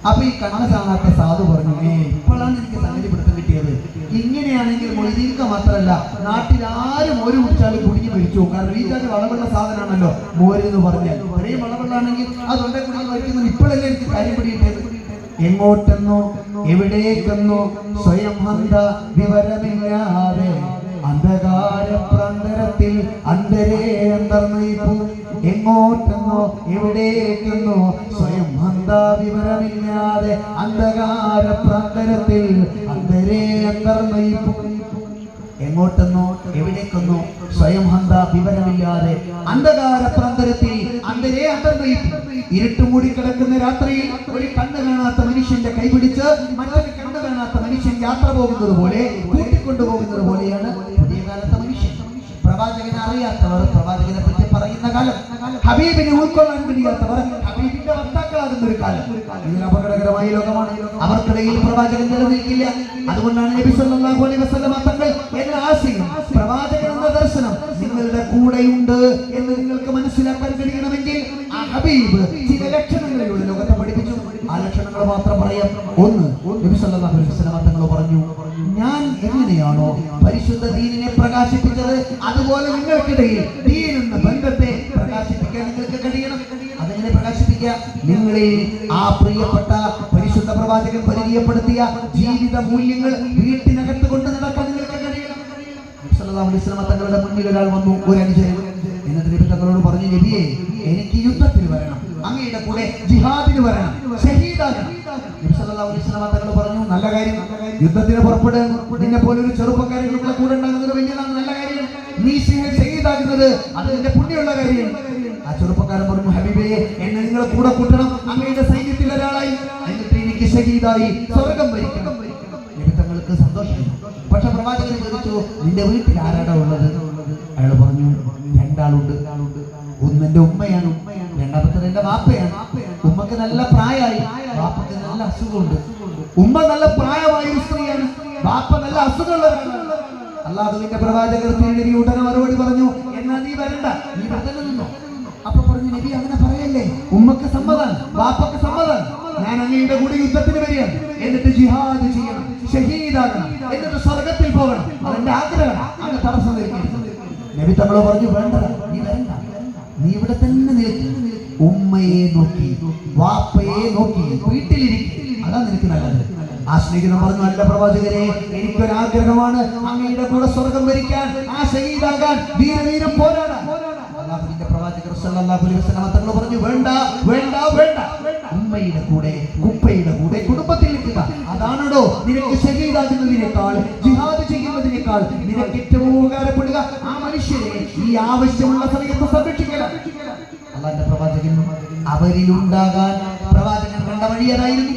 അപ്പൊ ഈ കണ്ണ് കാണാത്ത സാധു പറഞ്ഞു, ഇപ്പോഴാണ് എനിക്ക് സംഗതി പിടുത്തം കിട്ടിയത്. ഇങ്ങനെയാണെങ്കിൽ മൊയ്തീൻക മാത്രമല്ല, നാട്ടിൽ ആരും മോര് കുടിച്ചാലും കുടുങ്ങി മരിച്ചു. കാരണം ഈ ജാതി വളമുള്ള സാധനമാണല്ലോ മോര് എന്ന് പറഞ്ഞാൽ. ഇത്രയും വളമുള്ളാണെങ്കിൽ അതുകൊണ്ടേ കുടുങ്ങി മരിക്കുന്നത്. ഇപ്പോഴല്ലേ എനിക്ക് കാര്യം പിടിയിട്ടത്. എങ്ങോട്ടെന്നോ എവിടേക്കെന്നോ സ്വയം ഹന്ത വിവരമില്ലാതെ അന്ധകാര പ്രാന്തരത്തിൽ അന്തരേ അന്തർനയിപ്പു. എങ്ങോട്ടെന്നോ എവിടേക്കെന്നോ സ്വയം ഹന്ത വിവരമില്ലാതെ അന്ധകാര പ്രാന്തരത്തിൽ അന്തരേ അന്തർനയിപ്പു. എങ്ങോട്ടെന്നോ എവിടേക്കെന്നോ സ്വയം ഹന്ത വിവരമില്ലാതെ അന്ധകാര പ്രാന്തരത്തിൽ അന്തരേ അന്തർനയിപ്പു. ഇരുട്ടുമൂടി കിടക്കുന്ന രാത്രിയിൽ ഒരു കണ്ണ് കാണാത്ത മനുഷ്യന്റെ കൈപിടിച്ച് മറ്റൊരു കണ്ണ് കാണാത്ത മനുഷ്യൻ യാത്ര പോകുന്നത് പോലെ, കൂട്ടിക്കൊണ്ടുപോകുന്നത് പോലെയാണ് പുതിയ കാലത്തെ മനുഷ്യൻ. പ്രവാചകനെ അറിയാത്തവർ പ്രവാചകനെ പറ്റി പറയുന്ന കാലം, ഹബീബിനെ ഉൾക്കൊള്ളാൻ കഴിയാത്തവർ ഹബീബിന്റെ വക്താക്കളാകുന്ന ഒരു കാലം. ഇതിൽ അപകടകരമായ ലോകമാണ്. അവർക്കിടയിൽ പ്രവാചകൻ നിലനിൽക്കില്ല. അതുകൊണ്ടാണ് നബി സല്ലല്ലാഹു അലൈഹി വസല്ലം തങ്ങൾ എന്ന ആശയം, പ്രവാചകൻ എന്ന ദർശനം നിങ്ങളുടെ കൂടെയുണ്ട് എന്ന് നിങ്ങൾക്ക് മനസ്സിലാക്കാൻ കഴിയണമെങ്കിൽ ആ ഹബീബ് ചില ലക്ഷണങ്ങളിലൂടെ ലോകത്തെ പഠിപ്പിച്ചു. ആ ലക്ഷണങ്ങൾ മാത്രം പറയാം. ഒന്ന്, നബി സല്ലല്ലാഹു അലൈഹി വസല്ലം തങ്ങൾ പറഞ്ഞു, ഞാൻ എങ്ങനെയാണോ പരിശുദ്ധ ദീനിനെ പ്രകാശിപ്പിച്ചത്, അതുപോലെ നിങ്ങൾക്കിടയിൽ ദീൻ എന്ന ബന്ധത്തെ പ്രകാശിപ്പിക്കാൻ നിങ്ങൾക്ക് കഴിയണം. അതെങ്ങനെ പ്രകാശിപ്പിക്കുക? നിങ്ങളിൽ ആ പ്രിയപ്പെട്ട പരിശുദ്ധ പ്രവാചകൻ പരിചയപ്പെടുത്തിയ ജീവിത മൂല്യങ്ങൾ വീട്ടിനകത്ത് കൊണ്ട് നടക്കാൻ നിങ്ങൾക്ക് കഴിയണം. നബി സല്ലല്ലാഹു അലൈഹി വസല്ലം തങ്ങളുടെ മുന്നിൽ ഒരാൾ വന്നു, ഒരു അനുചരൻ. എന്നിട്ട് നബി തങ്ങളോട് പറഞ്ഞു, നബിയെ, എനിക്ക് യുദ്ധത്തിൽ വരണം, അങ്ങയുടെ കൂടെ ജിഹാദിന് വരണം, ഷഹീദാകണം. നബി സല്ലല്ലാഹു അലൈഹി വസല്ലം തങ്ങൾ പറഞ്ഞു, നല്ല കാര്യം, യുദ്ധത്തിന് പുറപ്പെടുക. നിന്നെ പോലൊരു ചെറുപ്പക്കാരൻ കൂടെ കൂടെ ഉണ്ടാകുന്നത് വലിയതാണ്, നല്ല കാര്യം. നീ ഷഹീദാകുന്നത് അത് നിന്റെ പുണ്യമുള്ള കാര്യമാണ്. ആ ചെറുപ്പക്കാരൻ പറഞ്ഞു, ഹബീബേ, എന്നെ നിങ്ങൾ കൂടെ കൂട്ടണം, അങ്ങയുടെ സൈന്യത്തിൽ ഒരാളായി, എന്നിട്ട് എനിക്ക് ഷഹീദായി സ്വർഗം വരിക്കണം. നബി തങ്ങൾക്ക് സന്തോഷമായി. പക്ഷെ പ്രവാചകൻ ചോദിച്ചു, നിന്റെ വീട്ടിൽ ആരാടാ ഉള്ളത്? അയാൾ പറഞ്ഞു, രണ്ടാളുണ്ട്. ഒന്ന് എന്റെ ഉമ്മയാണ്, രണ്ടാമത്തെ എന്റെ വാപ്പയാണ്. ഉമ്മക്ക് നല്ല പ്രായമായി, വാപ്പക്ക് നല്ല അസുഖമുണ്ട്. ഉമ്മ നല്ല പ്രായമായ ഒരു സ്ത്രീയാണ്, വാപ്പ നല്ല അസുഖമുള്ളവരാണ്. അല്ലാഹുവിന്റെ പ്രവാചകർ തിരുനബി ഉടനെ മറുപടി പറഞ്ഞു, എന്നാ നീ വരണ്ട, നീ ഇവിടെ നിന്നോ. അപ്പൊ പറഞ്ഞു, നബി അങ്ങനെ പറയല്ലേ, ഉമ്മക്ക് സമ്മതം, വാപ്പക്ക് സമ്മതം, ഞാൻ അങ്ങയുടെ കൂടെ യുദ്ധത്തിന് വരികയാണ്, എന്നിട്ട് ജിഹാദ് ചെയ്യണം, ഷഹീദാകണം, എന്നിട്ട് സ്വർഗത്തിൽ പോകണം, അതെന്റെ ആഗ്രഹം, അങ്ങ് തടസ്സം നിൽക്കരുത്. നബി തങ്ങൾ പറഞ്ഞു, വേണ്ട, നീ വരണ്ട, നീ ഇവിടെ തന്നെ നിൽക്കും. ഉമ്മയെ നോക്കി, വാപ്പയെ നോക്കി വീട്ടിലിരിക്കും, അതാ നിനക്ക് നല്ലത്. ആ സ്നേഹിതൻ പറഞ്ഞു, അല്ല പ്രവാചകരെ, എനിക്കൊരാഗ്രഹമാണ് അങ്ങയുടെ കൂടെ സ്വർഗം വരിക്കാൻ, ആ ഷഹീദാകാൻ, വീരവീരം പോരാടാൻ. അല്ലാഹുവിന്റെ പ്രവാചകർ സല്ലല്ലാഹു അലൈഹി വസല്ലം തങ്ങൾ പറഞ്ഞു, വേണ്ട വേണ്ട വേണ്ട, ഉമ്മയുടെ കൂടെ, കുപ്പയുടെ കൂടെ കുടുംബത്തിൽ നിൽക്കുക. അതാണോ നിനക്ക് ഷഹീദാകുന്നതിനേക്കാൾ, ജിഹാദ് ചെയ്യുന്നതിനേക്കാൾ നിനക്ക് ഏറ്റവും ഉപകാരപ്പെടുക. ആ മനുഷ്യരെ ഈ ആവശ്യമുള്ള സമയത്ത് സംരക്ഷിക്കണം. അള്ളാന്റെ പ്രവാചകൻ അവരിലുണ്ടാകാൻ പ്രവാചകൻ കണ്ട വഴി അതായിരുന്നു.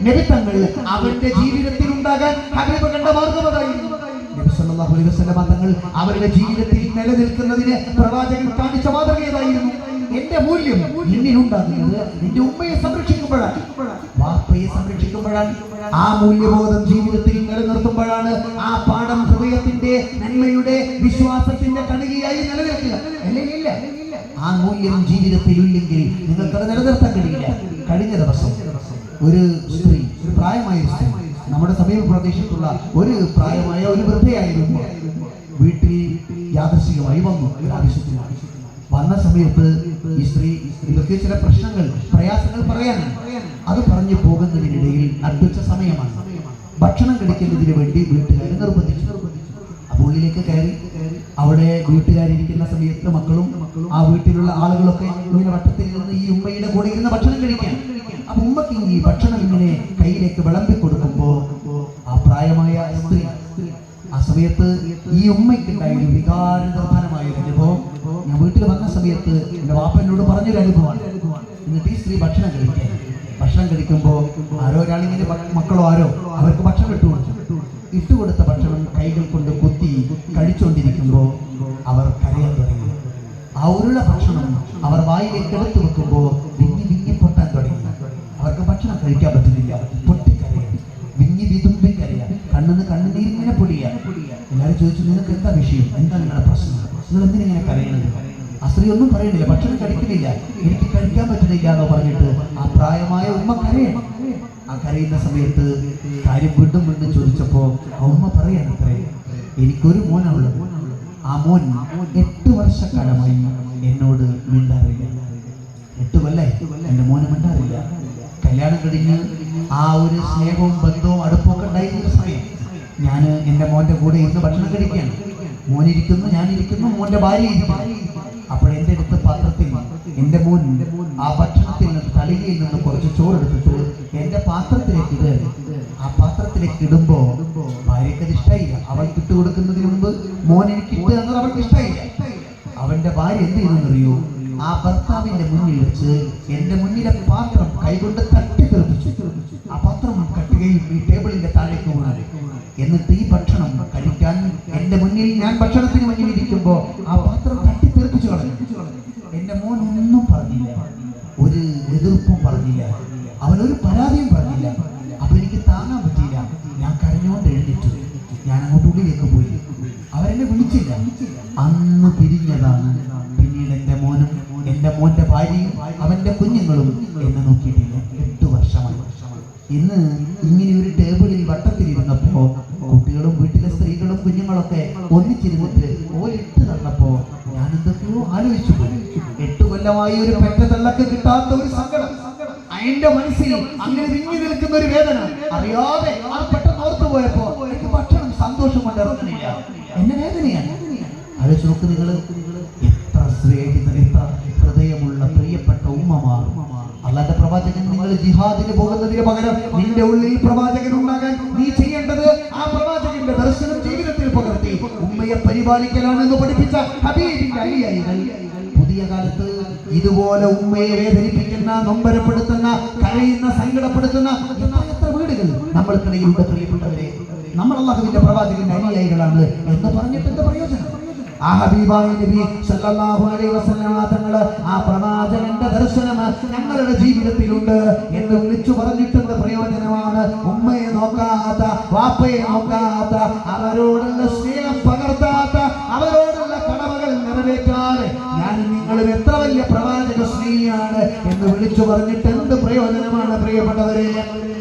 നബി തങ്ങൾ അവരുടെ ജീവിതത്തിൽ ഉണ്ടാകാൻ ഹബീബ് കണ്ട മാർഗം അതായിരുന്നു. നബി സല്ലല്ലാഹു അലൈഹി വസല്ലം തങ്ങൾ അവരുടെ ജീവിതത്തിൽ നിലനിൽക്കുന്നതിന് പ്രവാചകൻ കാണിച്ച മാതൃക ഏതായിരുന്നു? എന്റെ മൂല്യം നിന്നിലുണ്ടാകുന്നത് നിന്റെ ഉമ്മയെ സംരക്ഷിക്കുമ്പോഴാണ്, വാപ്പയെ സംരക്ഷിക്കുമ്പോഴാണ്, ആ മൂല്യബോധം ജീവിതത്തിൽ നിലനിർത്തുമ്പോഴാണ് ആ പാഠം ഹൃദയത്തിന്റെ നന്മയുടെ വിശ്വാസത്തിന്റെ കണികയായി നിലനിൽക്കുക. അല്ലെങ്കിൽ ആ മൂല്യം ജീവിതത്തിൽ ഇല്ലെങ്കിൽ നിങ്ങൾക്കത് നിലനിർത്താൻ കഴിയില്ല. കഴിഞ്ഞ ദിവസം ഒരു സ്ത്രീ, ഒരു പ്രായമായ സ്ത്രീ, നമ്മുടെ സമീപ പ്രദേശത്തുള്ള ഒരു പ്രായമായ ഒരു വൃദ്ധയായിരുന്നു, വീട്ടിൽ യാദൃശ്ചികമായി വന്നു. ഒരു ആവശ്യത്തിന് വന്ന സമയത്ത് ഈ സ്ത്രീ ഇതൊക്കെ ചില പ്രശ്നങ്ങൾ, പ്രയാസങ്ങൾ പറയാനാണ്. അത് പറഞ്ഞു പോകുന്നതിനിടയിൽ അടുത്ത സമയമാണ്. ഭക്ഷണം കഴിക്കുന്നതിന് വേണ്ടി വീട്ടുകാർ നിർബന്ധിച്ചു. അപ്പോൾ ഉള്ളിലേക്ക് കയറി അവിടെ വീട്ടുകാരിരിക്കുന്ന സമയത്ത് മക്കളും ആ വീട്ടിലുള്ള ആളുകളൊക്കെ ഇങ്ങനെ വട്ടത്തിൽ നിന്ന് ഈ ഉമ്മയുടെ കൂടെ ഇരുന്ന് ഭക്ഷണം കഴിക്കാൻ. അപ്പൊ ഉമ്മക്ക് ഈ ഭക്ഷണം ഇങ്ങനെ കയ്യിലേക്ക് വിളമ്പി കൊടുക്കുമ്പോ ആ പ്രായമായ സ്ത്രീ, ആ സമയത്ത് ഈ ഉമ്മയ്ക്കുണ്ടായ ഒരു വികാരനിർഭരമായ ഒരു അനുഭവം ഞാൻ വീട്ടിൽ വന്ന സമയത്ത് എന്റെ വാപ്പ എന്നോട് പറഞ്ഞൊരു അനുഭവമാണ്. എന്നിട്ട് ഈ സ്ത്രീ ഭക്ഷണം കഴിക്കുമ്പോ ആരോ ഒരാളിങ്ങനെ മക്കളോ ആരോ അവർക്ക് ഭക്ഷണം ഇട്ടുകൊടുത്ത ഭക്ഷണം കൈകൾ കൊണ്ട് കുത്തി കഴിച്ചുകൊണ്ടിരിക്കുമ്പോ അവർ കരയാൻ തുടങ്ങി. ആ ഉരുള ഭക്ഷണം അവർ വായിലേക്ക് എടുത്തു വെക്കുമ്പോ വിങ്ങി പൊട്ടാൻ തുടങ്ങി. അവർക്ക് ഭക്ഷണം കഴിക്കാൻ പറ്റുന്നില്ല, പൊട്ടിക്കരയാൻ, വിതുമ്പി കരയാൻ, കണ്ണുനീരിങ്ങനെ പൊടിയാൻ. എല്ലാവരും ചോദിച്ചു, നിങ്ങൾക്ക് എന്താ വിഷയം, എന്താ നിങ്ങളുടെ പ്രശ്നം, നിങ്ങൾ എന്തിനിങ്ങനെ കരയണത്? ആ സ്ത്രീ ഒന്നും പറയുന്നില്ല, ഭക്ഷണം കഴിക്കുന്നില്ല, എനിക്ക് കഴിക്കാൻ പറ്റുന്നില്ല എന്ന് പറഞ്ഞിട്ട് ആ പ്രായമായ ഉമ്മ കരയണം. ആ കരയുന്ന സമയത്ത് കാര്യം വീണ്ടും ചോദിച്ചപ്പോ ആ ഉമ്മ പറയാനത്രേ, എനിക്കൊരു മോനാണുള്ളത്, ആ മോൻ 8 വർഷക്കാലമായി എന്നോട് മിണ്ടാറില്ല. 8 കൊല്ലായി എൻ്റെ മോന് മിണ്ടാറില്ല. കല്യാണം കഴിഞ്ഞ് ആ ഒരു സ്നേഹവും ബന്ധവും അടുപ്പമൊക്കെ ഉണ്ടായിരുന്ന സമയം ഞാൻ എൻ്റെ മോൻ്റെ കൂടെ ഇരുന്ന് ഭക്ഷണം കഴിക്കുകയാണ്. മോനിരിക്കുന്നു, ഞാനിരിക്കുന്നു, മോൻ്റെ ഭാര്യ ഇരിക്കുന്നു. അപ്പോഴെൻ്റെ അടുത്ത് പാത്രത്തിൽ എൻ്റെ മോൻ ആ ഭക്ഷണത്തിൽ നിന്ന്, തളികയിൽ നിന്ന് കുറച്ച് ചോറെടുത്തിട്ട് എൻ്റെ പാത്രത്തിലേക്ക് ഇടുകയാണ്. ആ പാത്രത്തിലേക്ക് ഇടുമ്പോ ഭാര്യക്ക് അത് ഇഷ്ടമായില്ല. അവൾക്ക് ഇട്ട് കൊടുക്കുന്നതിന് മുമ്പ് മോൻ എനിക്ക് ഇട്ട് തന്നത് അവൾക്ക് ഇഷ്ടമായില്ല. അവന്റെ ഭാര്യ എന്ത് ചെയ്തെന്നറിയോ? ആ ഭർത്താവിന്റെ മുന്നിൽ വെച്ച് എൻ്റെ മുന്നിലെ പാത്രം കൈകൊണ്ട് തട്ടി തെറിപ്പിച്ചു. ആ പാത്രം കട്ടുകയും ഈ ടേബിളിന്റെ താഴേക്ക് വീണു. എന്നിട്ട് ഈ ഭക്ഷണം കഴിക്കാൻ എൻ്റെ മുന്നിൽ, ഞാൻ ഭക്ഷണത്തിന് മുന്നിൽ ഇരിക്കുമ്പോ ആ പാത്രം തട്ടി തെറിപ്പിച്ചു കളഞ്ഞു. എൻ്റെ മോൻ ഒന്നും പറഞ്ഞില്ല, ഒരു എതിർപ്പും പറഞ്ഞില്ല, അവനൊരു പരാതിയും പറഞ്ഞില്ല. അപ്പൊ എനിക്ക് താങ്ങാൻ പറ്റിയില്ല. ഞാൻ കരഞ്ഞുകൊണ്ട് എഴുന്നേറ്റു. ഞാൻ അങ്ങോട്ട് ഉള്ളിലേക്ക് പോയി. അവരെന്നെ വിളിച്ചില്ല. അന്ന് പിരിഞ്ഞതാണ്. പിന്നീട് എൻ്റെ മോനും എൻ്റെ മോന്റെ ഭാര്യയും അവന്റെ കുഞ്ഞുങ്ങളും എന്നെ നോക്കിയിട്ടില്ല. 8 വർഷമായി. ഇന്ന് ഇങ്ങനെ ഒരു ടേബിളിൽ വട്ടത്തിലിരുന്നപ്പോ കുട്ടികളും വീട്ടിലെ സ്ത്രീകളും കുഞ്ഞുങ്ങളൊക്കെ ഒന്നിച്ചിരുന്നിട്ട് ഓരിട്ട് തന്നപ്പോ ഞാൻ എന്തൊക്കെയോ ആലോചിച്ചു പോയി. 8 കൊല്ലമായി ഒരു പെറ്റ തള്ളക്ക് കിട്ടാത്ത ഒരു സങ്കടം എന്റെ മനസ്സിൽ അങ്ങനെ വിങ്ങി നിൽക്കുന്ന ഒരു വേദന അറിയാതെ അത് പെട്ടെന്ന് ഓർത്തു പോയപ്പോ എനിക്ക് ഭക്ഷണം സന്തോഷം കൊണ്ട് ഇറങ്ങുന്നില്ല. എന്നെ വേദനയാണ്. ആലോചിച്ച് നോക്ക് നിങ്ങൾ, എത്ര സ്നേഹിത, എത്ര ഹൃദയമുള്ള പ്രിയപ്പെട്ട ഉമ്മമാർ. അല്ലാതെ പ്രവാചകൻ, നിങ്ങൾ ജിഹാദിന് പോകുന്നതിന് പകരം നിന്റെ ഉള്ളിൽ പ്രവാചകൻ ഉണ്ടാകാൻ നീ ചെയ്യേണ്ടത് ആ പ്രവാചകന്റെ ദർശനം ജീവിതത്തിൽ പകർത്തി ഉമ്മയെ പരിപാലിക്കലാണെന്ന് പഠിപ്പിച്ച ഹബീബിന്റെ അനുയായികൾ പുതിയ കാലത്ത് ഇതുപോലെ ഉമ്മയെ വേദനിപ്പിക്കുന്ന, നൊമ്പരപ്പെടുത്തുന്ന, കരയുന്ന, സങ്കടപ്പെടുത്തുന്ന എത്ര വീടുകൾ നമ്മൾക്കിടയിലുണ്ട്. പ്രിയപ്പെട്ടവരെ, നമ്മൾ അല്ലാഹുവിന്റെ പ്രവാചകന്റെ അനുയായികളാണ് എന്ന് പറഞ്ഞിട്ട് എന്ത് പ്രയോജനം? ആ ഹബീബായ നബി സല്ലല്ലാഹു അലൈഹി വസല്ലം തങ്ങൾ ആ പ്രവാചകന്റെ ദർശനം ഞങ്ങളുടെ ജീവിതത്തിലുണ്ട് എന്ന് വിളിച്ചു പറഞ്ഞിട്ടുണ്ട്. പ്രയോജനമാണ്. ഉമ്മയെ നോക്കാത്ത, വാപ്പയെ നോക്കാത്ത, അവരോടുള്ള സ്നേഹം പകർത്താത്ത, അവരോടുള്ള കടമകൾ നിറവേറ്റാതെ ഞാൻ നിങ്ങളിൽ എത്ര വലിയ പ്രവാചക സ്നേഹിയാണ് എന്ന് വിളിച്ചു പറഞ്ഞിട്ട് എന്ത് പ്രയോജനമാണ്? പ്രിയപ്പെട്ടവരെ,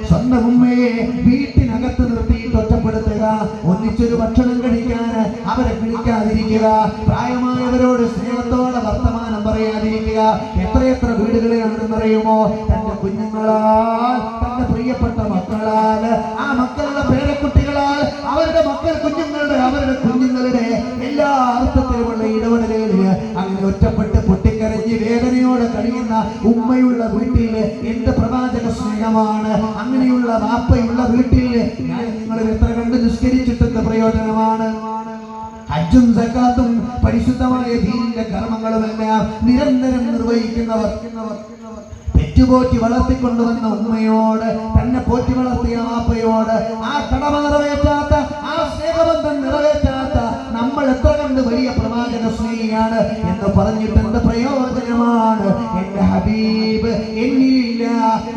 സ്വന്തം ഉമ്മയെ വീട്ടിനകത്ത് നിർത്തിയിട്ട് ഒറ്റപ്പെടുത്തുക, ഒന്നിച്ചൊരു ഭക്ഷണം കഴിക്കാൻ അവരെ വിളിക്കാതിരിക്കുക, പ്രായമായവരോട് സ്നേഹത്തോടെ വർത്തമാനം പറയാതിരിക്കുക. എത്രയെത്ര വീടുകളിലാണെന്നറിയുമോ തന്റെ കുഞ്ഞുങ്ങളാൽ, തന്റെ പ്രിയപ്പെട്ട മക്കളാൽ, ആ മക്കളുടെ പേരക്കുട്ടികളാൽ, അവരുടെ മക്കൾ കുഞ്ഞുങ്ങളുടെ, അവരുടെ കുഞ്ഞുങ്ങളുടെ എല്ലാ അർത്ഥത്തിലുമുള്ള ഇടപെടലുകളിൽ അങ്ങനെ ഒറ്റപ്പെട്ട് പൊട്ടിക്കരഞ്ഞ് വേദനയോടെ കഴിയുന്ന ഉമ്മയുള്ള വീട്ടിൽ എന്ത് പ്രവാചക സ്നേഹമാണ്! അങ്ങനെയുള്ള വാപ്പയുള്ള വീട്ടിൽ ഞാൻ നിങ്ങൾ എത്ര കണ്ട് നിസ്കരിച്ചിട്ടെന്ത് പ്രയോജനമാണ്? ഹജ്ജും സകാത്തും പരിശുദ്ധമായ ദീനിന്റെ കർമ്മങ്ങളുമെല്ലാം നിരന്തരം നിർവഹിക്കുന്നവർ, പെറ്റുപോറ്റി വളർത്തിക്കൊണ്ടുവന്ന ഉമ്മയോട്, തന്നെ പോറ്റി വളർത്തിയ വാപ്പയോട് ആ കടമ നിറവേറ്റാത്ത, ആ സ്നേഹബന്ധം നിറവേറ്റാത്ത നമ്മൾ എത്ര കണ്ട് വലിയ പ്രവാചക സ്നേഹിയാണ് എന്ന് പറഞ്ഞിട്ട് എന്ത് പ്രയോജനമാണ്? എന്റെ ഹബീബ് എന്നിലില്ല,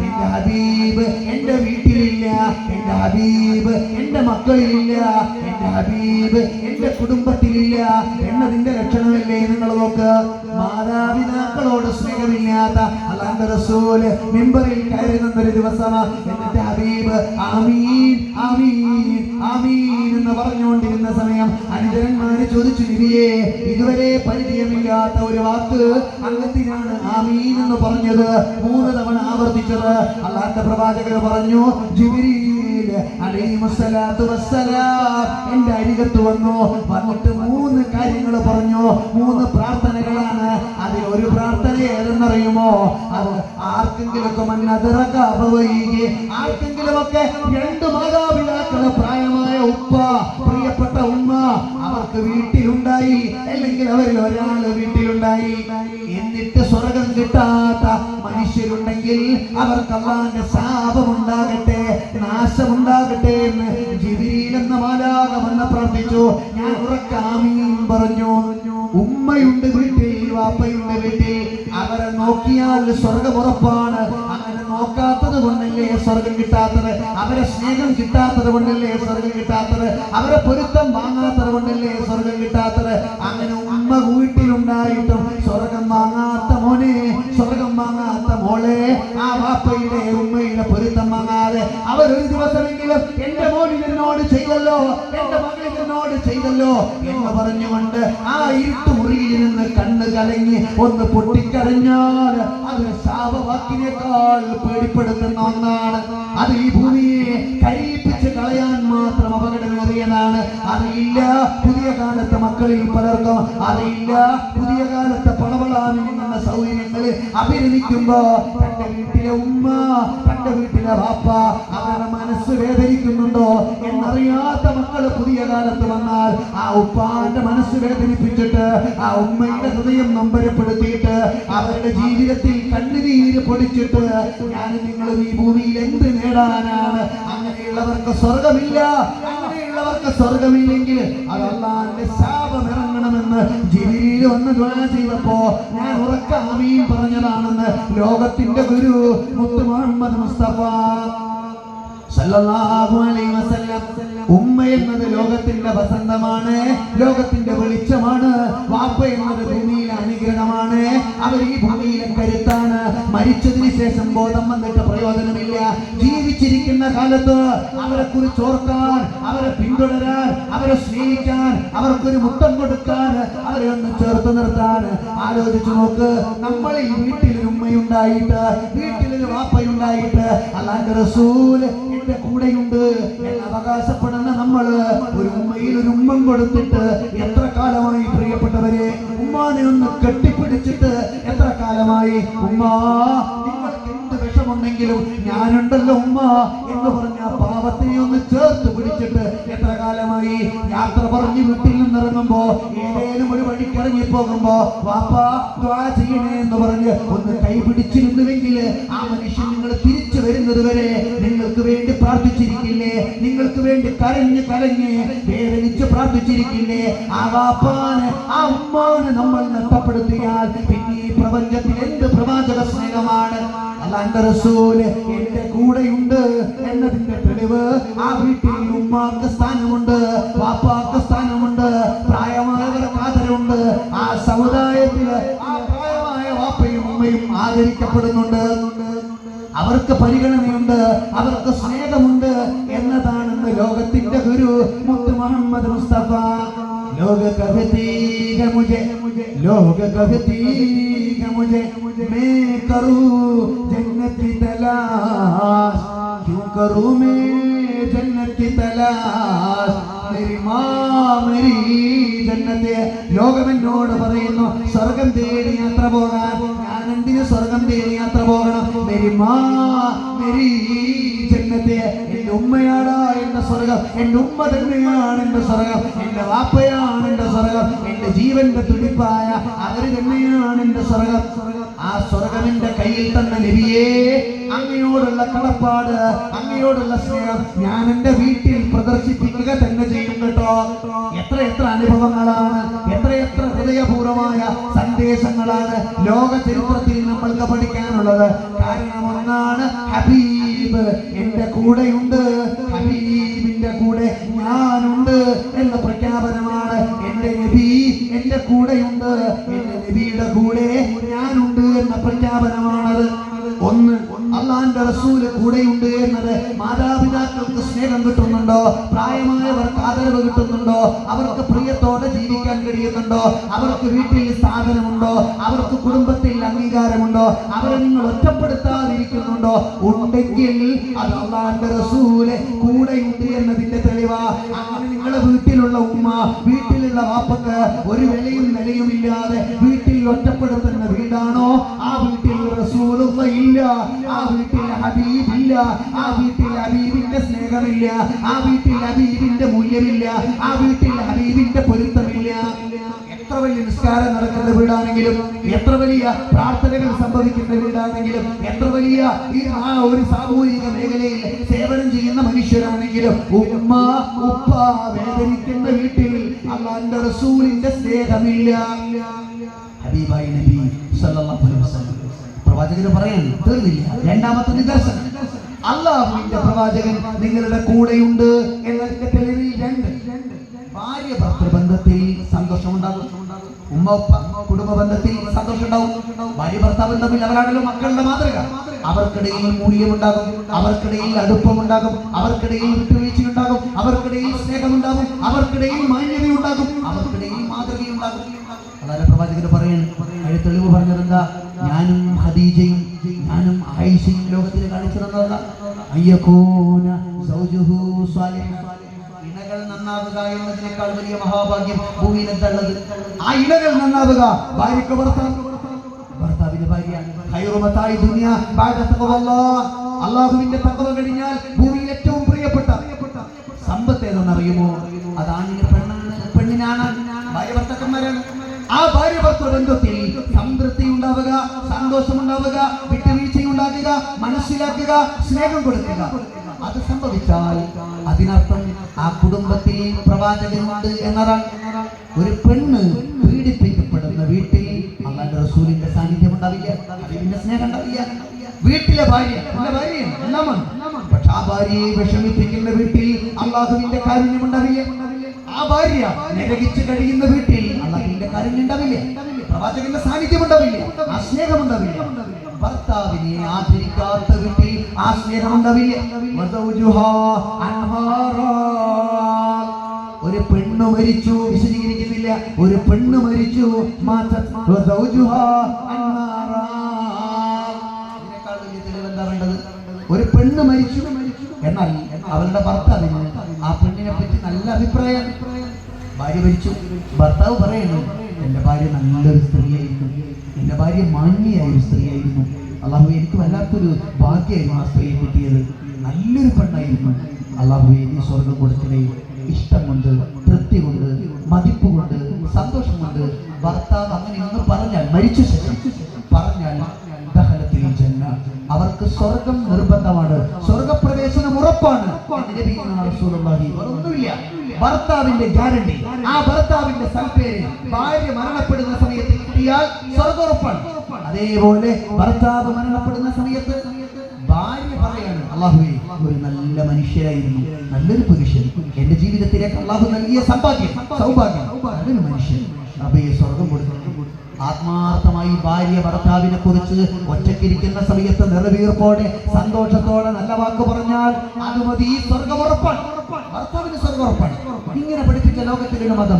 എന്റെ ഹബീബ് എന്റെ വീട്ടിലില്ല, എന്റെ ഹബീബ് എന്റെ മക്കളിലില്ല, എന്റെ ഹബീബ് എന്റെ കുടുംബത്തിലില്ല എന്നതിന്റെ ലക്ഷണമല്ലേ? നിങ്ങൾ നോക്ക്. മാതാപിതാക്കളോട് സ്നേഹമില്ലാത്ത അല്ലാഹുവിന്റെ റസൂൽ മിമ്പറിൽ കയറി നിന്നൊരു ദിവസം എന്നിട്ട് ഹബീബ് ആമീൻ ആമീൻ ആമീൻ എന്ന് പറഞ്ഞുകൊണ്ടിരുന്ന സമയം അനുചരന്മാര് ചോദിച്ചു, നബിയേ, ഇതുവരെ പരിചയമില്ലാത്ത ഒരു വാക്ക് അങ്ങത്തിനാണ് ആമീൻ എന്ന് പറഞ്ഞത് 3 തവണ ആവർത്തിച്ചത്? അല്ലാഹുവിന്റെ പ്രവാചകർ പറഞ്ഞു, ജിബ്രീൽ അലൈഹിസ്സലാത്തു വസ്സലാം എന്റെ അരികത്ത് വന്നിട്ട് 3 കാര്യങ്ങൾ പറഞ്ഞു. 3 പ്രാർത്ഥനകളാണ്. അതിൽ ഒരു പ്രാർത്ഥന ഏതെന്നറിയുമോ? അത് ആർക്കെങ്കിലൊക്കെ ആർക്കെങ്കിലുമൊക്കെ 2 മാതാപിതാക്കള്, പ്രായമായ ഉപ്പ, പ്രിയപ്പെട്ട ഉമ്മ അവർക്ക് വീട്ടിലുണ്ടായി, അല്ലെങ്കിൽ അവരിൽ ഒരാള് വീട്ടിലുണ്ടായി, എന്നിട്ട് സ്വർഗം കിട്ടാത്ത മനുഷ്യരുണ്ടെങ്കിൽ അവർക്ക് അല്ലാഹുവിന്റെ ശാപമുണ്ടാകട്ടെ, നാശമുണ്ടാകട്ടെ എന്ന് ജിബ്രീൽ എന്ന മാലാഖ വന്ന് പ്രാർത്ഥിച്ചു. ഞാൻ ഉറക്കെ ആമീൻ പറഞ്ഞു. ഉമ്മയുണ്ട് വീട്ടിൽ, വാപ്പയുണ്ട് വീട്ടിൽ, അവരെ നോക്കിയാൽ സ്വർഗം ഉറപ്പാണ്. അങ്ങനെ നോക്കാത്തത് കൊണ്ടല്ലേ സ്വർഗം കിട്ടാത്തത്? അവരെ സ്നേഹം കിട്ടാത്തത് കൊണ്ടല്ലേ സ്വർഗം കിട്ടാത്തത്? അവരെ പൊരുത്തം വാങ്ങാത്തത് കൊണ്ടല്ലേ സ്വർഗം കിട്ടാത്തത്? അങ്ങനെ ഉമ്മ വീട്ടിലുണ്ടായിട്ടും സ്വർഗം വാങ്ങാത്ത മോനെ, സ്വർഗം വാങ്ങാത്ത മോളെ, ആ വാപ്പയുടെ ഉമ്മയുടെ പൊരുത്തം വാങ്ങാതെ അവരൊരു ദിവസമെങ്കിലും എന്റെ മോനിൽ എന്നോട് ചെയ്തല്ലോ, എന്റെ മകളിൽ എന്നോട് ചെയ്തല്ലോ എന്ന് പറഞ്ഞുകൊണ്ട് ആ ഇരുട്ടുമുറിയിൽ നിന്ന് കണ്ണ് കലങ്ങി ഒന്ന് പൊട്ടിക്കരഞ്ഞാൽ അത് ശാപവാക്കിനേക്കാൾ പേടിപ്പെടുത്തുന്ന ഒന്നാണ്. അത് ഈ ഭൂമിയെ കരിയിപ്പിച്ച് കളയാൻ മാത്രം അപകടമേറിയതാണ്. അറിയില്ല പുതിയ കാലത്തെ മക്കളിൽ പലർക്കും, അറിയില്ല പുതിയ കാലത്തെ പളവളാമിനിങ്ങുന്ന സൗകര്യങ്ങളിൽ അഭിരമിക്കുമ്പോ തന്റെ വീട്ടിലെ ഉമ്മ, തന്റെ വീട്ടിലെ വാപ്പ അവരുടെ മനസ്സ് വേദനിക്കുന്നുണ്ടോ എന്നറിയാത്ത മക്കള് പുതിയ കാലത്ത് വന്നാൽ ആ ഉപ്പാന്റെ മനസ്സ് വേദനിപ്പിച്ചിട്ട്, ആ ഉമ്മയുടെ ഹൃദയം നൊമ്പരപ്പെടുത്തിയിട്ട്, അവരുടെ ജീവിതത്തിൽ കണ്ണുനീര് പൊടിച്ചിട്ട് ഞാൻ നിങ്ങളും ഈ ഭൂമിയിൽ എന്ത് നേടാനാണ്? അങ്ങനെയുള്ളവർക്ക് സ്വർഗമില്ല. അങ്ങനെയുള്ളവർക്ക് സ്വർഗമില്ലെങ്കിൽ അത് അല്ലാഹുവിന്റെ ശാപം ഇറങ്ങണമെന്ന് ജിബ്രീൽ വന്ന് ദുആ ചെയ്തപ്പോ ഞാൻ ഉറക്കെ ആമീൻ പറഞ്ഞതാണെന്ന് ലോകത്തിന്റെ ഗുരു മുത്ത് മുഹമ്മദ് മുസ്തഫ സല്ലല്ലാഹു അലൈഹി വസല്ലം. ഉമ്മ എന്നത് ലോകത്തിന്റെ വസന്തമാണ്, ലോകത്തിന്റെ വെളിച്ചമാണ്. വാപ്പ എന്നത് ഭൂമിയിലെ അനുഗ്രഹമാണ്. അവർ ഈ ഭൂമിയിലെ കരുത്താണ്. മരിച്ചതിന് ശേഷം ബോധം വന്നിട്ട് പ്രയോജനമില്ല. ജീവിച്ചിരിക്കുന്ന കാലത്ത് അവരെ കുറിച്ച് ഓർക്കാൻ, അവരെ പിന്തുടരാൻ, അവരെ സ്നേഹിക്കാൻ, അവർക്കൊരു മുത്തം കൊടുക്കാൻ, അവരെ ഒന്ന് ചേർത്ത് നിർത്താൻ ആലോചിച്ചു നോക്ക്. നമ്മൾ ഈ വീട്ടിലൊരു ഉമ്മയുണ്ടായിട്ട്, വീട്ടിലൊരു വാപ്പയുണ്ടായിട്ട് അല്ലാഹുവിന്റെ റസൂൽ എന്റെ കൂടെയുണ്ട് എന്ന് അവകാശപ്പെടുന്ന നമ്മള് ഒരു ഉമ്മയിൽ ഒരു ഉമ്മം കൊടുത്തിട്ട് എത്ര കാലമായി? പ്രിയപ്പെട്ടവരെ, ഉമ്മാനെ ഒന്ന് കെട്ടിപ്പിടിച്ചിട്ട് എത്ര കാലമായി? ഉമ്മ, നിങ്ങൾക്ക് എന്ത് വിഷമുണ്ടെങ്കിലും ഞാനുണ്ടല്ലോ ഉമ്മ എന്ന് പറഞ്ഞ പാവത്തിനെ ഒന്ന് ചേർത്ത് പിടിച്ചിട്ട് എത്ര കാലമായി? യാത്ര പറഞ്ഞ് വീട്ടിൽ നിന്നിറങ്ങുമ്പോ, ഏതേലും ഒരു വഴിക്കിറങ്ങി പോകുമ്പോ വാപ്പ ദുആ ചെയ്യണേ എന്ന് പറഞ്ഞ് ഒന്ന് കൈ പിടിച്ചിരുന്നുവെങ്കിൽ ആ മനുഷ്യൻ നിങ്ങൾ തിരിച്ചു വരുന്നത് വരെ നിങ്ങൾക്ക് വേണ്ടി പ്രാർത്ഥിച്ചിരിക്കില്ലേ? നിങ്ങൾക്ക് വേണ്ടി കരഞ്ഞ് വേദനിച്ച് പ്രാർത്ഥിച്ചിരിക്കില്ലേ? ആ വാപ്പാന്, ആ ഉമ്മാന് നമ്മൾ നഷ്ടപ്പെടുത്തിയാൽ പിന്നെ ഈ പ്രപഞ്ചത്തിൽ എന്ത് പ്രവാചക സ്നേഹമാണ്? അല്ലാഹുവിന്റെ റസൂല് എന്റെ കൂടെയുണ്ട് എന്നതിന്റെ തെളിവ് ആ വീട്ടിൽ ഉമ്മാക്ക് സ്ഥാനമുണ്ട്, വാപ്പാക്ക് സ്ഥാനമുണ്ട്, പ്രായമായവർക്ക് ആദരവുണ്ട്. ആ സമുദായത്തില് ആ പ്രായമായ വാപ്പയും ഉമ്മയും ആദരിക്കപ്പെടുന്നുണ്ട്. അവർക്ക് പരിഗണനയുണ്ട്, അവർക്ക് സ്നേഹമുണ്ട് എന്നതാണെന്ന് ലോകത്തിന്റെ ഗുരു മുത്ത് മുഹമ്മദ് മുസ്തഫ. ലോക കഹതി है मुझे, लोग कहती है मुझे, मैं करूं जन्नत की तलाश, क्यों करूं मैं जन्नत की तलाश, मेरी माँ मेरी जन्नते. ലോകം എന്നോട് പറയുന്നു സ്വർഗം തേടി യാത്ര പോകാൻ. ഞാൻ എന്തിന് സ്വർഗം തേടി യാത്ര പോകണം? मेरी माँ मेरी जन्नते. എന്റെ എന്റെ ഉമ്മയാടാ എന്റെ സ്വർഗം, എന്റെ ഉമ്മ തന്നെയാണ് എന്റെ സ്വർഗം, എന്റെ വാപ്പയാണ് എന്റെ സ്വർഗം, എന്റെ ജീവന്റെ തുടിപ്പായ അവര് തന്നെയാണ് എന്റെ സ്വർഗം. ആ സ്വർഗം എന്റെ കയ്യിൽ തന്ന നബിയേ, അങ്ങയോടുള്ള കടപ്പാട്, അങ്ങയോടുള്ള സ്നേഹം ഞാൻ എന്റെ വീട്ടിൽ പ്രദർശിപ്പിക്കുക തന്നെ ചെയ്യും കേട്ടോ. എത്ര എത്ര അനുഭവങ്ങളാണ്, എത്ര ഹൃദയപൂർവമായ സന്ദേശങ്ങളാണ് ലോക ചരിത്രത്തിൽ നമ്മൾക്ക് പഠിക്കാനുള്ളത്. കാരണം ഒന്നാണ്, ഹബീബ് എന്റെ കൂടെയുണ്ട്, ഹബീബിന്റെ കൂടെ ഞാനുണ്ട് എന്ന പ്രഖ്യാപനമാണ്. എന്റെ നബി എന്റെ കൂടെയുണ്ട്, എന്റെ നബിയുടെ കൂടെ ഞാനുണ്ട് എന്ന പ്രഖ്യാപനമാണത്. ഒന്ന്, അള്ളാന്റെ റസൂല് കൂടെയുണ്ട് എന്നത് മാതാപിതാക്കൾക്ക് സ്നേഹം കിട്ടുന്നുണ്ടോ, പ്രായമായവർക്ക് ആദരവ് കിട്ടുന്നുണ്ടോ, അവർക്ക് പ്രിയത്തോടെ ജീവിക്കാൻ കഴിയുന്നുണ്ടോ, അവർക്ക് വീട്ടിൽ സ്ഥാപനമുണ്ടോ, അവർക്ക് കുടുംബത്തിൽ അംഗീകാരമുണ്ടോ, അവരെ നിങ്ങൾ ഒറ്റപ്പെടുത്താതിരിക്കുന്നുണ്ടോ, ഉണ്ടെങ്കിൽ അത് അള്ളാന്റെ റസൂല് കൂടെയുണ്ട് എന്നതിന്റെ തെളിവാ. അങ്ങനെ നിങ്ങളുടെ വീട്ടിലുള്ള ഉമ്മ, വീട്ടിലുള്ള വാപ്പക്ക് ഒരു വിലയും നിലയുമില്ലാതെ വീട്ടിൽ ഒറ്റപ്പെടുത്തുന്ന വീടാണോ, ആ വീട്ടിൽ റസൂലുള്ള ഇല്ല, ആ വീട്ടിൽ ഹബീബില്ല, ആ വീട്ടിൽ ഹബീബിന്റെ സ്നേഹമില്ല, ആ വീട്ടിൽ ഹബീബിന്റെ മൂല്യമില്ല, ആ വീട്ടിൽ ഹബീബിന്റെ പൊരുത്തമില്ല. എത്ര വലിയ നിസ്കാരം നടക്കുന്ന വീടാണെങ്കിലും, എത്ര വലിയ പ്രാർത്ഥനകൾ സംഭവിക്കുന്ന വീടാണെങ്കിലും, എത്ര വലിയ ഒരു സാമൂഹിക മേഖലയിൽ സേവനം ചെയ്യുന്ന മനുഷ്യരാണെങ്കിലും, ഉമ്മ ഉപ്പ വേദനിക്കുന്ന വീട്ടിൽ അല്ലാഹുവിന്റെ റസൂലിന്റെ സ്നേഹമില്ല. ഹബീബായി നബി സല്ലല്ലാഹു അലൈഹി വസല്ലം പ്രവാചകന് പറയാൻ തീർന്നില്ല. രണ്ടാമത്തെ നിദർശനം, അല്ലാഹുവിന്റെ പ്രവാചകൻ നിങ്ങളുടെ കൂടെയുണ്ട് എന്നതിന്റെ തെളിവിൽ രണ്ട്. ഭാര്യ ഭർത്തൃബന്ധത്തിൽ സന്തോഷമുണ്ടാകും, ഉമ്മ ഉപ്പ കുടുംബ ബന്ധത്തിൽ സന്തോഷം ഉണ്ടാവും. ഭാര്യ ഭർത്താവ് തമ്മിൽ അവരാണല്ലോ മക്കളുടെ മാതൃക. അവർക്കിടയിൽ മൂല്യമുണ്ടാകും, അവർക്കിടയിൽ അടുപ്പമുണ്ടാകും, അവർക്കിടയിൽ വിട്ടുവീഴ്ചയുണ്ടാകും, അവർക്കിടയിൽ സ്നേഹമുണ്ടാകും, അവർക്കിടയിൽ മാന്യതയുണ്ടാകും, അവർക്കിടയിൽ മാതൃകയുണ്ടാകും. അതായത് പ്രവാചകന് പറയാൻ അതിന് തെളിവ് പറഞ്ഞതെന്താ? ഞാനും ഖദീജയും ഞാനും ആയിഷയും ലോകത്തിൽ കാണിച്ചു തന്നതല്ല, അയ്യകൂന സൗജുഹു സാലിഹ്, ഇണകൾ നന്നാവുക എന്നതിനേക്കാൾ വലിയ മഹാഭാഗ്യം ഭൂമിയിൽ എന്താണുള്ളത്? ആ ഇണകൾ നന്നാവുക. ഭാര്യക്ക് ഭർത്താവ്, ഭർത്താവിന്റെ ഭാര്യ. ഖൈറു മതാഇ ദുനിയ ബഅദ തഖ്വല്ലാഹ്, അല്ലാഹുവിന്റെ തഖ്വ കഴിഞ്ഞാൽ ഭൂമിയിൽ ഏറ്റവും പ്രിയപ്പെട്ട സമ്പത്ത് ഏതെന്നറിയുമോ? അതാണിന് പെണ്ണാണ്, പെണ്ണിനാണ്, ഭാര്യ ഭർത്താക്കന്മാരാണ്. ആ ഭാര്യ ഭർത്തൃ ബന്ധത്തിൽ സംതൃപ്തി ഉണ്ടാവുക, സന്തോഷമുണ്ടാവുക, വിട്ടുവീഴ്ചയുണ്ടാക്കുക, മനസ്സിലാക്കുക, സ്നേഹം കൊടുക്കുക. അത് സംഭവിച്ചാൽ അതിനർത്ഥം ആ കുടുംബത്തിൽ പ്രവാചകനുണ്ട് എന്നതാണ്. ഒരു പെണ്ണ് പീഡിപ്പിക്കപ്പെടുന്ന വീട്ടിൽ അല്ലാഹുവിന്റെ റസൂലിന്റെ സാന്നിധ്യം ഉണ്ടാവില്ല, അതിന്റെ സ്നേഹം ഉണ്ടാവില്ല. വീട്ടിലെ ഭാര്യ ഭാര്യയാണ് എല്ലാമാണ്, പക്ഷെ ആ ഭാര്യയെ വിഷമിപ്പിക്കുന്ന വീട്ടിൽ അല്ലാഹുവിന്റെ കാരുണ്യം ഉണ്ടാവില്ല. ആ ഭാര്യ നരകിച്ച് കഴിയുന്ന വീട്ടിൽ അല്ലാഹുവിന്റെ കാരുണ്യം ഉണ്ടാവില്ല, പ്രവാചകന്റെ സാന്നിധ്യം ഉണ്ടാവില്ല, ആ സ്നേഹം ഉണ്ടാവില്ല. ഭർത്താവിനെ ആദരിക്കാത്ത വീട്ടിൽ ആ സ്നേഹം ഉണ്ടാവില്ല. ഒരു പെണ്ണ് മരിച്ചു, വിശദീകരിക്കുന്നില്ല, ഒരു പെണ്ണ് മരിച്ചു, ഒരു പെണ്ണ് മരിച്ചു എന്നാൽ അവരുടെ ഭർത്താവിന് ആ പെണ്ണിനെ പറ്റി നല്ല അഭിപ്രായം. ഭാര്യ മരിച്ചു, ഭർത്താവ് പറയുന്നു, എന്റെ ഭാര്യ നല്ലൊരു സ്ത്രീയായിരുന്നു, എന്റെ ഭാര്യ മാന്യയായ ഒരു സ്ത്രീയായിരുന്നു, അല്ലാഹുവേ എനിക്ക് വല്ലാത്തൊരു ഭാഗ്യമായിരുന്നു ആ സ്ത്രീയെ കിട്ടിയത്, നല്ലൊരു പെണ്ണായിരുന്നു, അല്ലാഹുവേ നീ സ്വർഗം കൊടുത്തില്ലേ. ഇഷ്ടം കൊണ്ട്, തൃപ്തി കൊണ്ട്, മതിപ്പ് കൊണ്ട്, സന്തോഷം കൊണ്ട് ഭർത്താവ് അങ്ങനെയൊന്ന് പറഞ്ഞാൽ, മരിച്ച ശേഷം പറഞ്ഞാൽ അവർക്ക് സ്വർഗം നിർബന്ധമാണ്, സ്വർഗപ്രവേശനം ഉറപ്പാണ്. ഒന്നുമില്ല, ഭർത്താവിന്റെ ഗ്യാരണ്ടി, ആ ഭർത്താവിന്റെ സൽപ്പേര് ഭാര്യ മരണപ്പെടുന്ന സമയത്ത് കിട്ടിയാൽ സ്വർഗം ഉറപ്പാണ്. അതേപോലെ ഭർത്താവ് മരണപ്പെടുന്ന സമയത്ത് ഭാര്യ പറയാണ്, അല്ലാഹുവേ ഒരു നല്ല മനുഷ്യരായിരുന്നു, നല്ലൊരു പുരുഷൻ, എന്റെ ജീവിതത്തിലേക്ക് അല്ലാഹു നൽകിയ സൗഭാഗ്യം, നല്ലൊരു മനുഷ്യൻ, അബയെ സ്വർഗം കൊടുക്കുന്നു. ആത്മാർത്ഥമായി ഭാര്യ ഭർത്താവിനെ കുറിച്ച് ഒറ്റയ്ക്കിരിക്കുന്ന സമയത്ത് നിറവീർപ്പോടെ സന്തോഷത്തോടെ നല്ല വാക്ക് പറഞ്ഞാൽ അത് മതി, സ്വർഗം ഉറപ്പാണ്, ഭർത്താവിന് സ്വർഗം ഉറപ്പാണ്. ഇങ്ങനെ പഠിപ്പിച്ച ലോകത്തിലൊരു മതം,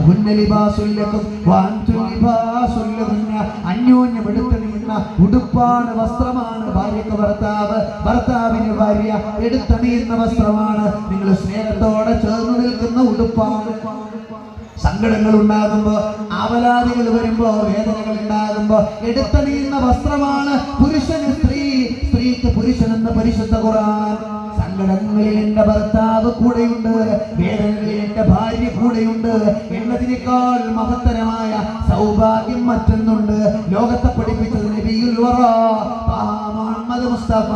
അന്യോന്യം എടുത്തണിയുന്ന ഉടുപ്പാണ്, വസ്ത്രമാണ് ഭാര്യക്ക് ഭർത്താവ്, ഭർത്താവിന് ഭാര്യ എടുത്തണിയുന്ന വസ്ത്രമാണ്. നിങ്ങൾ സ്നേഹത്തോടെ ചേർന്ന് നിൽക്കുന്ന ഉടുപ്പാണ്. സങ്കടങ്ങൾ ഉണ്ടാകുമ്പോ, ആവലാദികൾ വരുമ്പോ, വേദനകൾ ഉണ്ടാകുമ്പോ എടുത്തണിയുന്ന വസ്ത്രമാണ് പുരുഷന് സ്ത്രീ, സ്ത്രീക്ക് പുരുഷൻ എന്ന പരിശുദ്ധ ഖുർആൻ. സങ്കടങ്ങളിൽ എന്റെ ഭർത്താവ് കൂടെയുണ്ട്, വേദനകളിൽ എന്റെ ഭാര്യ കൂടെയുണ്ട് എന്നതിനേക്കാൾ മഹത്തരമായ സൗഭാഗ്യം മറ്റൊന്നുണ്ട്. ലോകത്തെ പഠിപ്പിച്ചത് നബിയുൽ വറ മുഹമ്മദ് മുസ്തഫ.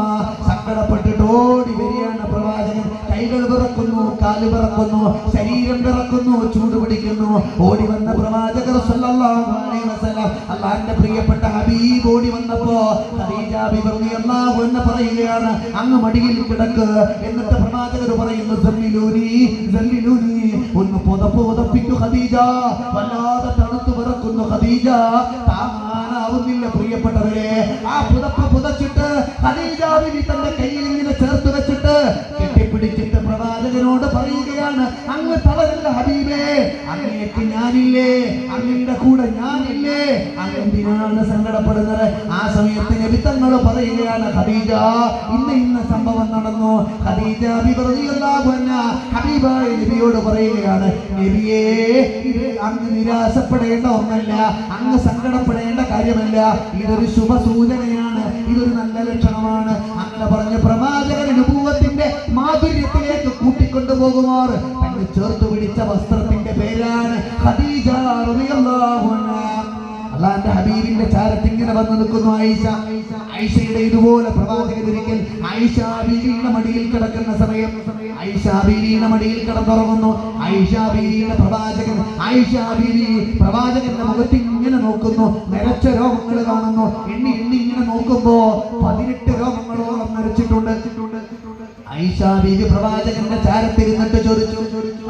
സങ്കടപ്പെട്ടിട്ട് ഓടി വരികയാണ് പ്രവാചകൻ. കൈകൾ വിറക്കുന്നു, കാല് വിറക്കുന്നു, ശരീരം വിറക്കുന്നു, ചൂട് പിടിക്കുന്നു. ഓടി വന്ന പ്രവാചകർ സല്ലല്ലാഹു അലൈഹി വസല്ലം അല്ലാഹുവിന്റെ പ്രിയപ്പെട്ട ഹബീബ് ഓടി വന്നപ്പോ ഖദീജ ബിബി റളിയല്ലാഹു അൻഹ പറയുകയാണ്, അങ്ങ് മടിയിൽ കിടക്ക്. എന്നിട്ട് പ്രവാചകർ പറയുന്നു, സല്ലിലൂനി സല്ലിലൂനി, ഒന്ന് പുതപ്പിക്കു ഖദീജ. വല്ലാതെ തണുത്തു വിറക്കുന്നു ഖദീജ, താങ്ങാനാവുന്നില്ല പ്രിയപ്പെട്ടവരെ. ആ പുതച്ചിട്ട് ഖദീജ ബിബി തന്റെ കയ്യിൽ ഇങ്ങനെ ചേർത്ത് വെച്ചിട്ട് കെട്ടിപ്പിടിച്ചിട്ട് പ്രവാചകനോട് പറയുകയാണ്, അങ്ങ് തളരല്ല ഹബീബേ, അങ്ങേക്ക് ഞാനില്ലേ, അങ്ങയുടെ കൂടെ ഞാനില്ലേ, അങ്ങ് എന്തിനാണ് സങ്കടപ്പെടുന്നത്? ആ സമയത്ത് നബി തങ്ങൾ പറയുകയാണ്, ഖദീജ ഇന്ന സംഭവം നടന്നു. ഖദീജ ബിബി റളിയല്ലാഹു അൻഹ ഹബീബായ നബിയോട് പറയുകയാണ്, നബിയേ, ഇത് അങ്ങ് നിരാശപ്പെടേണ്ട ഒന്നല്ല, അങ്ങ് സങ്കടപ്പെടേണ്ട കാര്യമല്ല, ഇതൊരു ശുഭസൂചനയാണ്, ഇതൊരു നല്ല ലക്ഷണമാണ്. അങ്ങനെ പറഞ്ഞ പ്രവാചകൻ നബുവത്തിന്റെ മാധുര്യത്തിലേക്ക് കൂട്ടിക്കൊണ്ടുപോകുമാർ തന്നെ ചേർത്ത് പിടിച്ച വസ്ത്രത്തിന്റെ പേരാണ് ഖദീജ റളിയല്ലാഹു അൻഹ. അല്ലാഹുവിന്റെ ഹബീബിന്റെ ചാരത്ത് ഇങ്ങനെ വന്നു നിൽക്കുന്നു ആയിഷ. ആയിഷയുടെ ഇതുപോലെ പ്രവാചകൻ ഒരിക്കൽ ആയിഷ ബീവിയുടെ മടിയിൽ കിടക്കുന്ന സമയം ആയിഷ ബീവിയുടെ മടിയിൽ കിടന്നുറങ്ങുന്നു. ആയിഷ ബീവിയുടെ പ്രവാചകന്റെ മുഖത്ത് ഇങ്ങനെ നോക്കുന്നു, നരച്ച രോഗങ്ങൾ കാണുന്നു. എണ്ണി ഇങ്ങനെ നോക്കുമ്പോ 18 രോഗങ്ങളോളം നരച്ചിട്ടുണ്ട്. ആയിഷ ബീവി പ്രവാചകന്റെ ചാരത്തിരുന്നിട്ട് ചോദിച്ചു,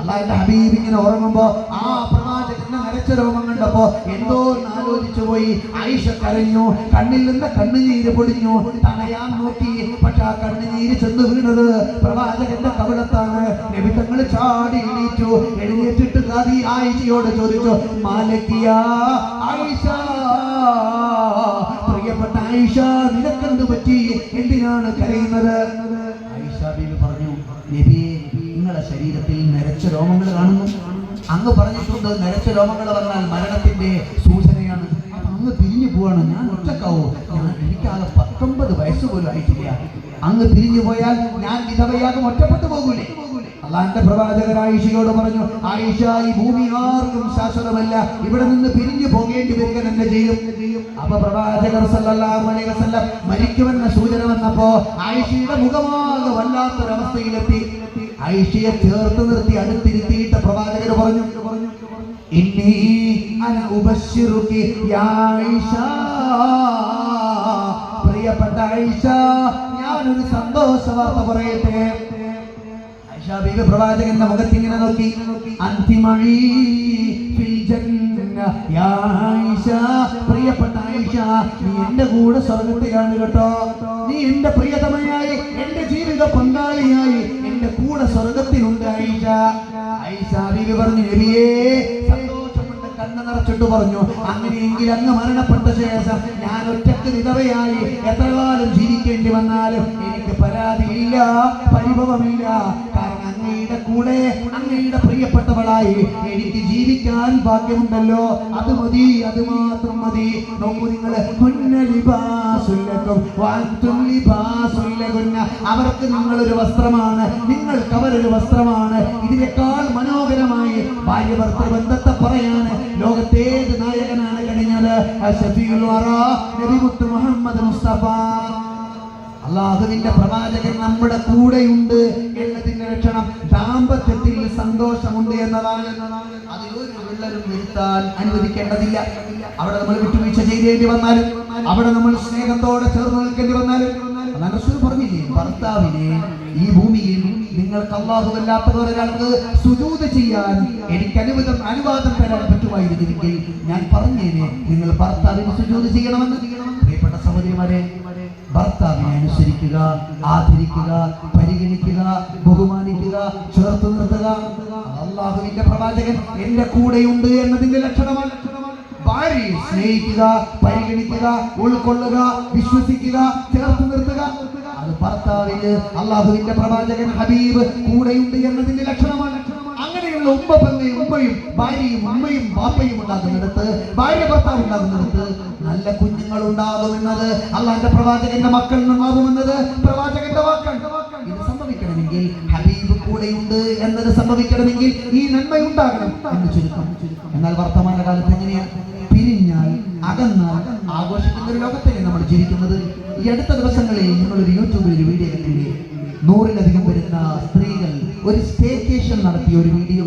അല്ലാഹുവിന്റെ ഹബീബ് ഇങ്ങനെ ഉറങ്ങുമ്പോ ആ പ്രവാചകന്റെ നരച്ച രോഗം കണ്ടപ്പോ എന്തോ ആലോചിച്ചു പോയി. ആയിഷ കരഞ്ഞു, കണ്ണിൽ നിന്ന് കണ്ണുനീര് പൊടിഞ്ഞു. തടയാൻ നോക്കി, പക്ഷെ ആ കണ്ണുനീര് ചെന്ന് വീണത് പ്രവാചകന്റെ കവിളത്താണ്. നബി തങ്ങൾ ചാടി എഴുന്നേറ്റിട്ട് ഖദീജ ആയിഷയോട് ചോദിച്ചു, മാലക്കിയ ആയിഷ, പ്രിയപ്പെട്ട ആയിഷ, നിനക്കെന്ത് പറ്റി, എന്തിനാണ് കരയുന്നത്? ആയിഷ ബീവി പറഞ്ഞു, നബിയെ, നിങ്ങളുടെ ശരീരത്തിൽ നരച്ച രോമങ്ങൾ കാണുന്നു. അങ്ങ് പറഞ്ഞിട്ടുണ്ട്, നരച്ച രോമങ്ങൾ വന്നാൽ മരണത്തിന്റെ സൂചനയാണ്. അപ്പൊ അങ്ങ് പിരിഞ്ഞു പോവാണ്, ഞാൻ ഒറ്റക്കാവോ? എനിക്കാകെ 19 വയസ്സ് പോലും ആയിട്ടില്ല. അങ്ങ് പിരിഞ്ഞു പോയാൽ ഞാൻ വിധവയാകും, ഒറ്റപ്പെട്ടു പോകൂലേ? അല്ലാഹുവിന്റെ പ്രവാചകൻ ആയിഷയോട് പറഞ്ഞു, ആയിഷ, ഈ ഭൂമി ആർക്കും ശാശ്വതമല്ല, ഇവിടെ നിന്ന് പിരിഞ്ഞു പോകേണ്ടി വരിക തന്നെ ചെയ്യും. അപ്പൊ പ്രവാചകർ സല്ലല്ലാഹു അലൈഹി വസല്ലം മരിക്കുമെന്ന സൂചന വന്നപ്പോ ആയിഷയുടെ മുഖമാകെ വല്ലാത്തൊരവസ്ഥയിലെത്തി. ആയിഷയെ ചേർത്ത് നിർത്തി അടുത്തിരുത്തിയിട്ട് പ്രവാചകർ പറഞ്ഞു, ഇന്നി അന ഉബശ്ശിറുകി യാ ആയിഷ, പ്രിയപ്പെട്ട ആയിഷ, ഞാനൊരു സന്തോഷ വാർത്ത പറയട്ടെ. ആയിഷ ബീവി പ്രവാചകന്റെ മുഖത്തിങ്ങനെ നോക്കി, അന്തിമഴി ഫിൽ ജന്ന യാ ആയിഷ, പ്രിയപ്പെട്ട ആയിഷ, നീ എന്റെ കൂടെ സ്വർഗ്ഗത്തിലാണ് കേട്ടോ. നീ എന്റെ പ്രിയതമയായി, എന്റെ ജീവിത പങ്കാളിയായി എന്റെ കൂടെ സ്വർഗ്ഗത്തിലുണ്ട് ആയിഷ. ആയിഷ ബീവി പറഞ്ഞു, നബിയേ, സന്തോഷമുണ്ട്, കണ്ണ് നിറച്ചിട്ട് പറഞ്ഞു, അങ്ങനെയെങ്കിൽ അങ്ങ് മരണപ്പെട്ട ശേഷം ഞാൻ ഒറ്റക്ക് വിധവയായി എത്ര കാലം ജീവിക്കേണ്ടി വന്നാലും എനിക്ക് പരാതിയില്ല, പരിഭവമില്ല. കാരണം അങ്ങയുടെ കൂടെ, അങ്ങയുടെ പ്രിയപ്പെട്ടവളായി എനിക്ക് ജീവിക്കാൻ ഭാഗ്യമുണ്ടല്ലോ. അത് മതി, അത് മാത്രം മതി. നോക്കൂ നിങ്ങൾ, അവർക്ക് നിങ്ങളൊരു വസ്ത്രമാണ്, നിങ്ങൾക്ക് അവരൊരു വസ്ത്രമാണ്. ഇതിനേക്കാൾ മനോഹരമായി ഭാര്യ ഭർത്തൃ ബന്ധത്തെ പറയാൻ ലോകത്തേത് നായകനാണ് കഴിഞ്ഞത്? ശഫീഉൽ വറ നബി മുത്ത് മുഹമ്മദ് മുസ്തഫ. അല്ലാഹുവിന്റെ പ്രവാചകൻ നമ്മുടെ കൂടെയുണ്ട് എന്നതിന്റെ ലക്ഷണം ദാമ്പത്യത്തിൽ സന്തോഷമുണ്ട് എന്നതാണ്. അതിലൊരു വിള്ളലും വരുത്താൻ അനുവദിക്കേണ്ടതില്ല. അവിടെ നമ്മൾ വിട്ടുവീഴ്ച ചെയ്യേണ്ടി വന്നാലും, അവിടെ നമ്മൾ സ്നേഹത്തോടെ ചേർന്ന് നിൽക്കേണ്ടി വന്നാലും, റസൂൽ പറഞ്ഞില്ലേ, ഭർത്താവിനെ ഈ ഭൂമിയിൽ നിങ്ങൾക്ക് അല്ലാഹുവല്ലാത്തവരൊരാൾക്ക് സുജൂദ് ചെയ്യാൻ എനിക്ക് അനുവാദം തരാൻ പറ്റുമായിരുന്നെങ്കിൽ ഞാൻ പറഞ്ഞേനെ നിങ്ങൾ ഭർത്താവിന് സുജൂദ് ചെയ്യണമെന്ന്. പ്രിയപ്പെട്ട സഹോദരിമാരെ, ഭർത്താവിനെ അനുസരിക്കുക, ആദരിക്കുക, പരിഗണിക്കുക, ബഹുമാനിക്കുക, ചേർത്ത് നിർത്തുക. അല്ലാഹുവിന്റെ പ്രവാചകൻ എന്റെ കൂടെയുണ്ട് എന്നതിന്റെ ലക്ഷണമാണ്. ഭാര്യയെ സ്നേഹിക്കുക, പരിഗണിക്കുക, ഉൾക്കൊള്ളുക, വിശ്വസിക്കുക, ചേർത്ത് നിർത്തുക. അത് ഭർത്താവിന് അല്ലാഹുവിന്റെ പ്രവാചകൻ ഹബീബ് കൂടെയുണ്ട് എന്നതിന്റെ ലക്ഷണമാണ്. അങ്ങനെയുള്ള ഉമ്മയും ഭാര്യയും ഉമ്മയും ബാപ്പയും ഉണ്ടാകുന്നിടത്ത്, ഭാര്യ ഭർത്താവ് ഉണ്ടാകുന്നിടത്ത് നല്ല കുഞ്ഞുങ്ങൾ ഉണ്ടാകുമെന്നത്, അള്ളാന്റെ പ്രവാചകന്റെ മക്കൾ നിന്നാകുമെന്നത് പ്രവാചകന്റെ വാക്കാണ്. ഇത് സംഭവിക്കണമെങ്കിൽ, ഹബീബ് കൂടെയുണ്ട് എന്നത് സംഭവിക്കണമെങ്കിൽ ഈ നന്മ ഉണ്ടാകണം എന്ന് ചുരുക്കം. എന്നാൽ വർത്തമാനകാലത്ത് എങ്ങനെയാണ്? പിരിഞ്ഞാൽ, അകന്നാൽ ആഘോഷിക്കുന്ന ഒരു ലോകത്തല്ലേ നമ്മൾ ജീവിക്കുന്നത്. ഈ അടുത്ത ദിവസങ്ങളിൽ നിങ്ങളൊരു യൂട്യൂബിൽ ഒരു വീഡിയോ കണ്ടില്ലേ? 100-ലധികം വരുന്ന സ്ത്രീകൾ ഒരു സ്റ്റേക്കേഷൻ നടത്തിയ ഒരു വീഡിയോ.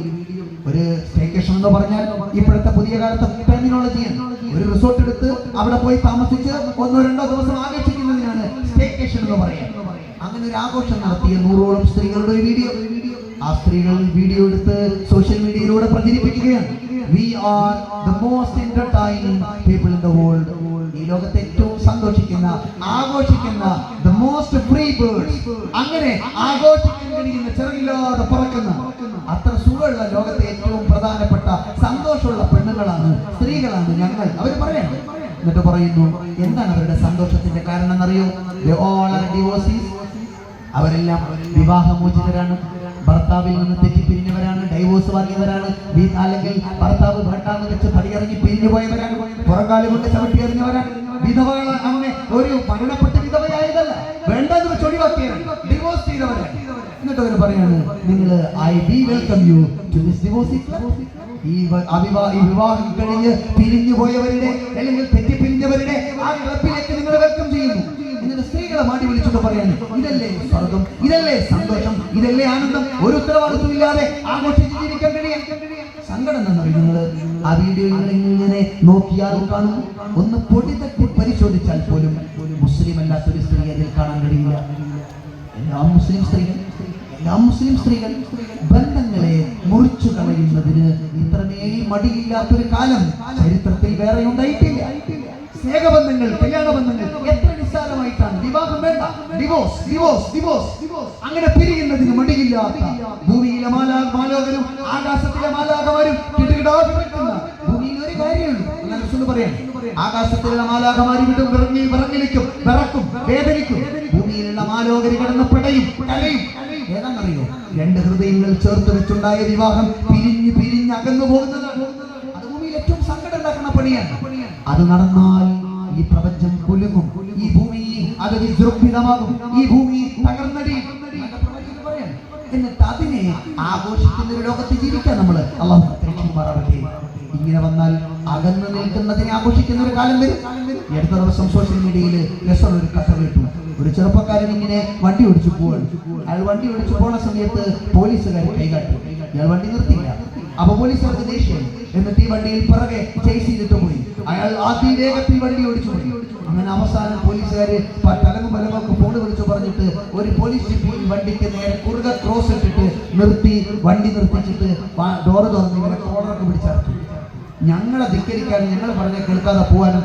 ഒരു സ്റ്റേക്കേഷൻ എന്ന് പറഞ്ഞാൽ ഇപ്പോഴത്തെ പുതിയ കാലത്തെ ടെർമിനോളജിയാണ്. ഒരു റിസോർട്ട് എടുത്ത് അവിടെ പോയി താമസിച്ച് 1-2 ദിവസം ആഘോഷിക്കുന്നതിനാണ് സ്റ്റേക്കേഷൻ എന്ന് പറയുന്നത്. അങ്ങനെ ഒരു ആഘോഷം നടത്തിയ 100ഓളം സ്ത്രീകളുടെ ഒരു വീഡിയോ. ആ സ്ത്രീകൾ വീഡിയോ എടുത്ത് സോഷ്യൽ മീഡിയയിലൂടെ പ്രചരിപ്പിക്കുകയാണ്. We are the most entertaining people in the world. ഈ ലോകത്തെ ഏറ്റവും സന്തോഷിക്കുന്ന, ആഘോഷിക്കുന്ന the most free birds. അങ്ങനെ ആഘോഷിക്കാൻ കഴിയുന്ന, ചിറകില്ലാതെ പറക്കുന്ന, അത്ര സുഖമുള്ള ലോകത്തെ ഏറ്റവും പ്രധാനപ്പെട്ട സന്തോഷമുള്ള പെണ്ണുങ്ങളാണ്, സ്ത്രീകളാണ് ഞങ്ങൾ. അവർ പറയണം. എന്നിട്ട് പറയുന്നു, എന്താണ് അവരുടെ സന്തോഷത്തിന്റെ കാരണം എന്നറിയോ? They all are divorcees. അവരെല്ലാം വിവാഹമോചിതരാണ്, ഭർത്താവിൽ നിന്ന് തെറ്റിപ്പിരിഞ്ഞവരാണ്, ഡൈവോഴ്സ് വാങ്ങിയവരാണ്, അല്ലെങ്കിൽ ഭർത്താവ് വേണ്ടാന്ന് വെച്ച് പടിയിറങ്ങി പിരിഞ്ഞു പോയവരാണ്, പുറകാല് കൊണ്ട് ചവിട്ടി എറിഞ്ഞവരാണ്, വിധവകൾ. അങ്ങനെ ഒരു മരണപ്പെട്ട് വിധവയായതല്ല, വേണ്ടെന്ന് വെച്ച് ഒഴിവാക്കിയവരാണ്, ഡിവോഴ്സ് ചെയ്തവരാണ്. എന്നിട്ട് അവർ പറയാണ്, നിങ്ങൾ I welcome you to this divorce club. ഈ വിവാഹം കഴിഞ്ഞ് പിരിഞ്ഞു പോയവരുടെ അല്ലെങ്കിൽ തെറ്റിപ്പിരിഞ്ഞവരുടെ ആ ക്ലബിലേക്ക് നിങ്ങൾ വെൽക്കം ചെയ്യുന്നു. എന്നിട്ട് സ്ത്രീകളെ മാറ്റി വിളിച്ചിട്ട് പറയാണ്, ഇതല്ലേ സ്വർഗം, ഇതല്ലേ സന്തോഷം, ഇതല്ലേ ആനന്ദം, ഒരു ഉത്തരവാദിത്വം ഇല്ലാതെ ആഘോഷിച്ച് ജീവിക്കാൻ കഴിയാൻ. സങ്കടം എന്ന് പറയുന്നത് ആ വീഡിയോകൾ ഇങ്ങനെ നോക്കിയാൽ കാണും. ഒന്ന് പൊടി തട്ടി പരിശോധിച്ചാൽ പോലും മുസ്ലിം അല്ലാത്തൊരു സ്ത്രീ അതിൽ കാണാൻ കഴിയില്ല. എല്ലാ മുസ്ലിം സ്ത്രീകൾ ബന്ധങ്ങളെ മുറിച്ചു കളയുന്നതിന് ഇത്രമേൽ മടിയില്ലാത്തൊരു കാലം ചരിത്രത്തിൽ വേറെ ഉണ്ടായിട്ടില്ല. സ്നേഹബന്ധങ്ങൾ, കല്യാണബന്ധങ്ങൾ എത്ര നിസ്സാരമായിട്ടാണ്. വിവാഹം വേണ്ട, ഡിവോഴ്സ് അങ്ങനെ പിരിയുന്നതിന് മടിയില്ലാത്ത, ഭൂമിയിലെ മാലോകരും ആകാശത്തിലെ മാലാകമാരും ഭൂമിയിൽ ഒരു കാര്യമുള്ളൂ പറയാൻ. ആകാശത്തിലുള്ള മാലാകമാരും വിറങ്ങലിക്കും, വിറക്കും, വേദനിക്കും. ഭൂമിയിലുള്ള മാലോകര് കിടന്ന് പിടയും, കലയും. ഏതാണെന്നറിയോ? 2 ഹൃദയങ്ങൾ ചേർത്ത് വെച്ചുണ്ടായ വിവാഹം പിരിഞ്ഞ് അകന്നു പോകുന്നതാണ്. അത് ഭൂമിയിൽ ഏറ്റവും സങ്കടം ഉണ്ടാക്കുന്ന പണിയാണ്. അത് നടന്നാൽ ഈ പ്രപഞ്ചം കുലുങ്ങും, ഈ ഭൂമി അത് വിജൃംഭിതമാകും, ഈ ഭൂമി തകർന്നടിയും. എന്നിട്ട് അതിനെ ആഘോഷിക്കുന്ന ഒരു ലോകത്ത് ജീവിക്കാൻ നമ്മൾ അല്ലാഹു രക്ഷിക്കുമാറാവട്ടെ. ഇങ്ങനെ വന്നാൽ അകന്നു നിൽക്കുന്നതിനെ ആഘോഷിക്കുന്ന ഒരു കാലം വരും. ഈ അടുത്ത ദിവസം സോഷ്യൽ മീഡിയയിൽ രസമുള്ള ഒരു കഥ കേട്ടു. ഒരു ചെറുപ്പക്കാരൻ ഇങ്ങനെ വണ്ടി ഓടിച്ചു പോവാണ്. അയാൾ വണ്ടി ഓടിച്ചു പോണ സമയത്ത് പോലീസുകാർ കൈകാട്ടി. ഇയാൾ വണ്ടി നിർത്തിയില്ല. അപ്പൊ പോലീസുകാർക്ക് ദേഷ്യം. എന്നിട്ട് ഈ വണ്ടിയിൽ പിറകെ ചേസ് ചെയ്തിട്ട് പോയി. അയാൾ അതിവേഗത്തിൽ വണ്ടി ഓടിച്ചു പോയി. അങ്ങനെ അവസാനം പോലീസുകാര് തലങ്ങും പലമൊക്കെ ഫോണ് വിളിച്ചു പറഞ്ഞിട്ട് ഒരു പോലീസ് ജീപ്പിൽ വണ്ടിക്ക് നേരെ കുറുകെ ക്രോസ് ഇട്ടിട്ട് നിർത്തി, വണ്ടി നിർത്തിച്ചിട്ട് ഡോറ് തുറന്ന് ഇവരെ കോളറൊക്കെ പിടിച്ചിറക്കി. ഞങ്ങളെ ധിക്കരിക്കാനും ഞങ്ങൾ പറഞ്ഞ കേൾക്കാതെ പോകാനും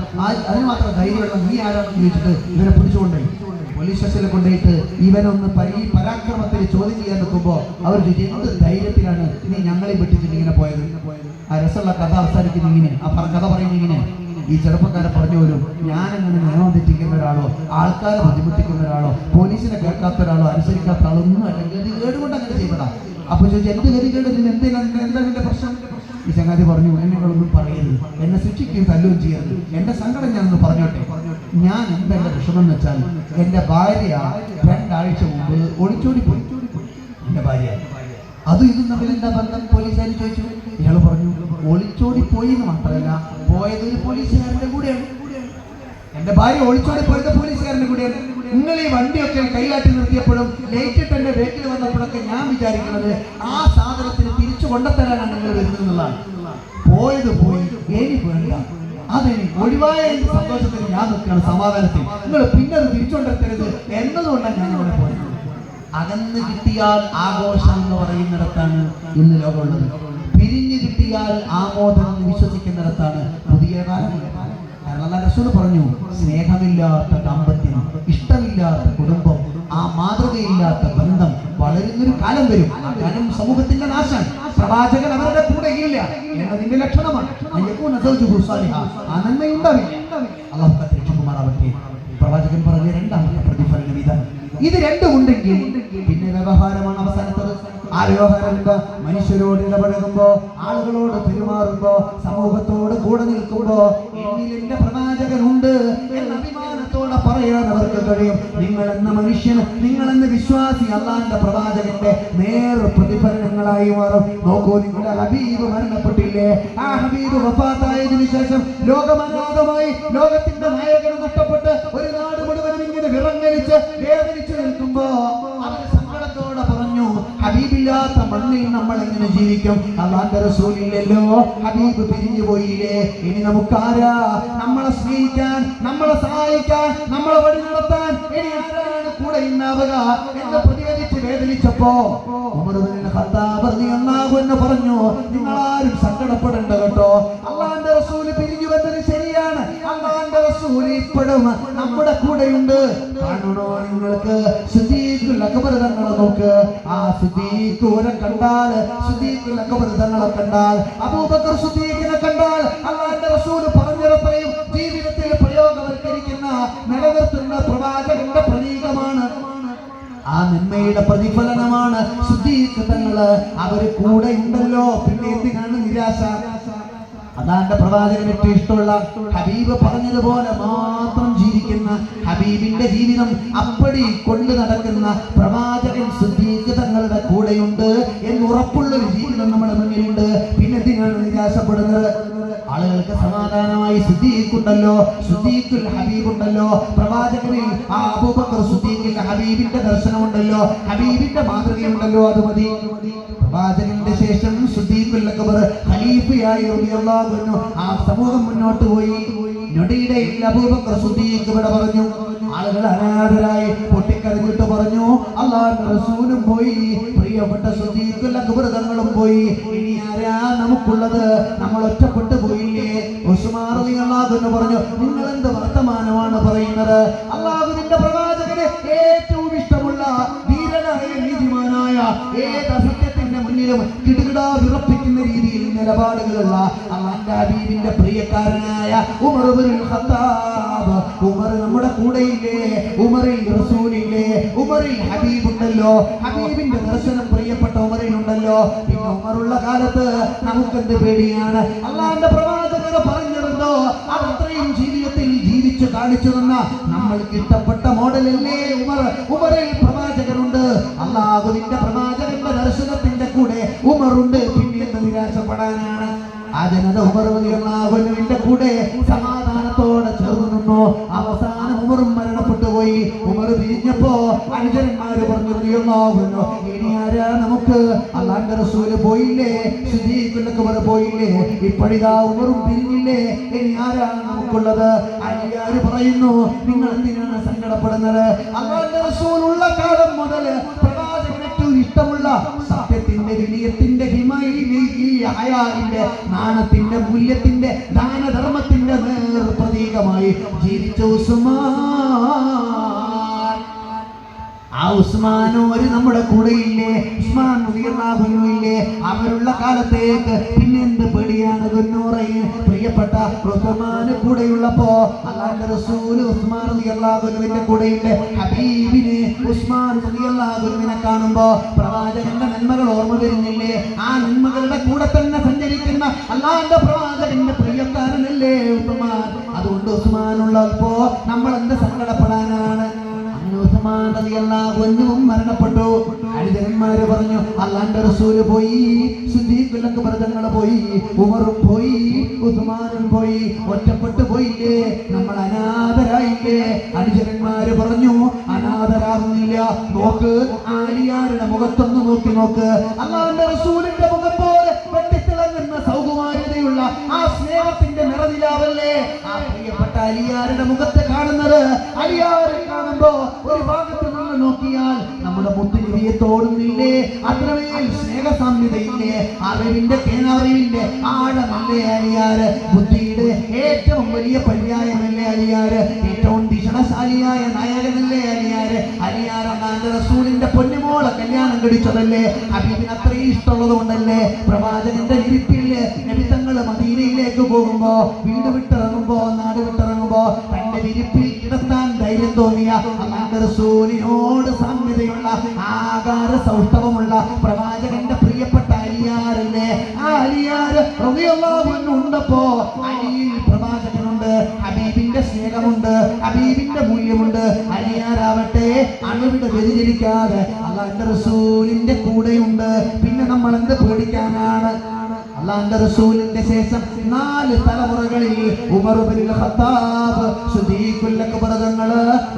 അതിന് മാത്രം ധൈര്യമുള്ള നീ ആരാണെന്ന് ചോദിച്ചിട്ട് ഇവരെ പിടിച്ചുകൊണ്ടുപോയി പോലീസ് സ്റ്റേഷനിൽ കൊണ്ടുപോയിട്ട് ഇവനൊന്ന് ഈ പരാക്രമത്തിൽ ചോദ്യം ചെയ്യാൻ നിൽക്കുമ്പോൾ അവർ ചോദിച്ചു, എന്ത് ധൈര്യത്തിലാണ് നീ ഞങ്ങളെ വെട്ടിച്ചിട്ട് ഇങ്ങനെ പോയത്? ആ രസമുള്ള കഥ അവസാനിക്കുന്ന ഇങ്ങനെ, ആ കഥ പറയുന്നത് ഇങ്ങനെ. ഈ ചെറുപ്പക്കാരെ പറഞ്ഞു പോലും, ഞാനങ്ങനെ നിയമം തെറ്റിക്കുന്ന ഒരാളോ, ആൾക്കാരെ ബുദ്ധിമുട്ടിക്കുന്ന ഒരാളോ, പോലീസിനെ കേൾക്കാത്ത ഒരാളോ, അനുസരിക്കാത്ത ആളോ ഒന്നും അല്ലെങ്കിൽ ഗതികേട് കൊണ്ട് അങ്ങനെ ചെയ്തതാ. അപ്പൊ ചോദിച്ചു, എന്ത് ഗതികേട്, എന്താ നിന്റെ പ്രശ്നം? ഈ ചങ്ങാതി പറഞ്ഞു, എന്നെങ്ങളൊന്നും പറയരുത്, എന്നെ ശിക്ഷിക്കുകയും തല്ലുകയും ചെയ്യരുത്, എന്റെ സങ്കടം ഞാനൊന്ന് പറഞ്ഞോട്ടെ. ഞാൻ എന്താ എന്റെ വിഷമം എന്ന് വെച്ചാൽ, എന്റെ ഭാര്യ 2 ആഴ്ച മുമ്പ് ഒളിച്ചോടി പോയി. എന്റെ ഭാര്യ അതും ഇതും തമ്മിൽ എന്താ ബന്ധം? പോലീസുകാർ ചോദിച്ചു. ഇയാൾ പറഞ്ഞു, ഒളിച്ചോടി പോയി എന്ന് മാത്രമല്ല, പോയത് ഒരു പോലീസുകാരന്റെ കൂടെയാണ്. എന്റെ ഭാര്യ ഒളിച്ചോടി പോയത് പോലീസുകാരന്റെ കൂടെയാണ്. നിങ്ങൾ ഈ വണ്ടിയൊക്കെ കൈകാട്ടി നിർത്തിയപ്പോഴും ലൈറ്റ് ഇട്ട് എന്റെ വേക്കിൽ വന്നപ്പോഴൊക്കെ ഞാൻ വിചാരിക്കുന്നത് ആ സാധനത്തിന് തിരിച്ചു കൊണ്ടുത്തരാനാണ് നിങ്ങൾ വരുന്നതെന്നുള്ളതാണ്. പോയത് പോയി, ഇനി വേണ്ട, അതിന് ഒഴിവായ സന്തോഷത്തിന് ഞാൻ നിൽക്കുകയാണ്, സമാധാനത്തിൽ. നിങ്ങൾ പിന്നെ അത് തിരിച്ചുകൊണ്ടെത്തരുത് എന്നതുകൊണ്ടാണ് ഞാൻ ഇവിടെ പോയത്. അകന്ന് കിട്ടിയാൽ ആഘോഷം എന്ന് പറയുന്നിടത്താണ് ഇന്ന് ലോകമുള്ളത്. പിരിഞ്ഞു കിട്ടിയാൽ ആമോദം എന്ന് വിശ്വസിക്കുന്നിടത്താണ് പുതിയ കാലം. കാരണം റസൂൽ പറഞ്ഞു, സ്നേഹമില്ലാത്ത ദാമ്പത്യം, ഇഷ്ടമില്ലാത്ത കുടുംബം, ആ മാതൃകയില്ലാത്ത ബന്ധം വളരുന്നൊരു കാലം വരും. ആ കാലം സമൂഹത്തിന്റെ നാശം. പ്രവാചകൻ അവരുടെ കൂടെ ഇല്ല എന്നതിന്റെ ലക്ഷണമാണ്. ആ നന്മയുണ്ടാവില്ല. അല്ലാഹു രക്ഷിക്കുമാറാവട്ടെ. പ്രവാചകൻ പറഞ്ഞ 2ാമത്തെ പ്രതിഫലനം ഇതാണ്. ഇത് രണ്ടും ഉണ്ടെങ്കിൽ പിന്നെ വ്യവഹാരമാണ് അവസാനത്തത്. ആ വ്യവഹാരം എന്താ? മനുഷ്യരോട് ഇടപഴകുമ്പോ, ആളുകളോട് പെരുമാറുമ്പോ, സമൂഹത്തോട് കൂടെ നിൽക്കുമ്പോ എന്നിൽ എന്റെ പ്രവാചകനുണ്ട് എന്ന അഭിമാനത്തോടെ പറയാൻ അവർക്ക് കഴിയും. നിങ്ങൾ എന്ന മനുഷ്യൻ, നിങ്ങൾ എന്ന വിശ്വാസി അള്ളാന്റെ പ്രവാചകന്റെ നേർ പ്രതിഫലനങ്ങളായി മാറും. നോക്കൂ, നിങ്ങളുടെ ഹബീബ് മരണപ്പെട്ടില്ലേ? ആ ഹബീബ് വഫാത്തായതിനു ശേഷം ലോകമനാഥമായി ലോകത്തിന്റെ നായകൻ നഷ്ടപ്പെട്ട് ഒരു നാട് മുഴുവനും ഇങ്ങനെ വിറങ്ങലിച്ച് വേദനിച്ചു നിൽക്കുമ്പോ അവർ സങ്കടത്തോടെ പറഞ്ഞു, ഹബീബില്ലാത്ത മണ്ണിൽ നമ്മൾ എങ്ങനെ ജീവിക്കും? അല്ലാഹുവിന്റെ റസൂലില്ലല്ലോ, ഹബീബ് പിരിഞ്ഞു പോയില്ലേ, ഇനി നമുക്കാരാ നമ്മളെ സ്നേഹിക്കാൻ, നമ്മളെ സഹായിക്കാൻ, നമ്മളെ വഴി നടത്താൻ ഇനി ആരാണ് കൂടെ ഉണ്ടാവുക എന്ന് പ്രതികരിച്ച് വേദനിച്ചപ്പോ ഉമർ ഇബ്നുൽ ഖത്താബ് റളിയല്ലാഹു അൻഹു പറഞ്ഞു, നിങ്ങളാരും സങ്കടപ്പെടേണ്ട കേട്ടോ, അല്ലാഹുവിന്റെ റസൂൽ പിരിഞ്ഞു വന്നത് ശരിയാണ്, അല്ലാഹുവിന്റെ റസൂൽ ഇപ്പോഴും നമ്മുടെ കൂടെയുണ്ട്. കാണണോ നിങ്ങൾക്ക് സിദ്ദീഖുൽ അക്ബർ തങ്ങളെ നോക്ക്, ആ സിദ്ദീഖുനെ കണ്ടാൽ, സിദ്ദീഖുൽ അക്ബർ തങ്ങളെ കണ്ടാൽ, അബൂബക്കർ സിദ്ദീഖിനെ കണ്ടാൽ അല്ലാഹുവിന്റെ റസൂൽ പറഞ്ഞത്രയും ജീവിതത്തിൽ പ്രയോഗവൽക്കരിക്കുന്ന നിലനിർത്തുന്ന പ്രവാചകന്റെ പ്രതീകമാണ്. ആ നന്മയുടെ പ്രതിഫലനമാണ് സിദ്ദീഖ് തങ്ങള്. അവര് കൂടെ ഉണ്ടല്ലോ, പിന്നെ എന്തിനാണ് നിരാശ? അതാന്റെ പ്രവാചകന് ഏറ്റവും ഇഷ്ടമുള്ള ഹബീബ് പറഞ്ഞതുപോലെ മാത്രം ജീവിക്കുന്ന, ഹബീബിന്റെ ജീവിതം അപ്പടി കൊണ്ടു നടക്കുന്ന പ്രവാചകൻ സിദ്ദീഖ് തങ്ങളുടെ കൂടെയുണ്ട് എന്ന് ഉറപ്പുള്ളൊരു ജീവിതം നമ്മുടെ മുന്നിലുണ്ട്. പിന്നെ എന്തിനാണ് നിരാശപ്പെടുന്നത്? ആളുകൾക്ക് സമാധാനമായി സിദ്ദീഖ് ഉണ്ടല്ലോ, സിദ്ദീഖുൽ ഹബീബ് ഉണ്ടല്ലോ, പ്രവാചകനിൽ ആ അബൂബക്കർ സിദ്ദീഖിൽ ഹബീബിന്റെ ദർശനമുണ്ടല്ലോ, ഹബീബിന്റെ മാതൃകയുണ്ടല്ലോ, അത് മതി. പ്രവാചകന്റെ ശേഷം സിദ്ദീഖുൽ അക്ബർ ഖലീഫയായി റളിയല്ലാഹു അൻഹു ആ സമൂഹം മുന്നോട്ട് പോയി. ഞൊടിയിടയിൽ അബൂബക്കർ സിദ്ദീഖ് ഇവിടെ പറഞ്ഞു. ആളുകൾ അനാഥരായി പൊട്ടിക്കരഞ്ഞിട്ട് പറഞ്ഞു, അല്ലാഹുവിന്റെ റസൂലും പോയി, പ്രിയപ്പെട്ട സിദ്ദീഖുൽ അക്ബർ തങ്ങളും പോയി, ഇനി ആരാ നമുക്കുള്ളത്? നമ്മൾ ഒറ്റപ്പെട്ടു പോയില്ലേ? ഉസ്മാൻ റളിയല്ലാഹു അൻഹു പറഞ്ഞു, നിങ്ങൾ എന്ത് വർത്തമാനമാണ് പറയുന്നത്? അല്ലാഹുവിന്റെ പ്രവാചകന് ഏറ്റവും ഇഷ്ടമുള്ള ധീരനായ നീതിമാനായ ഏത് അസത്യത്തിന്റെ മുന്നിലും കിടുകിടാ വിറപ്പിക്കുന്ന രീതിയിൽ നിലപാടുകളുള്ള അല്ലാഹുവിന്റെ ഹബീബിന്റെ പ്രിയക്കാരനായ ഉമർ ഇബ്നുൽ ഖത്താബ്, ഉമർ നമ്മുടെ കൂടെയില്ലേ? ഉമറിൽ റസൂലില്ലേ? ഉമറിൽ ഹബീബ് ഉണ്ടല്ലോ, ഹബീബിന്റെ ദർശനം പ്രിയപ്പെട്ട ഉമറിൽ ഉണ്ടല്ലോ. പിന്നെ ഉമറുള്ള കാലത്ത് നമുക്കെന്ത് പേടിയാണ്? അല്ലാഹുവിന്റെ പ്രവാചകർ പറഞ്ഞിരുന്നോ അത്രയും ജീവിതത്തിൽ ജീവിച്ചു കാണിച്ചു തന്ന നമ്മൾക്ക് ഇഷ്ടപ്പെട്ട മോഡലല്ലേ ഉമർ? ഉമറിൽ പ്രവാചകരുണ്ട്, അല്ലാഹുവിന്റെ പ്രവാചകന്റെ ദർശനത്തിന്റെ കൂടെ ഉമറുണ്ട്, പിന്നെ എന്ത് നിരാശപ്പെടാനാണ്? ആ ജനത ഉമർ റളിയല്ലാഹു അൻഹുവിന്റെ കൂടെ സമാധാനത്തോടെ ചേർന്ന് നിന്നു. അവസാനം ഉമറും മരണപ്പെട്ടു പോയി. ഉമർ പിരിഞ്ഞപ്പോ അനുചരന്മാര് പറഞ്ഞു, റളിയല്ലാഹു അൻഹു, ഇനി ആരാ നമുക്ക്? അല്ലാഹുവിന്റെ റസൂല് പോയില്ലേ, സിദ്ദീഖുൽ അക്ബർ പോയില്ലേ, ഇപ്പോഴിതാ ഉമറും പിരിഞ്ഞില്ലേ, ഇനി ആരാ നമുക്കുള്ളത്? അലിയാര് പറയുന്നു, നിങ്ങൾ എന്തിനാണ് സങ്കടപ്പെടുന്നത്? അല്ലാഹുവിന്റെ റസൂൽ ഉള്ള കാലം മുതൽ പ്രവാചകന് ഏറ്റവും ഇഷ്ടമുള്ള സത്യത്തിന്റെ, വിനയത്തിന്റെ, ഹയാന്റെ, നാണത്തിന്റെ, മൂല്യത്തിന്റെ, ദാനധർമ്മത്തിന്റെ നേർ പ്രതീകമായി ജീവിച്ച ഉസ്മാൻ. ആ ഉസ്മാനോര് നമ്മുടെ കൂടെയില്ലേ? ഉസ്മാൻ റളിയല്ലാഹു അൻഹു ഇല്ലേ? അവരുള്ള കാലത്തേക്ക് പിന്നെ എന്ത് പേടിയാണ്? പ്രിയപ്പെട്ട ഉസ്മാൻ കൂടെയുള്ളപ്പോ അല്ലാഹുവിന്റെ റസൂൽ ഉസ്മാൻ റളിയല്ലാഹു അൻഹുവിന്റെ കൂടെയുണ്ട്. ഹബീബിനെ ഉസ്മാൻ റളിയല്ലാഹു അൻഹുവിനെ കാണുമ്പോ പ്രവാചകന്റെ നന്മകൾ ഓർമ്മ വരുന്നില്ലേ? ആ നന്മകളുടെ കൂടെ തന്നെ സഞ്ചരിക്കുന്ന അല്ലാഹുവിന്റെ പ്രവാചകന്റെ പ്രിയക്കാരനല്ലേ ഉസ്മാൻ? അതുകൊണ്ട് ഉസ്മാൻ ഉള്ളപ്പോ നമ്മൾ എന്ത് സങ്കടപ്പെടാനാണ്? ഉസ്മാൻ റളിയല്ലാഹു അൻഹു മരണപ്പെട്ടു. അനുചരന്മാര് പറഞ്ഞു, അല്ലാഹുവിന്റെ റസൂല് പോയി, സിദ്ദീഖുൽ അക്ബർ തങ്ങൾ പോയി, ഉമറും പോയി, ഉസ്മാനും പോയി, ഒറ്റപ്പെട്ടു പോയില്ലേ? നമ്മൾ അനാഥരായില്ലേ? അനുചരന്മാര് പറഞ്ഞു, അനാഥരാകുന്നില്ല. നോക്ക്, ആലിയാരുടെ മുഖത്തൊന്ന് നോക്കി നോക്ക്. അല്ലാഹുവിന്റെ റസൂലിന്റെ മുഖം പോലെ വെട്ടിത്തിളങ്ങുന്ന സൗകുമാര്യതയുള്ള ആ സ്നേഹത്തിന്റെ നിറനിലാവല്ലേ ആ പ്രിയപ്പെട്ട അലിയാരുടെ മുഖത്ത് കാണുന്നത്? അലിയാരെ കാണുമ്പോ ഒരു ഭാഗത്ത് നിന്ന് നോക്കിയാൽ നമ്മുടെ മുത്തുനബിയെ തോന്നുന്നില്ലേ? അത്രമേൽ സ്നേഹസാമ്യതയില്ലേ? അറിവിന്റെ അറിവിന്റെ ആഴമല്ലേ അലിയാര്? ബുദ്ധിയുടെ ഏറ്റവും വലിയ പര്യായമല്ലേ അലിയാര്? ഏറ്റവും ദിശണശാലിയായ നായകനല്ലേ അലിയാര്? അലിയാർ അല്ലാഹുവിന്റെ റസൂലിന്റെ പൊന്നുമോളെ കല്യാണം കഴിച്ചതല്ലേ? ഹബീബിന് അത്രയും ഇഷ്ടമുള്ളത് കൊണ്ടല്ലേ പ്രവാചകന്റെ ഇരിപ്പില് നബി തങ്ങൾ മദീനയിലേക്ക് പോകുമ്പോ, വീട് വിട്ടിറങ്ങുമ്പോ, നാട് വിട്ടിറങ്ങുമ്പോ തന്റെ വിരിപ്പിൽ കിടത്താൻ ധൈര്യം തോന്നിയ അല്ലാഹുവിന്റെ റസൂലിനോട് സാമ്യതയുള്ള ആകാര സൗഷ്ഠവമുള്ള പ്രവാചകന്റെ പ്രിയപ്പെട്ട അലിയാരല്ലേ? ആ അലിയാർ റളിയല്ലാഹു അൻഹു ഉണ്ടപ്പോ അലിയിൽ പ്രവാചകനുണ്ട്. ഹബീബിന്റെ സ്നേഹമുണ്ട്, ഹബീബിന്റെ മൂല്യമുണ്ട്. അലിയാരാവട്ടെ അണുവിടെ വ്യതിചലിക്കാതെ അല്ലാഹുവിന്റെ റസൂലിന്റെ കൂടെയുണ്ട്. പിന്നെ നമ്മൾ എന്ത് പേടിക്കാനാണ്? അല്ലാഹുവിന്റെ റസൂലിന്റെ ശേഷം 4 തലമുറകളിൽ ഉമർ ഇബ്നുൽ ഖത്താബ്, സിദ്ദീഖുൽ അക്ബർ തങ്ങൾ,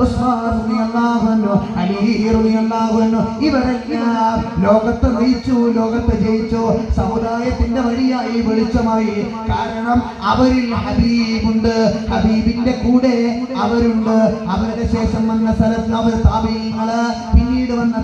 ഉസ്മാൻ റളിയല്ലാഹു അൻഹു, അലി റളിയല്ലാഹു അൻഹു ഇവരെല്ലാം ലോകത്തെ നയിച്ചു, ലോകത്തെ ജയിച്ചു. സമുദായത്തിന്റെ വഴിയായി, വെളിച്ചമായി. കാരണം അവരിൽ ഹബീബുണ്ട്, ഹബീബിന്റെ കൂടെ അവരുണ്ട്. അവരുടെ ശേഷം വന്ന സലഫ്, അവർ താബീങ്ങള്, പിന്നീട് വന്ന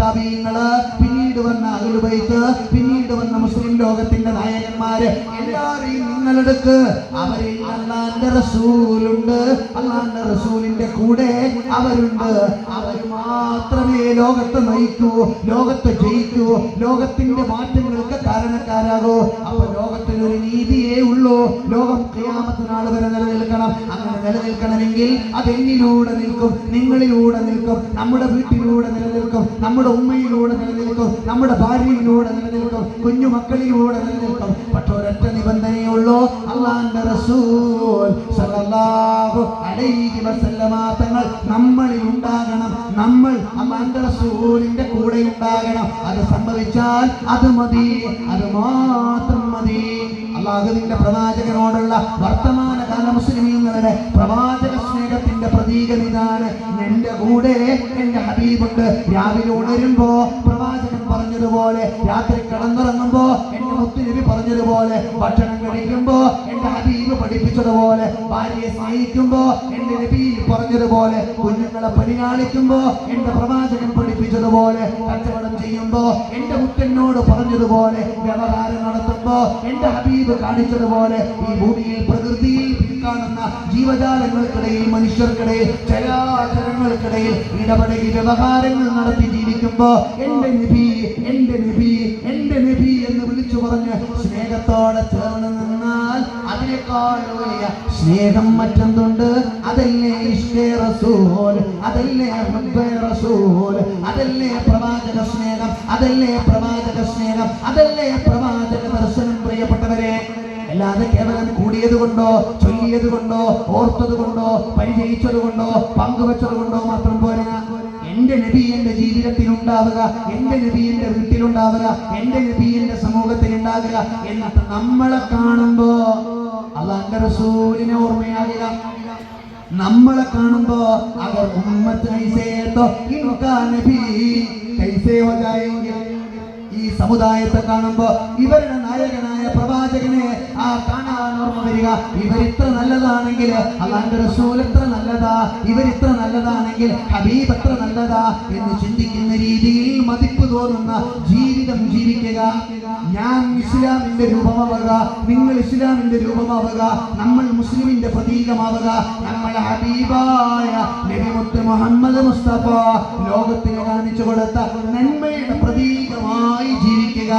താബീങ്ങള്, പിന്നീട് വന്ന അഹ്ലുൽ ബൈത്ത്, പിന്നീട് വന്ന മുസ്ലിം ലോകത്തിന്റെ നായകന്മാര്. എല്ലാവരെയും നിങ്ങളെടുക്ക്. അവരിൽ അല്ലാഹുവിന്റെ റസൂലുണ്ട്, അല്ലാഹുവിന്റെ റസൂലിന്റെ കൂടെ അവരുണ്ട്. അവർ മാത്രമേ ലോകത്തെ നയിക്കൂ, ലോകത്തെ ജയിക്കൂ, ലോകത്തിന്റെ മാറ്റങ്ങൾക്ക് കാരണക്കാരാകൂ. അപ്പൊ ലോകത്തിനൊരു നീതിയേ ഉള്ളൂ. ലോകം ഖിയാമത്ത് നാൾ വരെ നിലനിൽക്കണം. അങ്ങനെ നിലനിൽക്കണമെങ്കിൽ അതെന്നിലൂടെ നിൽക്കും, നിങ്ങളിലൂടെ നിൽക്കും, നമ്മുടെ വീട്ടിലൂടെ നിലനിൽക്കും, നമ്മുടെ ഉമ്മയിലൂടെ നിലനിൽക്കും, നമ്മുടെ ഭാര്യയിലൂടെ നിലനിൽക്കും, കുഞ്ഞുമക്കളിലൂടെ നിലനിൽക്കും. പക്ഷെ ഒരൊറ്റ നിബന്ധനയുള്ളൂ, അല്ലാഹുവിന്റെ റസൂൽ സല്ലല്ലാഹു അലൈഹി വസല്ലമ തങ്ങൾ നമ്മളിൽ ഉണ്ടാകണം. നമ്മൾ അല്ലാഹുവിന്റെ റസൂലിന്റെ കൂടെ ഉണ്ടാകണം. അത് സംഭവിച്ചാൽ അത് മതി, അത് മാത്രം മതി. അല്ലാഹുവിന്റെ പ്രവാചകനോടുള്ള വർത്തമാനകാല മുസ്ലിമീങ്ങളുടെ പ്രവാചക സ്നേഹത്തിന്റെ പ്രതീകം ഇതാണ്. എന്റെ കൂടെ എന്റെ ഹബീബുണ്ട്. രാവിലെ ഉണരുമ്പോ പ്രവാചകൻ പറഞ്ഞതുപോലെ, രാത്രി കിടന്നുറങ്ങുമ്പോ എന്റെ മുത്തുനബി പറഞ്ഞതുപോലെ, ഭക്ഷണം കഴിക്കുമ്പോ എന്റെ ഹബീബ് പഠിപ്പിച്ചതുപോലെ, ഭാര്യയെ സ്നേഹിക്കുമ്പോ എന്റെ നബി പറഞ്ഞതുപോലെ, കുഞ്ഞുങ്ങളെ പരിപാലിക്കുമ്പോ എന്റെ പ്രവാചകൻ പഠിപ്പിച്ചതുപോലെ, കച്ചവടം ചെയ്യുമ്പോ എന്റെ മുത്തനോട് പറഞ്ഞതുപോലെ, വ്യവഹാരം നടത്തുമ്പോ എന്റെ ഹബീബ് കാണിച്ചതുപോലെ, ഈ ഭൂമിയിൽ പ്രകൃതിയിൽ കാണുന്ന ജീവജാലങ്ങൾക്കിടയിൽ, മനുഷ്യർക്കിടയിൽ, ചരാചരങ്ങൾക്കിടയിൽ ഇടപെടൽ വ്യവഹാരങ്ങൾ നടത്തി ജീവിക്കുമ്പോ എന്റെ നബി, എന്റെ നബി, എന്റെ നബി എന്ന് വിളിച്ചു പറഞ്ഞ് സ്നേഹത്തോടെ ചേർന്ന് നിന്നാൽ അതിനേക്കാൾ വലിയ സ്നേഹം മറ്റൊന്നുണ്ട്. അതല്ലേ ഇഷ്കേ റസൂൽ, അതല്ലേ ഹുബ്ബേ റസൂൽ, അതല്ലേ പ്രവാചക സ്നേഹം, അതല്ലേ പ്രവാചക സ്നേഹം, അതല്ലേ പ്രവാചക ദർശനം. പ്രിയപ്പെട്ടവരെ, അല്ലാതെ കേവലം കൂടിയത് കൊണ്ടോ, ചൊല്ലിയത് കൊണ്ടോ, ഓർത്തത് കൊണ്ടോ, പരിചയിച്ചത് കൊണ്ടോ, പങ്കുവെച്ചത് കൊണ്ടോ മാത്രം പോരാ. എന്റെ നബി എന്റെ ജീവിതത്തിൽ ഉണ്ടാവുക, എന്റെ നബി എന്റെ വീട്ടിലുണ്ടാവുക, എന്റെ നബി എന്റെ സമൂഹത്തിൽ ഉണ്ടാകുക. എന്നിട്ട് നമ്മളെ കാണുമ്പോ അല്ലാഹുവിന്റെ റസൂലിനെ ഓർമ്മയാകുക. നമ്മളെ കാണുമ്പോ അവർ ഉമ്മത്ത് കൈസേ തോ ഇൻകാ നബി കൈസേ ഹോ ജായേംഗെ. ഈ സമുദായത്തെ കാണുമ്പോ ഇവരുടെ നായകനായ പ്രവാചകനെ ആ കാണാൻ ഓർമ്മ വരിക. ഇവരിത്ര നല്ലതാണെങ്കിൽ അല്ലാഹുവിന്റെ റസൂൽ എത്ര നല്ലതാ, ഇവരിത്ര നല്ലതാണെങ്കിൽ ഹബീബ് എത്ര നല്ലതാ എന്ന് ചിന്തിക്കുന്ന രീതിയിൽ മതിപ്പ് തോന്നുന്ന ജീവിതം ജീവിക്കുക. ഞാൻ ഇസ്ലാമിന്റെ രൂപമാവുക, നിങ്ങൾ ഇസ്ലാമിന്റെ രൂപമാവുക, നമ്മൾ മുസ്ലിമിന്റെ പ്രതീകമാവുക. നമ്മൾ ഹബീബായ നബി മുത്ത് മുഹമ്മദ് മുസ്തഫ ലോകത്തിന് കാണിച്ചു കൊടുത്ത നന്മയുടെ പ്രതീകമായി ജീവിക്കുക.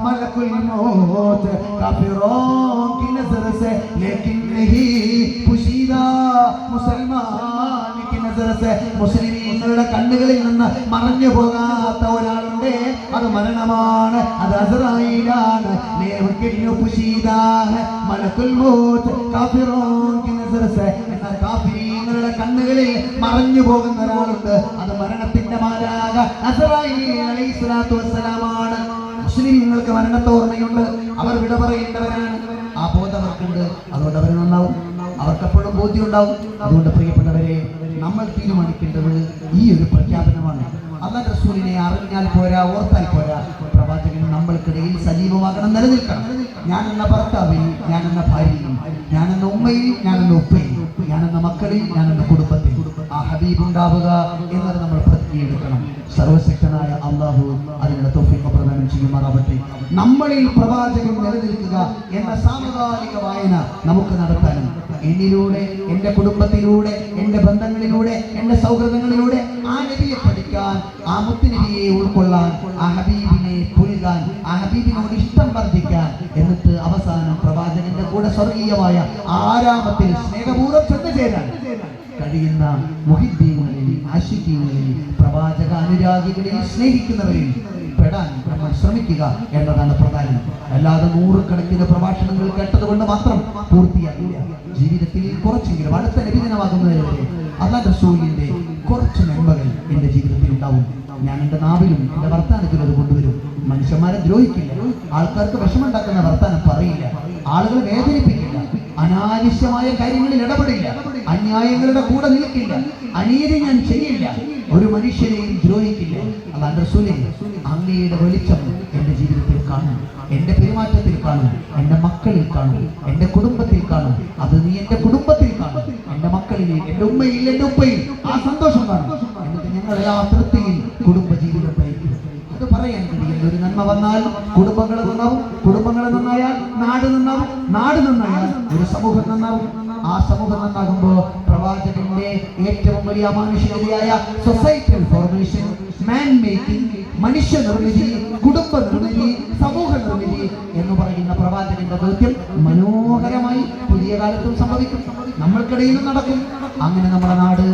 മലക്കുൽ മൗത്ത് കാഫിറോं की नजर से लेकिन नहीं पुशीदा मुसलमान की नजर से. മുസ്ലിമീങ്ങളുടെ കണ്ണുകളിൽ നിന്ന് മറഞ്ഞു പോകാത്ത ഒരാളുണ്ട്, അത് മരണമാണ്, അത് അസ്റായീലാണ്. മലക്കുൽ മൗത്ത് കാഫിറോं की नजर से. എന്നാൽ കാഫിരീങ്ങളുടെ കണ്ണുകളിൽ മറഞ്ഞു പോകുന്ന ഒരാളുണ്ട്, അത് മരണത്തിന്റെ മാലാഖ അസ്റായീൽ അലൈഹിസ്സലാത്തു വസ്സലാമാണ്. മുസ്ലിങ്ങൾക്ക് മരണത്തെ ഓർമ്മയുണ്ട്, അവർ വിട പറയേണ്ടവരാണ്. ആ ബോധം അവർക്കുണ്ട്, അതുകൊണ്ട് അവർ നന്നാവും, അവർക്കെപ്പോഴും ബോധ്യം ഉണ്ടാവും. അതുകൊണ്ട് പ്രിയപ്പെട്ടവരെ, നമ്മൾ തീരുമാനിക്കേണ്ടത് ഈ ഒരു പ്രഖ്യാപനമാണ്. അല്ലാഹുവിന്റെ റസൂലിനെ അറിഞ്ഞാൽ പോരാ, ഓർത്താൽ പോരാ. പ്രവാചകൻ നമ്മൾക്കിടയിൽ സജീവമാകണം, നിലനിൽക്കണം. ഞാനെന്ന ഭർത്താവിൽ, ഞാനെന്ന ഭാര്യയിൽ, ഞാനെന്ന ഉമ്മയിൽ, ഞാനെന്ന ഉപ്പയിൽ, ഞാനെന്ന മക്കളിൽ, ഞാനെന്ന കുടുംബത്തിൽ ആ ഹബീബ് ഉണ്ടാവുക എന്നത് നമ്മൾ പ്രതിജ്ഞയെടുക്കണം. സർവശക്തനായ അല്ലാഹു അതിനുള്ള തൗഫീഖ് പ്രദാനം ചെയ്യുമാറാവട്ടെ. നമ്മളിൽ പ്രവാചകൻ നിലനിൽക്കുക എന്ന സാമുദായിക വായന നമുക്ക് നടത്താനും, എന്നിലൂടെ, എൻ്റെ കുടുംബത്തിലൂടെ, എൻ്റെ ബന്ധങ്ങളിലൂടെ, എൻ്റെ സൗഹൃദങ്ങളിലൂടെ ആ നബിയെ പഠിക്കാൻ, ആ മുത്തുനബിയെ ഉൾക്കൊള്ളാൻ, ആ ഹബീബിനെ പുൽകാൻ, ആ ഹബീബിനോട് ഇഷ്ടം വർദ്ധിക്കാൻ, എന്നിട്ട് അവസാനം പ്രവാചകന്റെ കൂടെ സ്വർഗീയമായ ആരാമത്തിൽ സ്നേഹപൂർവ്വം ചെന്നു ചേരാൻ കഴിയുന്ന മുഹിദ്ദീങ്ങളിൽ, ആശിഖീങ്ങളിൽ, പ്രവാചക അനുരാഗികളിൽ, സ്നേഹിക്കുന്നവരിൽ പെടാൻ നമ്മൾ ശ്രമിക്കുക എന്നതാണ് പ്രധാനം. അല്ലാതെ നൂറുകണക്കിന് പ്രഭാഷണങ്ങൾ കേട്ടതുകൊണ്ട് മാത്രം പൂർത്തിയാകില്ല. ജീവിതത്തിൽ കുറച്ചെങ്കിലും അടുത്ത നബിദിനമാകുന്നതിന് വരെ അല്ലാഹുവിന്റെ റസൂലിന്റെ കുറച്ച് നന്മകൾ എൻ്റെ ജീവിതത്തിൽ ഉണ്ടാവും. ഞാൻ എൻ്റെ നാവിലും എൻ്റെ വർത്താനത്തിലും അത് കൊണ്ടുവരും. മനുഷ്യന്മാരെ ദ്രോഹിക്കില്ല, ആൾക്കാർക്ക് വിഷമുണ്ടാക്കുന്ന വർത്താനം പറയില്ല, ആളുകളെ വേദനിപ്പിക്കില്ല, അനാവശ്യമായ കാര്യങ്ങളിൽ ഇടപെടില്ല, അന്യായങ്ങളുടെ കൂടെ നിൽക്കില്ല, അനീതി ഞാൻ ചെയ്യില്ല, ഒരു മനുഷ്യനെയും ദ്രോഹിക്കില്ല. അല്ലാഹുവിന്റെ റസൂലേ, അങ്ങയുടെ വെളിച്ചം എൻ്റെ ജീവിതത്തിൽ കാണും, എൻ്റെ പെരുമാറ്റത്തിൽ കാണും, എൻ്റെ മക്കളിൽ കാണും, എൻ്റെ കുടുംബത്തിൽ കാണും. അത് നീ എൻ്റെ കുടുംബത്തിൽ കാണും, എൻ്റെ മക്കളിൽ, എൻ്റെ ഉമ്മയിൽ, എൻ്റെ ഉപ്പയിൽ ആ സന്തോഷം കാണും. എന്നിട്ട് ഞങ്ങളെ ആ തൃപ്തിയിൽ കുടുംബ ജീവിതം നയിക്കും. അത് പറയാൻ കഴിയുന്ന ഒരു നന്മ വന്നാൽ കുടുംബങ്ങൾ നന്നാവും, കുടുംബങ്ങൾ നന്നായാൽ നാട് നന്നാവും, നാട് നന്നായാൽ ഒരു സമൂഹം നന്നാവും. ആ സമൂഹം നന്നാകുമ്പോൾ പ്രവാചകന്റെ ഏറ്റവും വലിയ അമാനുഷികതയായ സൊസൈറ്റൽ ഫോർമേഷൻ, മാൻ മേക്കിംഗ്, മനുഷ്യ നിർമ്മിതി, കുടുംബ നിർമ്മിതി, സമൂഹ നിർമ്മിതി എന്ന് പറയുന്ന പ്രവാചകന്റെ ദൗത്യം മനോഹരമായി പുതിയ കാലത്തും സംഭവിക്കും, നമ്മൾക്കിടയിലും നടക്കും. അങ്ങനെ നമ്മുടെ നാട്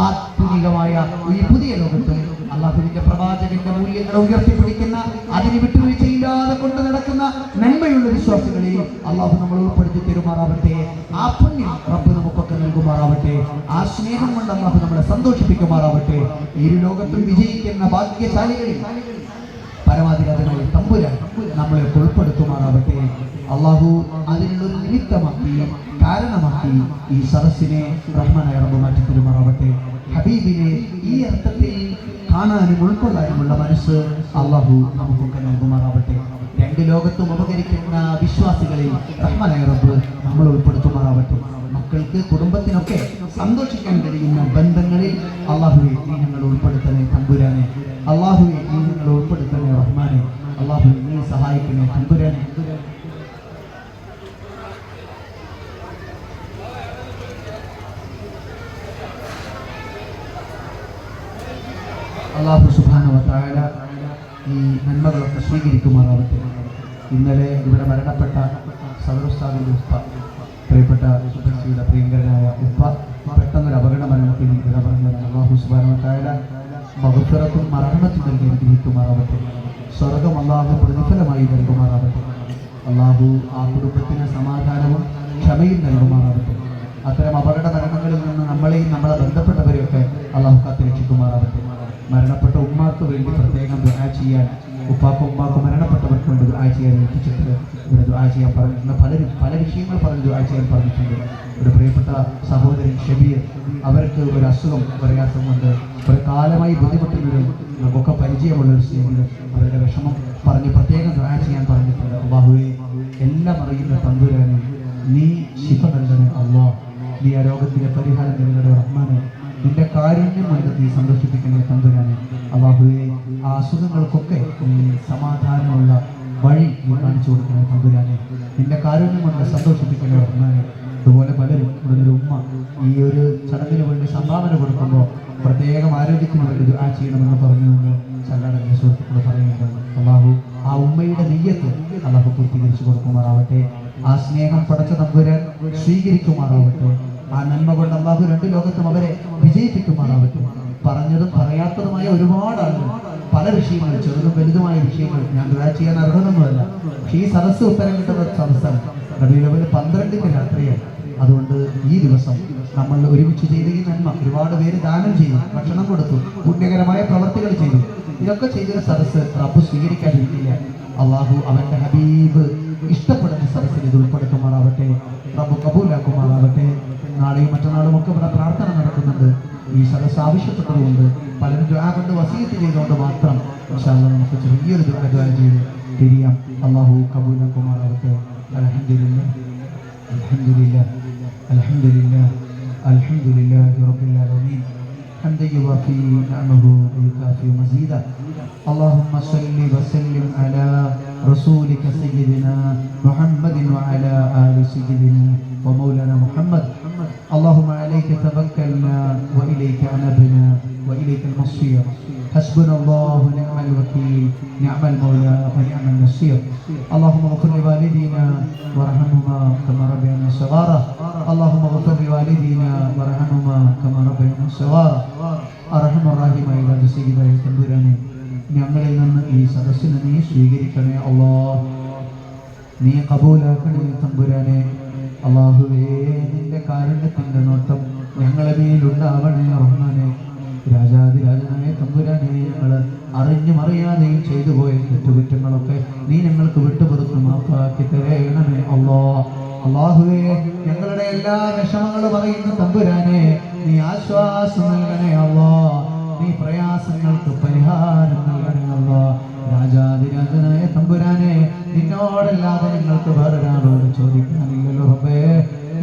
ആധുനികമായ ഈ പുതിയ ലോകത്ത് അല്ലാഹുവിന്റെ പ്രവാചകന്റെ മൂല്യങ്ങളെ ഉയർത്തിപ്പിടിക്കുന്ന, അതിന് വിട്ടുവീഴ്ചയില്ലാതെ കൊണ്ട് നടക്കുന്ന നന്മയുള്ള വിശ്വാസികളിൽ അല്ലാഹു നമ്മൾ ഉൾപ്പെടുത്തി തരുമാറാവട്ടെ. ആ പുണ്യം റബ്ബ് നമുക്കൊക്കെ നൽകുമാറാവട്ടെ. ആ സ്നേഹം കൊണ്ട് അല്ലാഹു നമ്മളെ സന്തോഷിപ്പിക്കുമാറാവട്ടെ. ഇരു ലോകത്തും വിജയിക്കുന്ന ഭാഗ്യശാലികളിൽ പരമാധികാരനായ തമ്പുരാൻ നമ്മളെ ഉൾപ്പെടുത്തുമാറാവട്ടെ. അല്ലാഹു അതിനുള്ളൊരു നിമിത്തമാക്കി, കാരണമാക്കി ഈ സദസ്സിനെ റഹ്മാനായ റബ്ബ് മാറ്റി തരുമാറാവട്ടെ. ഹബീബിനെ ഈ അർത്ഥത്തിൽ കാണാനും ഉൾക്കൊള്ളാനുമുള്ള മനസ്സ് അല്ലാഹു നമുക്കൊക്കെ നൽകുമാറാവട്ടെ. രണ്ട് ലോകത്തും ഉപകരിക്കുന്ന വിശ്വാസികളിൽ റഹ്മാനായ റബ്ബ് നമ്മൾ ഉൾപ്പെടുത്തുമാറാവട്ടെ. മക്കൾക്ക്, കുടുംബത്തിനൊക്കെ സന്തോഷിക്കാൻ കഴിയുന്ന ബന്ധങ്ങളിൽ അല്ലാഹുവെ നീ ഞങ്ങൾ ഉൾപ്പെടുത്തണേ തമ്പുരാനെ. അല്ലാഹുവെ നീ ഞങ്ങൾ ഉൾപ്പെടുത്തണേ റഹ്മാനെ. അല്ലാഹുവെ നീ സഹായിക്കണേ തമ്പുരാനെ. അല്ലാഹു സുബ്ഹാനഹു വ തആല ഈ നന്മകളൊക്കെ സ്വീകരിക്കുമാറാവട്ടെ. ഇന്നലെ ഇവിടെ മരണപ്പെട്ട സദറുസ്താദിന്റെ ഉപ്പ, പ്രിയപ്പെട്ട സുബ്രസിയുടെ പ്രിയങ്കരനായ ഉപ്പ പെട്ടെന്നൊരു അപകട മരണത്തിൽ വിട പറഞ്ഞതാണ്. അല്ലാഹു സുബ്ഹാനഹു വ തആല മഗ്ഫിറത്തും മർഹമത്തും നൽകി അനുഗ്രഹിക്കുമാറാവട്ടെ. സ്വർഗ്ഗം അല്ലാഹു പ്രതിഫലമായി നൽകുമാറാവട്ടെ. അല്ലാഹു ആ കുടുംബത്തിന് സമാധാനവും ക്ഷമയും നൽകുമാറാവട്ടെ. അത്തരം അപകട മരണങ്ങളിൽ നിന്ന് നമ്മളെയും നമ്മളെ ബന്ധപ്പെട്ടവരെയൊക്കെ അല്ലാഹു കാത്തുരക്ഷിക്കുമാറാവട്ടെ. മരണപ്പെട്ട ഉമ്മാക്ക് വേണ്ടി പ്രത്യേകം ദുആ ചെയ്യാൻ, ഉപ്പാക്കും ഉമ്മാക്കും മരണപ്പെട്ടവർക്കുണ്ട് ദുആ ചെയ്യാൻ ഏൽപ്പിച്ചിട്ട് ഇവിടെ ദുആ ചെയ്യാൻ പറഞ്ഞിട്ടുണ്ട്. പലരും പല വിഷയങ്ങൾ പറഞ്ഞ് ദുആ ചെയ്യാൻ പറഞ്ഞിട്ടുണ്ട്. ഒരു പ്രിയപ്പെട്ട സഹോദരൻ ഷബീർ, അവർക്ക് ഒരു അസുഖം, പ്രയാസം കൊണ്ട് ഒരു കാലമായി ബുദ്ധിമുട്ടുന്നവരും നമുക്കൊക്കെ പരിചയമുള്ളൊരു സ്നേഹിതർ, അവരുടെ വിഷമം പറഞ്ഞ് പ്രത്യേകം ദുആ ചെയ്യാൻ പറഞ്ഞിട്ടുണ്ട്. അല്ലാഹുവേ, എല്ലാം അറിയുന്ന തമ്പുരാനെ നീ ശിഫ നൽകണേ. അല്ലാഹ്, നീ ആ രോഗത്തിന്റെ പരിഹാരം നൽകണേ റഹ്മാനെ. നിന്റെ കാരുണ്യം കൊണ്ട് നീ സന്തോഷിപ്പിക്കണേ തമ്പുരാനെ. അല്ലാഹുവേ, ആ അസുഖങ്ങൾക്കൊക്കെ നീ സമാധാനമുള്ള വഴി നീ കാണിച്ചു കൊടുക്കണേ തമ്പുരാനെ. നിന്റെ കാരുണ്യം കൊണ്ട് സന്തോഷിപ്പിക്കണേ റഹ്മാനെ. അതുപോലെ പലരും, ഇവിടെ ഉമ്മ ഈ ഒരു ചടങ്ങിന് വേണ്ടി സംഭാവന കൊടുക്കുമ്പോൾ പ്രത്യേകം ആരോഗ്യത്തിന് വേണ്ടി ദുആ ചെയ്യണമെന്ന് പറഞ്ഞുകൊണ്ട് ചല്ലാടന്റെ സുഹൃത്തുക്കൾ പറയുന്നുണ്ട്. അല്ലാഹു ആ ഉമ്മയുടെ നിയ്യത്ത് അല്ലാഹു പൂർത്തീകരിച്ചു കൊടുക്കുമാറാവട്ടെ. ആ സ്നേഹം പടച്ച തമ്പുരാൻ സ്വീകരിക്കുമാറാവട്ടെ. ആ നന്മ കൊണ്ട് അല്ലാഹു രണ്ട് ലോകത്തും അവരെ വിജയിപ്പിക്കുമാറാവട്ടെ. പറഞ്ഞതും പറയാത്തതുമായ ഒരുപാട് ആളുകൾ പല വിഷയങ്ങൾ, ചെറുതും വലുതുമായ വിഷയങ്ങൾ, ഞാൻ ദുആ ചെയ്യാൻ അർഹനൊന്നുമല്ല, പക്ഷേ ഈ സദസ്സ് ഉത്തരം കിട്ടുന്ന സദസ്സാണ്. റബീഉൽ അവ്വൽ 12 രാത്രിയാണ്. അതുകൊണ്ട് ഈ ദിവസം നമ്മൾ ഒരുമിച്ച് ചെയ്ത ഈ നന്മ, ഒരുപാട് പേര് ദാനം ചെയ്തു, ഭക്ഷണം കൊടുത്തു, പുണ്യകരമായ പ്രവർത്തികൾ ചെയ്തു. ഇതൊക്കെ ചെയ്തൊരു സദസ്സ് റബ്ബ് സ്വീകരിക്കാതിരിക്കില്ല. അല്ലാഹു അവന്റെ ഹബീബ് ഇഷ്ടപ്പെടുന്ന സദസ്സിൽ ഇത് ഉൾപ്പെടുത്തുമാറാവട്ടെ. റബ്ബ് കബൂലാക്കുമാറാവട്ടെ. നാളെയും മറ്റന്നാളും ഒക്കെ ഇവിടെ പ്രാർത്ഥന നടക്കുന്നുണ്ട്. ഈ സദസ്സ് ആവശ്യപ്പെട്ടതുകൊണ്ട്, പലരും ദുആ കൊണ്ട് വസിയത്ത് ചെയ്തുകൊണ്ട് മാത്രം ഇൻഷാ അല്ലാഹ് നമുക്ക് ചെറിയൊരു ദുആ ചെയ്ത് തിരിയാം. അല്ലാഹു കബൂലാക്കുമാറാവട്ടെ. അൽഹംദുലില്ലാഹ്, അൽഹംദുലില്ലാഹ്, അൽഹംദുലില്ലാഹ്, അൽഹംദുലില്ലാഹി റബ്ബിൽ ആലമീൻ. حمدا يوافي نعمه ويكافئ مزيدا. اللهم صل وسلم على رسولك سيدنا محمد وعلى آل سيدنا ومولانا محمد. اللهم عليك توكلنا وإليك أنبنا وإليك المصير. حسبنا الله ونعم الوكيل، نعم المولى ونعم النصير. اللهم اغفر لوالدينا وارحمهما كما ربيانا صغارا. اللهم اغفر لوالدينا وارحمهما كما ربيانا صغارا. അർഹമർ റഹീമായ സയ്യിദായ തമ്പുരാനെ, ഞങ്ങളിൽ നിന്ന് ഈ സദസ്സിനെ നീ സ്വീകരിക്കണേ അല്ലാഹ്. നീ കബൂലാക്കണേ തമ്പുരാനെ. അല്ലാഹുവേ, നിന്റെ കാരുണ്യത്തിന്റെ നോട്ടം ഞങ്ങളെ മേലുണ്ടാവണേ റഹ്മാനെ. രാജാതിരാജനായ തമ്പുരാനെ, ഞങ്ങൾ അറിഞ്ഞും അറിയാതെയും ചെയ്തു പോയ തെറ്റുകുറ്റങ്ങളൊക്കെ നീ ഞങ്ങൾക്ക് വിട്ടുപുറത്ത് മാപ്പാക്കി തരേണമേ അല്ലാഹ്. അല്ലാഹുവേ, ഞങ്ങളുടെ എല്ലാ വിഷമങ്ങളും അറിയുന്ന തമ്പുരാനെ, നീ ആശ്വാസം നൽകണേ അല്ലാഹ്. നീ പ്രയാസങ്ങൾക്ക് പരിഹാരം നൽകണേ അല്ലാഹ്. രാജാതിരാജനായ തമ്പുരാനെ, നിന്നോടല്ലാതെ ഞങ്ങൾക്ക് വേറൊരാളോട് ചോദിക്കാനില്ലല്ലോ റബ്ബേ.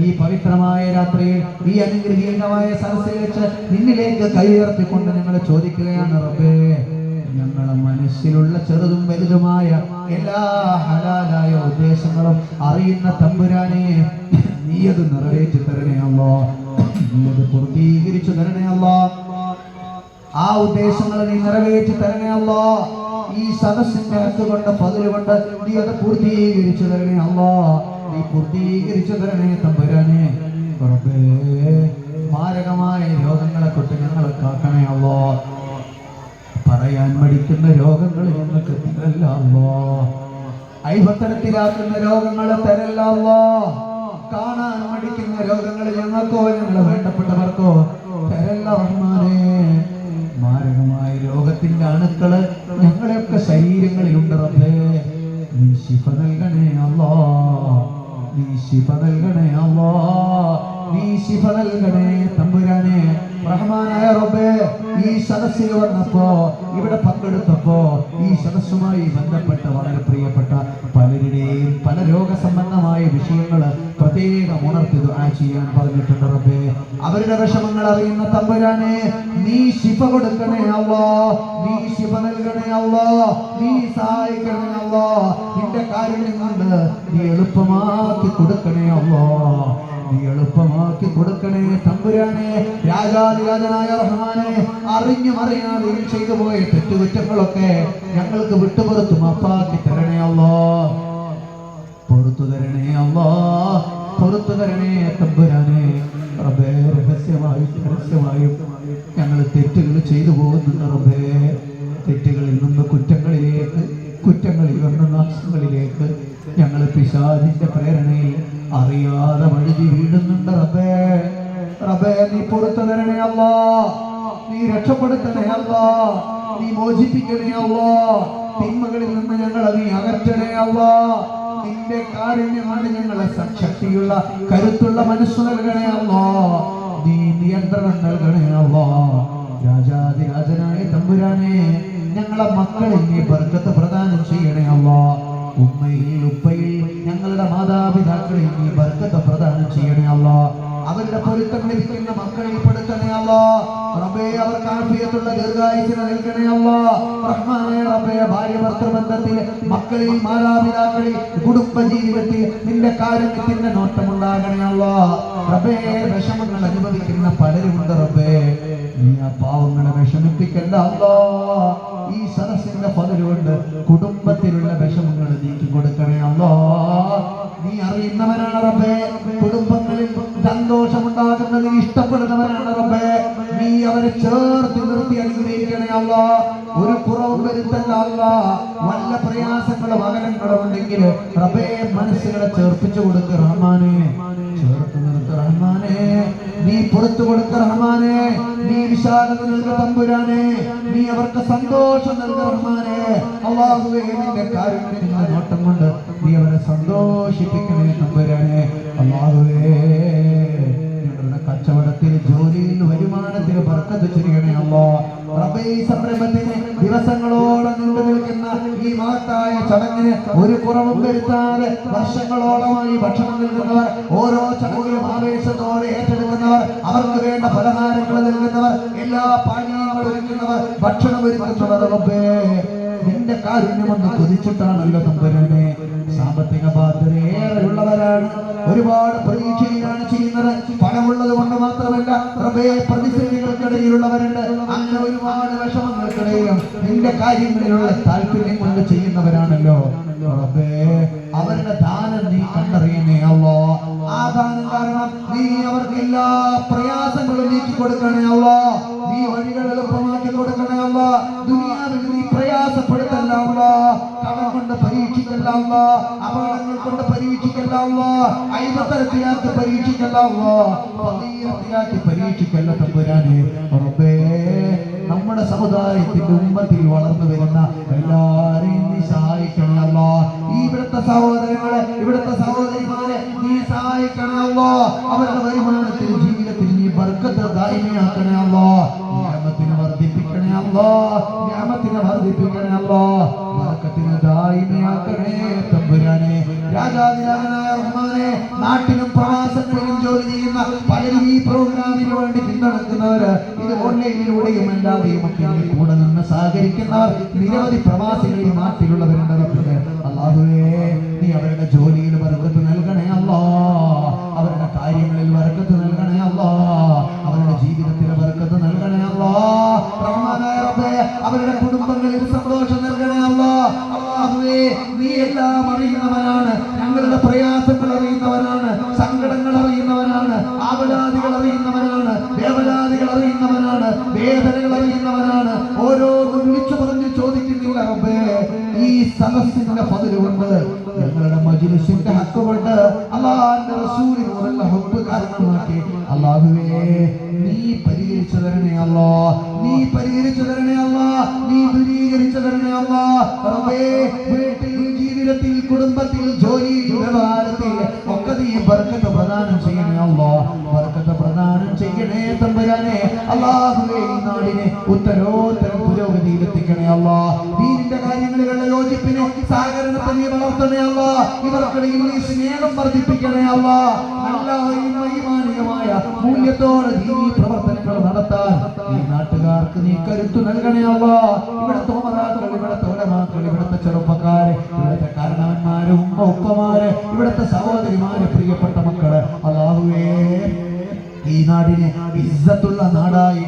ഈ പവിത്രമായ രാത്രിയിൽ ഈ അനുഗ്രഹീതമായ സദസ്സിൽ വെച്ച് നിന്നിലേക്ക് കൈയുയർത്തിക്കൊണ്ട് ഞങ്ങൾ ചോദിക്കുകയാണ് റബ്ബേ, ഞങ്ങളുടെ മനസ്സിലുള്ള ചെറുതും വലുതുമായ എല്ലാ ഹലാലായ ഉദ്ദേശങ്ങളും അറിയുന്ന തമ്പുരാനെ, നീ അത് നിറവേറ്റി തരണേ അല്ലാഹ്. നീ അത് പൂർത്തീകരിച്ചു തരണേ അല്ലാഹ്. ആ ഉദ്ദേശങ്ങൾ നീ നിറവേറ്റി തരണേ അല്ലാഹ്. ഈ സദസ്സിന്റെ ഹക്കുകൊണ്ട് ഫദ്ലുകൊണ്ട് നീ അത് പൂർത്തീകരിച്ചു തരണേ അല്ലാഹ്. നീ പൂർത്തീകരിച്ചു തരണേ തമ്പുരാനെ. റബ്ബേ, മാരകമായ രോഗങ്ങളെ തൊട്ട് ഞങ്ങളെ കാക്കണേ അല്ലാഹ്. പറയാൻ മടിക്കുന്ന രോഗങ്ങൾ ഞങ്ങൾക്ക് തരല്ല അല്ലാഹ്. അയ്വത്തരത്തിലാക്കുന്ന രോഗങ്ങൾ തരല്ല അല്ലാഹ്. കാണാൻ മടിക്കുന്ന രോഗങ്ങൾ ഞങ്ങൾക്കോ ഞങ്ങളെ വേണ്ടപ്പെട്ടവർക്കോ തരല്ല റഹ്മാനേ. മാരകമായ രോഗത്തിന്റെ അണുക്കള് ഞങ്ങളെയൊക്കെ ശരീരങ്ങളിലുണ്ട് റബ്ബേ. നീ ശിഫ നൽകണേ അല്ലാഹ്. നീ ശിഫ നൽകണേ അല്ലാഹ്. നീ ശിഫ നൽകണേ തമ്പുരാനെ. റഹ്മാനായ റബ്ബേ, ഈ സദസ്സിൽ വന്നപ്പോ, ഇവിടെ പങ്കെടുത്തപ്പോ, ഈ സദസ്സുമായി ബന്ധപ്പെട്ട വളരെ പ്രിയപ്പെട്ട പലരുടെയും പല രോഗസംബന്ധമായ വിഷയങ്ങൾ പ്രത്യേകം ഉണർത്തി ദുആ ചെയ്യാൻ പറഞ്ഞിട്ടുണ്ട് റബ്ബേ. അവരുടെ വിഷമങ്ങൾ അറിയുന്ന തമ്പുരാനെ, നീ ശിഫ കൊടുക്കണേ അല്ലാഹ്. നീ ശിഫ നൽകണേ അല്ലാഹ്. നീ സഹായിക്കണേ അല്ലാഹ്. നിന്റെ കാരുണ്യം കൊണ്ട് നീ എളുപ്പമാക്കി കൊടുക്കണേ അല്ലാഹ്. നീ എളുപ്പമാക്കി കൊടുക്കണേ തമ്പുരാനെ. രാജാതിരാജനായ റഹ്മാനെ, അറിഞ്ഞും അറിയാതെയും ചെയ്തു പോയ തെറ്റുകുറ്റങ്ങളൊക്കെ ഞങ്ങൾക്ക് വിട്ടുപുറത്ത് മാപ്പാക്കി തരണേ അല്ലാഹ്. പുറത്തു തരണേ അല്ലാഹ്. പുറത്തു തരണേ തമ്പുരാനെ. റബ്ബേ, രഹസ്യമായും പരസ്യമായും ഞങ്ങൾ തെറ്റുകൾ ചെയ്തു പോകുന്നുണ്ട് റബ്ബേ. തെറ്റുകളിൽ നിന്ന് കുറ്റങ്ങളിലേക്ക്, കുറ്റങ്ങളിൽ നിന്ന് നാശങ്ങളിലേക്ക് ഞങ്ങൾ പിശാചിന്റെ പ്രേരണയിൽ അറിയാതെ വഴുതി വീഴുന്നുണ്ട് റബ്ബേ. റബ്ബേ, നീ പുറത്തു തരണേ അല്ലാഹ്. നീ രക്ഷപ്പെടുത്തണേ അല്ലാഹ്. നീ മോചിപ്പിക്കണേ അല്ലാഹ്. തിന്മകളിൽ നിന്ന് ഞങ്ങളെ നീ അകറ്റണേ അല്ലാഹ്. നിന്റെ കാരുണ്യം കൊണ്ട് ഞങ്ങളെ ശക്തിയുള്ള കരുത്തുള്ള മനസ്സ് നൽകണേ അല്ലാഹ്. നീ നിയന്ത്രണം നൽകണേ അല്ലാഹ്. രാജാതിരാജനായ തമ്പുരാനെ, ഞങ്ങളെ മക്കളിൽ നീ ബർക്കത്ത് പ്രദാനം ചെയ്യണേ അല്ലാഹ്. ഉമ്മയിൽ ഉപ്പയിൽ ഞങ്ങളുടെ മാതാപിതാക്കളിൽ നീ ബർക്കത്ത് പ്രദാനം ചെയ്യണേ അല്ലാഹ്. അവരുടെ പൊരുത്തം ലഭിക്കുന്ന മക്കളിൽ പെടുത്തണേ അല്ലാഹ്. റബ്ബേ, അവർക്ക് ആഫിയത്തുള്ള ദീർഘായുസ്സിനെ നൽകണേ അല്ലാഹ്. റഹ്മാനേ റബ്ബേ, ഭാര്യ ഭർത്തൃബന്ധത്തിൽ, മക്കളിൽ, മാതാപിതാക്കളിൽ, കുടുംബ ജീവിതത്തിൽ നിന്റെ കാരുണ്യത്തിന്റെ നോട്ടമുണ്ടാകണേ അല്ലാഹ്. റബ്ബേ, വിഷമങ്ങൾ അനുഭവിക്കുന്ന പലരുമുണ്ട് റബ്ബേ. നീ ആ പാവങ്ങളെ വിഷമിപ്പിക്കണ്ട അല്ലാഹ്. ഈ സദസ്സിന്റെ ഫദ്ലുകൊണ്ട് കുടുംബത്തിലുള്ള വിഷമങ്ങൾ നീക്കി കൊടുക്കണേ അല്ലാഹ്. നീ അറിയുന്നവനാണ് റബ്ബേ. കുടുംബങ്ങളിൽ സന്തോഷമുണ്ടാകുന്നത് ഇഷ്ടപ്പെടുന്നവനാണ് റബ്ബേ. നീ അവരെ ചേർത്ത് നിർത്തി അനുഗ്രഹിക്കണേ അല്ലാഹ്. ഒരു കുറവും വരുത്തല്ല അല്ലാഹ്. വല്ല പ്രയാസങ്ങളും അകലങ്ങളും ഉണ്ടെങ്കിൽ റബ്ബേ, മനസ്സുകളെ ചേർപ്പിച്ചു കൊടുക്കുക റഹ്മാനെ. ചേർത്ത് നിർത്ത റഹ്മാനെ. നീ പുറത്തു കൊടുക്ക റഹ്മാനെ. നീ വിശാലത നൽകുക തമ്പുരാനെ. നീ അവർക്ക് സന്തോഷം നൽകുക റഹ്മാനെ. അല്ലാഹുവേ, നിന്റെ കാരുണ്യത്തിന്റെ നോട്ടം കൊണ്ട് നീ അവരെ സന്തോഷിപ്പിക്കണേ തമ്പുരാനെ. അല്ലാഹുവേ, ഞങ്ങളുടെ കച്ചവടത്തിൽ, ജോലിയിൽ, വരുമാനത്തിൽ ബർക്കത്ത് ചൊരിയണേ അല്ലാഹ്. റബ്ബേ, ഈ സംരംഭത്തിന് ദിവസങ്ങളോളം നീണ്ടു നിൽക്കുന്ന ഈ മഹത്തായ ചടങ്ങിന് ഒരു കുറവും വരുത്താതെ വർഷങ്ങളോളമായി ഭക്ഷണം നൽകുന്നവർ, ഓരോ ചടങ്ങിലും ആവേശത്തോടെ ഏറ്റെടുക്കുന്നവർ, അവർക്ക് വേണ്ട പലഹാരങ്ങൾ നൽകുന്നവർ, എല്ലാ പാനീയങ്ങളും ഒരുക്കുന്നവർ, ഭക്ഷണം ഒരുക്കുന്നവർ, റബ്ബേ, നിന്റെ കാരുണ്യമൊന്ന് കൊതിച്ചിട്ടാണല്ലോ തമ്പുരാനെ. സാമ്പത്തിക ബാധ്യത ഏറെയുള്ളവരാണ്. ഒരുപാട് പ്രതീക്ഷയിലാണ് ചെയ്യുന്നത്. പണമുള്ളത് കൊണ്ട് മാത്രമല്ല റബ്ബേ, പ്രതിസന്ധികൾക്കിടയിലുള്ളവരുണ്ട്. അങ്ങനെ ഒരുപാട് വിഷമങ്ങൾക്കിടയിലും നിന്റെ കാര്യങ്ങളിലുള്ള താല്പര്യം കൊണ്ട് ചെയ്യുന്നവരാണല്ലോ റബ്ബേ. അവരുടെ ദാനം നീ കണ്ടറിയണേ അല്ലാഹ്. ആ ദാനം കാരണം നീ അവർക്ക് എല്ലാ കൊടുക്കണേ അല്ലാഹ്. നീ വഴികൾ എളുപ്പമാക്കി കൊടുക്കണേ അല്ലാഹ്. ദുനിയാവിൽ നീ പ്രയാസം അല്ലാ, അപകടങ്ങൾ കൊണ്ട് പരീക്ഷിക്കല്ല അല്ലാ, അയിമത്തരത്തിലാക്കി പരീക്ഷിക്കല്ല അല്ലാ, ഫളീലത്തിലാക്കി പരീക്ഷിക്കല്ല തമ്പുരാനെ. റബ്ബേ, നമ്മുടെ സമുദായത്തിന്റെ ഉമ്മത്തിൽ വളർന്നു വരുന്ന എല്ലാരെയും നീ സഹായിക്കണേ അല്ലാ. ഇവിടുത്തെ സഹോദരങ്ങളെ, ഇവിടുത്തെ സഹോദരിമാരെ നീ സഹായിക്കണേ അല്ലാ. അവരുടെ വരുമാനത്തിൽ, ജീവിതത്തിൽ നീ ബർക്കത്ത് ദായിമയാക്കണേ അല്ലാ. നിഅമത്തിനെ വർദ്ധിപ്പിക്കണേ അല്ലാ, നിഅമത്തിനെ വർദ്ധിപ്പിക്കണേ അല്ലാ, ബർക്കത്തിനെ ദായിമയാക്കണേ തമ്പുരാനെ. രാജാധിരാജനായ റഹ്മാനെ, നാട്ടിലും പ്രവാസങ്ങളിലും ജോലി ചെയ്യുന്ന പലരും ഈ പ്രോഗ്രാമിന് വേണ്ടി പിന്തുണക്കുന്നവര്, ഇത് ഓൺലൈനിലൂടെയും അല്ലാതെയും ഒക്കെ കൂടെ നിന്ന് സഹകരിക്കുന്നവർ നിരവധി പ്രവാസികൾ ഈ നാട്ടിലുള്ളവരുണ്ട്. അല്ലാഹുവേ, നീ അവരുടെ ജോലിയിൽ ബർക്കത്ത് നൽകണേ അല്ലാ, അവരുടെ കാര്യങ്ങളിൽ ബർക്കത്ത് നൽകണേ അല്ലാ, അവരുടെ ജീവിതത്തിൽ ബർക്കത്ത് നൽകണേ അല്ലാ. റഹ്മാനായ റബ്ബേ, അവരുടെ കുടുംബങ്ങളിൽ സന്തോഷം നൽകണേ അല്ലാ. അല്ലാഹുവേ, നീ എല്ലാം അറിയുന്നവനാണ്, ഞങ്ങളുടെ പ്രയാസങ്ങൾ അറിയുന്നവനാണ്, സങ്കടങ്ങൾ അറിയുന്നവനാണ്, ആവലാദികൾ അറിയുന്നവനാണ്, വേവലാദികൾ അറിയുന്നവനാണ്, വേദനകൾ അറിയുന്നവനാണ്. ഓരോന്നും വിളിച്ചു പറഞ്ഞ് ചോദിക്കുന്നില്ല റബ്ബേ. ഈ സദസ്സിന്റെ ഫദ്ല് കൊണ്ട്, ഞങ്ങളുടെ മജ്‌ലിസിന്റെ ഹക്ക് കൊണ്ട്, അല്ലാഹുവിന്റെ റസൂലിനോടുള്ള ഹബ്ബ് കാരണമാക്കി അല്ലാഹുവേ നീ പരിഹരിച്ചു തരണേ അല്ലാ, നീ പരിഹരിച്ചു തരണേ അല്ലാ, നീ ദൂരീകരിച്ചു തരണേ അല്ലാ. റബ്ബേ, വീട്ടിൽ, ജീവിതത്തിൽ, കുടുംബത്തിൽ, ജോലിയിൽ, വ്യവഹാരത്തിൽ ഒക്കെ നീ ബർക്കത്ത് പ്രദാനം ചെയ്യണേ അല്ലാ, ബർക്കത്ത് പ്രദാനം ചെയ്യണേ തമ്പുരാനെ. അല്ലാഹുവേ, ഈ നാടിനെ ഉത്തരോത്തരം പുരോഗതിയിലെത്തിക്കണേ അല്ലാ. ദീനിന്റെ കാര്യങ്ങളിലുള്ള യോജിപ്പിനെ, സഹകരണത്തെ നീ വളർത്തണേ അല്ലാ. ഇവർക്കിടയിൽ നീ സ്നേഹം വർദ്ധിപ്പിക്കണേ അല്ലാ. നല്ല ഈമാനികമായ മൂല്യത്തോടെ ദീനീ പ്രവർത്തനങ്ങൾ നടത്താൻ ഈ നാട്ടുകാർക്ക് നീ കരുത്തു നൽകണേ അല്ലാ. ഇവിടുത്തെ ഉമറാക്കൾ, ഇവിടുത്തെ ഉലമാക്കൾ, ഇവിടുത്തെ ചെറുപ്പക്കാര്, ഇവിടുത്തെ കാരണവന്മാര്, ഉപ്പമാര്, ഇവിടുത്തെ സഹോദരിമാര്, പ്രിയപ്പെട്ട മക്കള്, അല്ലാഹുവേ, ഈ നാടിനെ ഇസ്സത്തുള്ള നാടായി